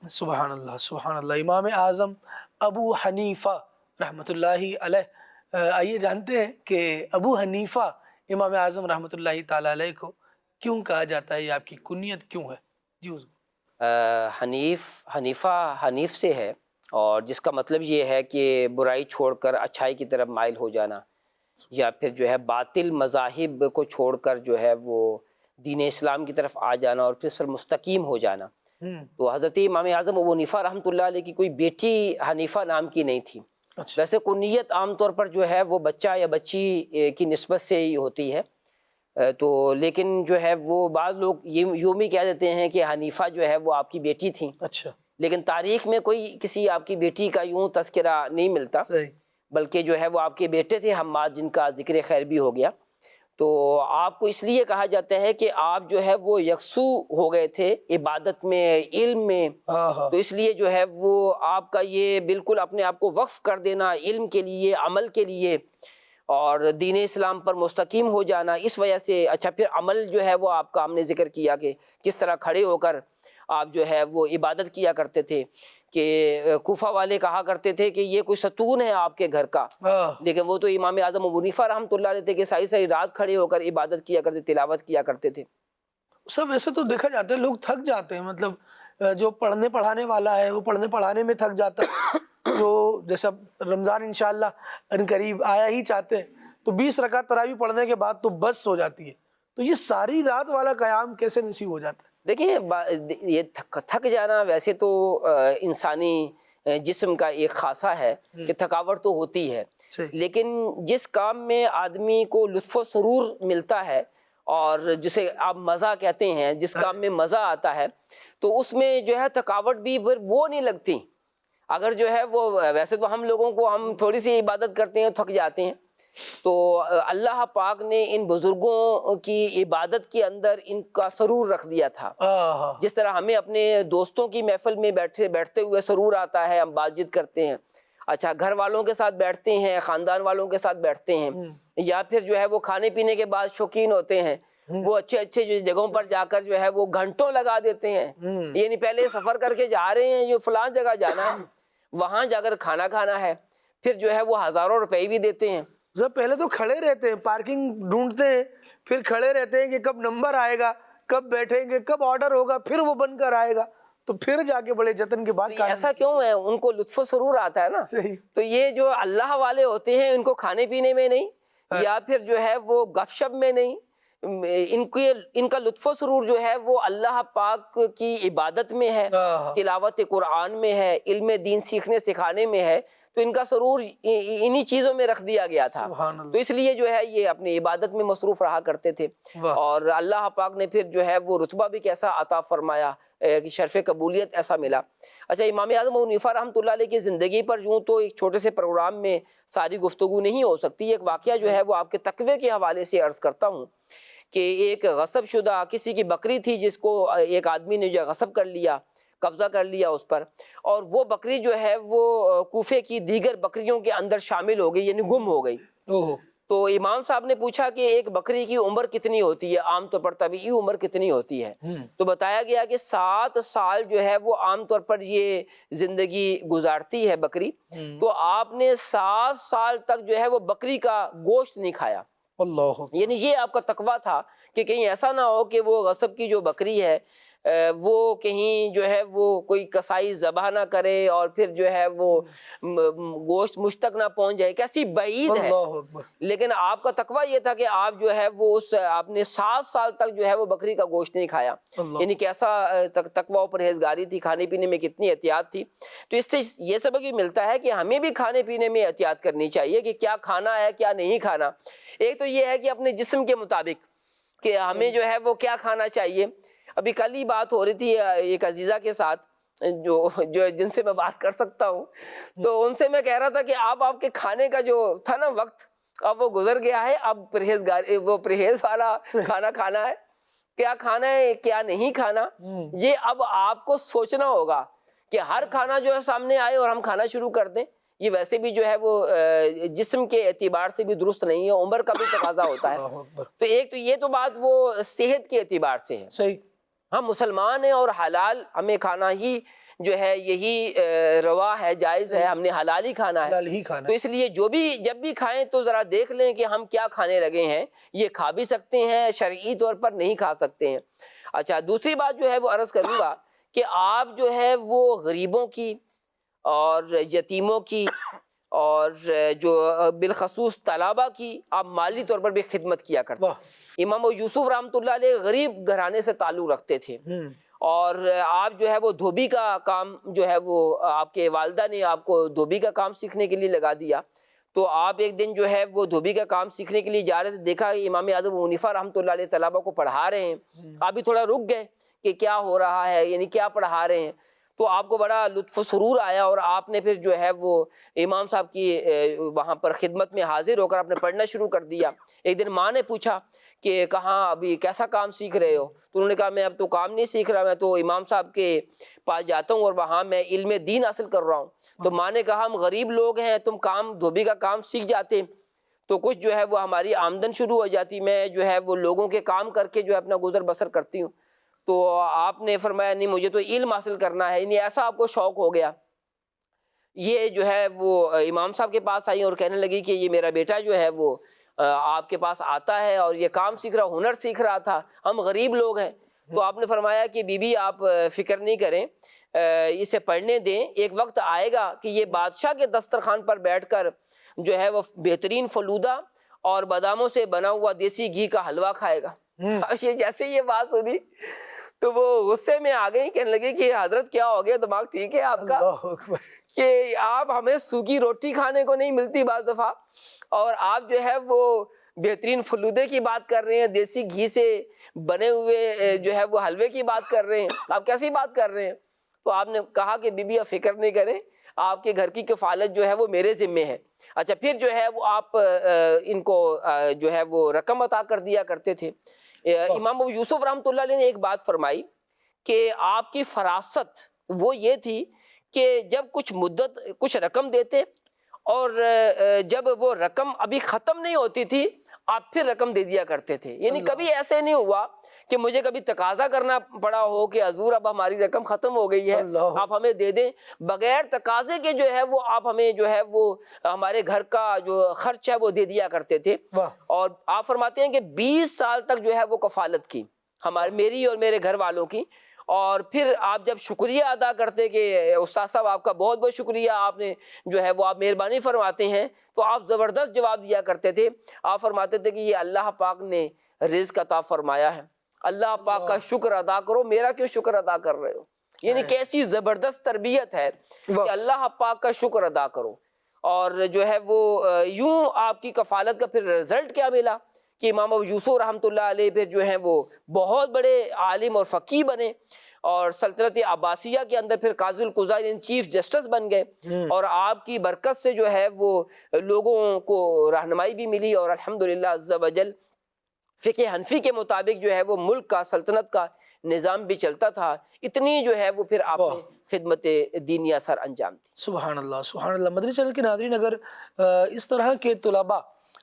سبحان اللہ امام اعظم ابو حنیفہ رحمۃ اللہ علیہ آئیے جانتے ہیں کہ ابو حنیفہ امام اعظم رحمۃ اللہ تعالیٰ علیہ کو کیوں کہا جاتا ہے، یہ آپ کی کنیت کیوں ہے؟ جی حضور حنیف سے ہے، اور جس کا مطلب یہ ہے کہ برائی چھوڑ کر اچھائی کی طرف مائل ہو جانا، یا پھر جو ہے باطل مذاہب کو چھوڑ کر جو ہے وہ دین اسلام کی طرف آ جانا اور پھر اس پر مستقیم ہو جانا۔ تو حضرت امام اعظم ابو حنیفہ رحمۃ اللہ علیہ کی کوئی بیٹی حنیفہ نام کی نہیں تھی۔ ویسے کنیت عام طور پر جو ہے وہ بچہ یا بچی کی نسبت سے ہی ہوتی ہے، تو لیکن جو ہے وہ بعض لوگ یوں بھی کہہ دیتے ہیں کہ حنیفہ جو ہے وہ آپ کی بیٹی تھیں، اچھا، لیکن تاریخ میں کوئی کسی آپ کی بیٹی کا یوں تذکرہ نہیں ملتا، بلکہ جو ہے وہ آپ کے بیٹے تھے حماد، جن کا ذکر خیر بھی ہو گیا۔ تو آپ کو اس لیے کہا جاتا ہے کہ آپ جو ہے وہ یکسو ہو گئے تھے عبادت میں، علم میں، تو اس لیے جو ہے وہ آپ کا یہ بالکل اپنے آپ کو وقف کر دینا علم کے لیے، عمل کے لیے اور دین اسلام پر مستقیم ہو جانا، اس وجہ سے۔ اچھا، پھر عمل جو ہے وہ آپ کا ہم نے ذکر کیا کہ کس طرح کھڑے ہو کر آپ جو ہے وہ عبادت کیا کرتے تھے، کہ کوفہ والے کہا کرتے تھے کہ یہ کوئی ستون ہے آپ کے گھر کا، لیکن وہ تو امام اعظم ابو حنیفہ رحمۃ اللہ علیہ تھے کہ ساری ساری رات کھڑے ہو کر عبادت کیا کرتے، تلاوت کیا کرتے تھے۔ سب ایسے تو دیکھا جاتا ہے لوگ تھک جاتے ہیں، مطلب جو پڑھنے پڑھانے والا ہے وہ پڑھنے پڑھانے میں تھک جاتا ہے، جو جیسا رمضان انشاءاللہ ان قریب آیا ہی چاہتے ہیں تو 20 رکعت تراویح پڑھنے کے بعد تو بس ہو جاتی ہے، تو یہ ساری رات والا قیام کیسے نصیب ہو جاتا ہے؟ دیکھیں، یہ تھک جانا ویسے تو انسانی جسم کا ایک خاصہ ہے کہ تھکاوٹ تو ہوتی ہے، لیکن جس کام میں آدمی کو لطف و سرور ملتا ہے اور جسے آپ مزہ کہتے ہیں، جس کام میں مزہ آتا ہے، تو اس میں جو ہے تھکاوٹ بھی وہ نہیں لگتی۔ اگر جو ہے وہ ویسے تو ہم لوگوں کو ہم تھوڑی سی عبادت کرتے ہیں تھک جاتے ہیں، تو اللہ پاک نے ان بزرگوں کی عبادت کے اندر ان کا سرور رکھ دیا تھا. جس طرح ہمیں اپنے دوستوں کی محفل میں بیٹھتے ہوئے سرور آتا ہے, ہم بات چیت کرتے ہیں, اچھا گھر والوں کے ساتھ بیٹھتے ہیں, خاندان والوں کے ساتھ بیٹھتے ہیں, یا پھر جو ہے وہ کھانے پینے کے بعد شوقین ہوتے ہیں, وہ اچھے اچھے جو جگہوں پر جا کر جو ہے وہ گھنٹوں لگا دیتے ہیں, یعنی پہلے سفر کر کے جا رہے ہیں, جو فلاں جگہ جانا ہے, وہاں جا کر کھانا کھانا ہے, پھر جو ہے وہ ہزاروں روپے بھی دیتے ہیں. پہلے تو کھڑے رہتے ہیں, پارکنگ ڈھونڈتے ہیں, پھر کھڑے رہتے ہیں کہ کب نمبر آئے گا, کب بیٹھیں گے, کب آرڈر ہوگا, پھر وہ بن کر آئے گا, تو پھر جا کے بڑے جتن کے بعد. ایسا کیوں ہے؟ ان کو لطف و سرور آتا ہے نا. تو یہ جو اللہ والے ہوتے ہیں ان کو کھانے پینے میں نہیں, یا پھر جو ہے وہ گپ شپ میں نہیں, ان کا لطف و سرور جو ہے وہ اللہ پاک کی عبادت میں ہے, تلاوت قرآن میں ہے, علم دین سیکھنے سکھانے میں ہے. تو ان کا سرور انہی چیزوں میں رکھ دیا گیا تھا, تو اس لیے جو ہے یہ اپنی عبادت میں مصروف رہا کرتے تھے. اور اللہ پاک نے پھر جو ہے وہ رتبہ بھی کیسا عطا فرمایا, شرف قبولیت ایسا ملا. اچھا, امام اعظم ابو حنیفہ رحمۃ اللہ علیہ کی زندگی پر یوں تو ایک چھوٹے سے پروگرام میں ساری گفتگو نہیں ہو سکتی. ایک واقعہ جو ہے وہ آپ کے تقوی کے حوالے سے عرض کرتا ہوں کہ ایک غصب شدہ کسی کی بکری تھی جس کو ایک آدمی نے جو غصب کر لیا, قبضہ کر لیا اس پر, اور وہ بکری جو ہے وہ کوفے کی دیگر بکریوں کے اندر شامل ہو گئی, یعنی گم ہو گئی. تو امام صاحب نے پوچھا کہ ایک بکری کی عمر کتنی ہوتی ہے, عام طور پر طبیعی عمر کتنی ہوتی ہے؟ تو بتایا گیا کہ 7 سال جو ہے وہ عام طور پر یہ زندگی گزارتی ہے بکری. تو آپ نے 7 سال تک جو ہے وہ بکری کا گوشت نہیں کھایا. یعنی یہ آپ کا تقویٰ تھا کہ کہیں ایسا نہ ہو کہ وہ غصب کی جو بکری ہے وہ کہیں جو ہے وہ کوئی کسائی ذبح نہ کرے اور پھر جو ہے وہ گوشت مجھ تک نہ پہنچ جائے, کیسی بعید ہے. لیکن آپ کا تقویٰ یہ تھا کہ آپ جو ہے وہ آپ نے 7 سال تک جو ہے وہ بکری کا گوشت نہیں کھایا. یعنی کیسا تقویٰ و پرہیزگاری تھی, کھانے پینے میں کتنی احتیاط تھی. تو اس سے یہ سبق بھی ملتا ہے کہ ہمیں بھی کھانے پینے میں احتیاط کرنی چاہیے کہ کیا کھانا ہے کیا نہیں کھانا. ایک تو یہ ہے کہ اپنے جسم کے مطابق کہ ہمیں جو ہے وہ کیا کھانا چاہیے. ابھی کل ہی بات ہو رہی تھی ایک عزیزہ کے ساتھ جو جن سے میں بات کر سکتا ہوں, تو ان سے میں کہہ رہا تھا کہ آپ کے کھانے کا جو تھا نا وقت, اب وہ گزر گیا ہے, اب پرہیز والا کھانا کھانا ہے, کیا کھانا ہے کیا نہیں کھانا. یہ اب آپ کو سوچنا ہوگا کہ ہر کھانا جو ہے سامنے آئے اور ہم کھانا شروع کر دیں, یہ ویسے بھی جو ہے وہ جسم کے اعتبار سے بھی درست نہیں ہے, عمر کا بھی تقاضا ہوتا ہے. تو ایک تو یہ تو بات وہ صحت کے اعتبار سے ہے, صحیح, ہم مسلمان ہیں اور حلال ہمیں کھانا ہی جو ہے یہی روا ہے, جائز ہے, ہم نے حلال ہی کھانا ہے. تو اس لیے جب بھی کھائیں تو ذرا دیکھ لیں کہ ہم کیا کھانے لگے ہیں, یہ کھا بھی سکتے ہیں, شرعی طور پر نہیں کھا سکتے ہیں. اچھا, دوسری بات جو ہے وہ عرض کروں گا کہ آپ جو ہے وہ غریبوں کی اور یتیموں کی اور جو بالخصوص طلباء کی آپ مالی طور پر بھی خدمت کیا کرتے. امام یوسف رحمۃ اللہ علیہ غریب گھرانے سے تعلق رکھتے تھے, اور آپ جو ہے وہ دھوبی کا کام جو ہے وہ آپ کے والدہ نے آپ کو دھوبی کا کام سیکھنے کے لیے لگا دیا. تو آپ ایک دن جو ہے وہ دھوبی کا کام سیکھنے کے لیے جا رہے تھے, دیکھا امام اعظم ابو حنیفہ رحمۃ اللہ علیہ طلباء کو پڑھا رہے ہیں. آپ بھی تھوڑا رک گئے کہ کیا ہو رہا ہے, یعنی کیا پڑھا رہے ہیں. تو آپ کو بڑا لطف و سرور آیا اور آپ نے پھر جو ہے وہ امام صاحب کی وہاں پر خدمت میں حاضر ہو کر آپ نے پڑھنا شروع کر دیا. ایک دن ماں نے پوچھا کہ کہاں ابھی کیسا کام سیکھ رہے ہو؟ تو انہوں نے کہا میں اب تو کام نہیں سیکھ رہا, میں تو امام صاحب کے پاس جاتا ہوں اور وہاں میں علم دین حاصل کر رہا ہوں. تو ماں نے کہا ہم غریب لوگ ہیں, تم دھوبی کا کام سیکھ جاتے تو کچھ جو ہے وہ ہماری آمدن شروع ہو جاتی, میں جو ہے وہ لوگوں کے کام کر کے جو ہے اپنا گزر بسر کرتی ہوں. تو آپ نے فرمایا نہیں, مجھے تو علم حاصل کرنا ہے. یعنی ایسا آپ کو شوق ہو گیا. یہ جو ہے وہ امام صاحب کے پاس آئی اور کہنے لگی کہ یہ میرا بیٹا جو ہے وہ آپ کے پاس آتا ہے اور یہ کام سیکھ رہا, ہنر سیکھ رہا تھا, ہم غریب لوگ ہیں. تو آپ نے فرمایا کہ بی بی آپ فکر نہیں کریں, اسے پڑھنے دیں, ایک وقت آئے گا کہ یہ بادشاہ کے دسترخوان پر بیٹھ کر جو ہے وہ بہترین فلودہ اور باداموں سے بنا ہوا دیسی گھی کا حلوہ کھائے گا. یہ جیسے یہ بات سنی تو وہ غصے میں آ گئی, کہنے لگے کہ حضرت کیا ہو گیا, دماغ ٹھیک ہے آپ کا کہ آپ ہمیں سوکھی روٹی کھانے کو نہیں ملتی بعض دفعہ, اور آپ جو ہے وہ بہترین فلودے کی بات کر رہے ہیں, دیسی گھی سے بنے ہوئے جو ہے وہ حلوے کی بات کر رہے ہیں, آپ کیسی بات کر رہے ہیں؟ تو آپ نے کہا کہ بی بی آپ فکر نہیں کریں, آپ کے گھر کی کفالت جو ہے وہ میرے ذمے ہے. اچھا پھر جو ہے وہ آپ ان کو جو ہے وہ رقم عطا کر دیا کرتے تھے. امام ابو یوسف رحمۃ اللہ علیہ نے ایک بات فرمائی کہ آپ کی فراست وہ یہ تھی کہ جب کچھ رقم دیتے اور جب وہ رقم ابھی ختم نہیں ہوتی تھی آپ پھر رقم دے دیا کرتے تھے. یعنی کبھی ایسے نہیں ہوا کہ مجھے کبھی تقاضا کرنا پڑا ہو کہ حضور اب ہماری رقم ختم ہو گئی ہے آپ ہمیں دے دیں. بغیر تقاضے کے جو ہے وہ آپ ہمیں جو ہے وہ ہمارے گھر کا جو خرچ ہے وہ دے دیا کرتے تھے. اور آپ فرماتے ہیں کہ 20 سال تک جو ہے وہ کفالت کی میری اور میرے گھر والوں کی. اور پھر آپ جب شکریہ ادا کرتے کہ استاد صاحب آپ کا بہت بہت شکریہ, آپ نے جو ہے وہ آپ مہربانی فرماتے ہیں, تو آپ زبردست جواب دیا کرتے تھے. آپ فرماتے تھے کہ یہ اللہ پاک نے رزق عطا فرمایا ہے, اللہ پاک کا شکر ادا کرو, میرا کیوں شکر ادا کر رہے ہو. یعنی کیسی زبردست تربیت ہے کہ اللہ پاک کا شکر ادا کرو. اور جو ہے وہ یوں آپ کی کفالت کا پھر رزلٹ کیا ملا کہ امام ابو یوسف رحمۃ اللہ علیہ پھر جو ہیں وہ بہت بڑے عالم اور فقیہ بنے, اور سلطنت عباسیہ کے اندر پھر قاضی القضاء چیف جسٹس بن گئے. اور آپ کی برکت سے جو ہے وہ لوگوں کو رہنمائی بھی ملی, اور الحمدللہ عز و جل فقہ حنفی کے مطابق جو ہے وہ ملک کا سلطنت کا نظام بھی چلتا تھا. اتنی جو ہے وہ پھر آپ نے خدمت دینی اثر انجام دی. سبحان اللہ سبحان اللہ. مدنی چینل کے ناظرین, اگر اس طرح کے طلباء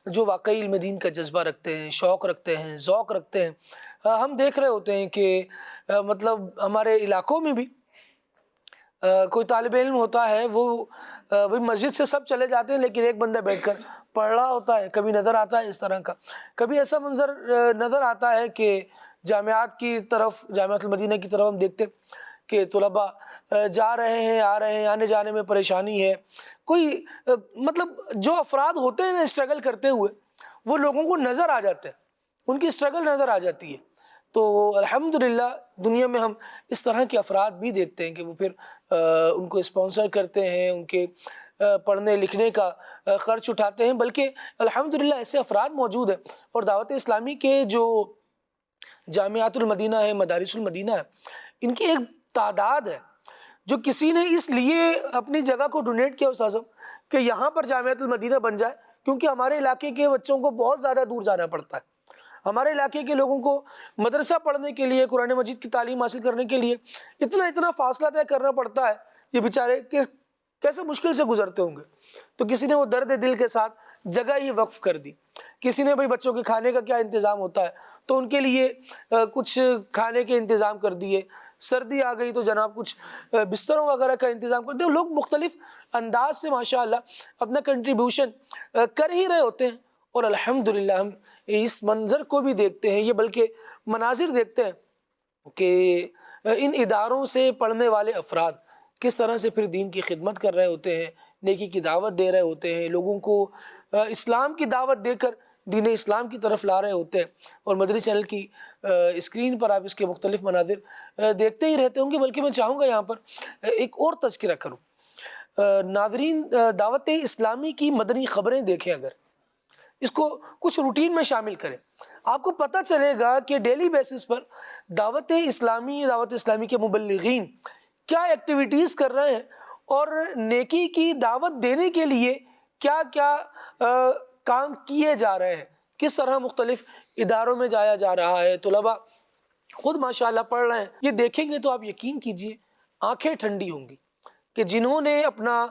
جو واقعی علم دین کا جذبہ رکھتے ہیں, شوق رکھتے ہیں, ذوق رکھتے ہیں, ہم دیکھ رہے ہوتے ہیں کہ مطلب ہمارے علاقوں میں بھی کوئی طالب علم ہوتا ہے, وہ مسجد سے سب چلے جاتے ہیں لیکن ایک بندہ بیٹھ کر پڑھ رہا ہوتا ہے. کبھی نظر آتا ہے اس طرح کا, کبھی ایسا منظر نظر آتا ہے کہ جامعات کی طرف, جامعۃ المدینہ کی طرف ہم دیکھتے ہیں کہ طلباء جا رہے ہیں, آ رہے ہیں, آنے جانے میں پریشانی ہے. کوئی مطلب جو افراد ہوتے ہیں نا اسٹرگل کرتے ہوئے, وہ لوگوں کو نظر آ جاتے ہیں, ان کی اسٹرگل نظر آ جاتی ہے. تو الحمدللہ دنیا میں ہم اس طرح کے افراد بھی دیکھتے ہیں کہ وہ پھر ان کو اسپانسر کرتے ہیں, ان کے پڑھنے لکھنے کا خرچ اٹھاتے ہیں. بلکہ الحمدللہ ایسے افراد موجود ہیں, اور دعوت اسلامی کے جو جامعات المدینہ ہے, مدارس المدینہ ہے, ان کی ایک تعداد ہے جو کسی نے اس لیے اپنی جگہ کو ڈونیٹ کیا استاذ کہ یہاں پر جامعۃ المدینہ بن جائے, کیونکہ ہمارے علاقے کے بچوں کو بہت زیادہ دور جانا پڑتا ہے. ہمارے علاقے کے لوگوں کو مدرسہ پڑھنے کے لیے, قرآن مجید کی تعلیم حاصل کرنے کے لیے اتنا فاصلہ طے کرنا پڑتا ہے. یہ بیچارے کیسے مشکل سے گزرتے ہوں گے. تو کسی نے وہ درد دل کے ساتھ جگہ ہی وقف کر دی. کسی نے بھائی بچوں کے کھانے کا کیا انتظام ہوتا ہے تو ان کے لیے کچھ کھانے کے انتظام کر دیے. سردی آ گئی تو جناب کچھ بستروں وغیرہ کا انتظام کر دیے. لوگ مختلف انداز سے ماشاءاللہ اپنا کنٹریبیوشن کر ہی رہے ہوتے ہیں. اور الحمدللہ ہم اس منظر کو بھی دیکھتے ہیں, یہ بلکہ مناظر دیکھتے ہیں کہ ان اداروں سے پڑھنے والے افراد کس طرح سے پھر دین کی خدمت کر رہے ہوتے ہیں, نیکی کی دعوت دے رہے ہوتے ہیں, لوگوں کو اسلام کی دعوت دے کر دین اسلام کی طرف لا رہے ہوتے ہیں. اور مدنی چینل کی اسکرین پر آپ اس کے مختلف مناظر دیکھتے ہی رہتے ہوں گے. بلکہ میں چاہوں گا یہاں پر ایک اور تذکرہ کروں. ناظرین, دعوت اسلامی کی مدنی خبریں دیکھیں, اگر اس کو کچھ روٹین میں شامل کریں, آپ کو پتہ چلے گا کہ ڈیلی بیسس پر دعوت اسلامی کے مبلغین کیا ایکٹیویٹیز کر رہے ہیں, اور نیکی کی دعوت دینے کے لیے کیا کیا کام کیے جا رہے ہیں, کس طرح مختلف اداروں میں جایا جا رہا ہے. طلباء خود ماشاءاللہ پڑھ رہے ہیں. یہ دیکھیں گے تو آپ یقین کیجئے آنکھیں ٹھنڈی ہوں گی کہ جنہوں نے اپنا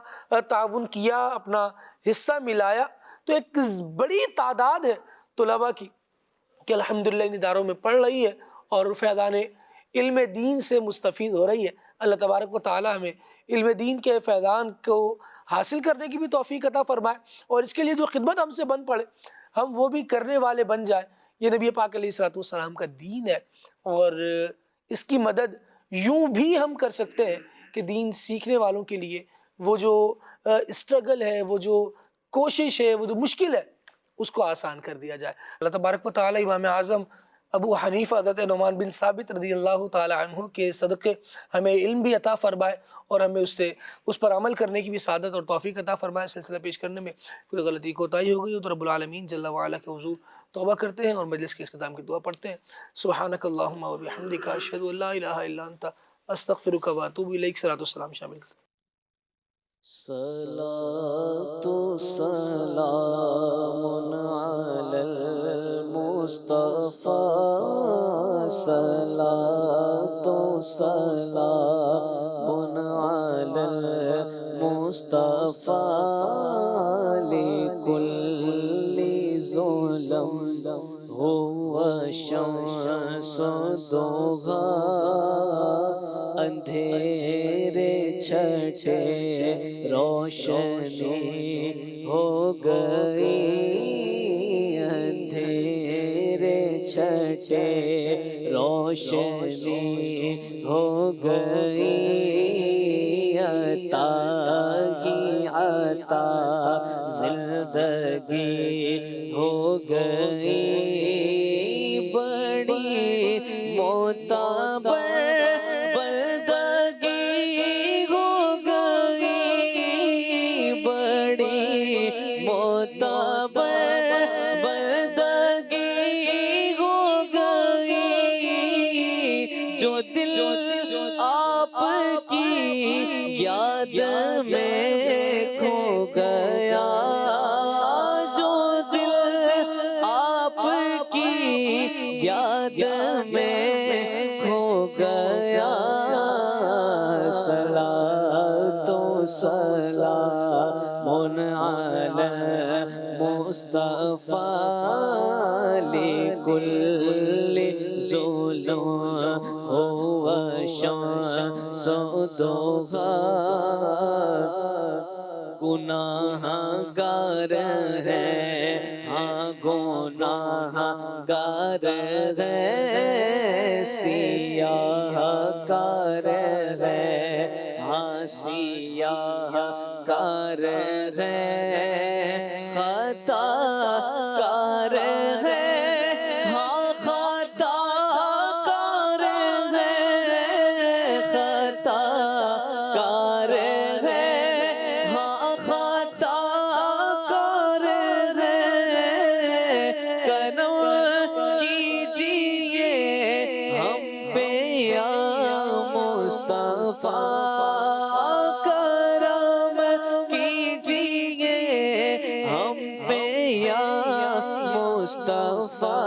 تعاون کیا, اپنا حصہ ملایا, تو ایک بڑی تعداد ہے طلباء کی کہ الحمدللہ ان اداروں میں پڑھ رہی ہے اور فیضان علم دین سے مستفید ہو رہی ہے. اللہ تبارک و تعالی ہمیں علم دین کے فیضان کو حاصل کرنے کی بھی توفیق عطا فرمائے, اور اس کے لیے جو خدمت ہم سے بن پڑے ہم وہ بھی کرنے والے بن جائیں. یہ نبی پاک علیہ الصلوۃ والسلام کا دین ہے, اور اس کی مدد یوں بھی ہم کر سکتے ہیں کہ دین سیکھنے والوں کے لیے وہ جو اسٹرگل ہے, وہ جو کوشش ہے, وہ جو مشکل ہے, اس کو آسان کر دیا جائے. اللہ تبارک و تعالی امام اعظم ابو حنیفہ حضرت نعمان بن ثابت رضی اللہ تعالی عنہ کے صدقے ہمیں علم بھی عطا فرمائے, اور ہمیں اس پر عمل کرنے کی بھی سعادت اور توفیق عطا فرمائے. سلسلہ پیش کرنے میں کوئی غلطی کوتاہی ہو گئی ہو تو رب العالمین جل وعلا کے حضور توبہ کرتے ہیں اور مجلس کے اختتام کی دعا پڑھتے ہیں. سبحانک اللہم و بحمدک اشہد ان لا الہ الا انت استغفرک و اتوب الیک. صلاۃ والسلام شامل کرتے ہیں. صلاة سلام على المصطفى صلاة سلام على المصطفى لكل ظلم هو شمس ضحا اندھیرے چھٹے روشنی ہو گئی اندھیرے چھٹے روشنی ہو گئی عطا ہی عطا زندگی ہو گئی بڑی معتبر بندگی ہو گئی بڑی معتبر بندگی ہو گئی جو دل آپ کی یاد میں کھو گیا جو دل آپ کی یاد میں کھو گیا صلاۃ و سلام علی مصطفیٰ لکل ظلم هو شمس ضحا گناہ گار ہے ہاں گناہ گار ہے سیاہ کار ہے ہاں سیاہ کار ہے خطا کار ہے ہاں خطا کار ہے خطا کار ہے ہاں خطا کار ہے کرم کیجیے ہم پہ یا مصطفیٰ کرم کیجیے ہم پہ یا مصطفیٰ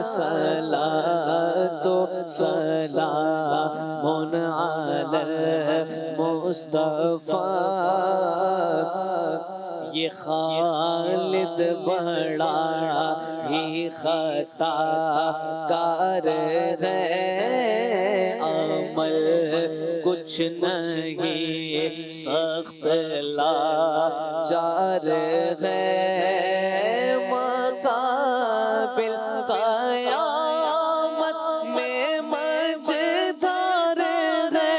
صلاۃ و سلام علی مصطفیٰ یہ خالد بڑا ہی خطا کار ہے عمل کچھ نہیں سخت لاچار ہے مقابل قیامت میں مجدار ہے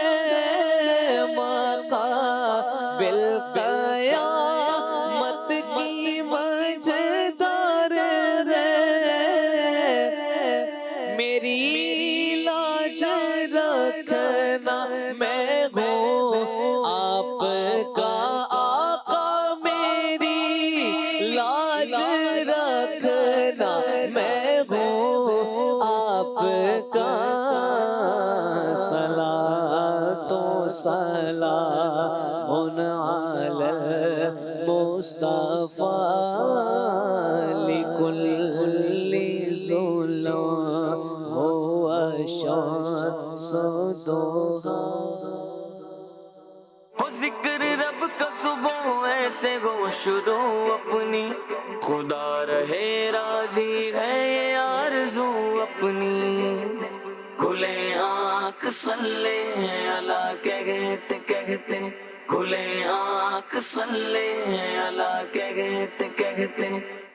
مقابل قیامت کی مجدار ہے میری لاج رکھنا میں ہوں آپ کا آقا میری لاج رکھنا میں ہوں آپ کا صلاۃ و سلام علی مصطفیٰ لکل ظلم هو شمس ضحا ہو ذکر رب کا صبح ایسے ہو شروع اپنی خدا رہے راضی ہے یہ آرزو اپنی کھلے آنکھ صلی اللہ کہتے کہتے کھلے آنکھ صلی اللہ کہتے کہتے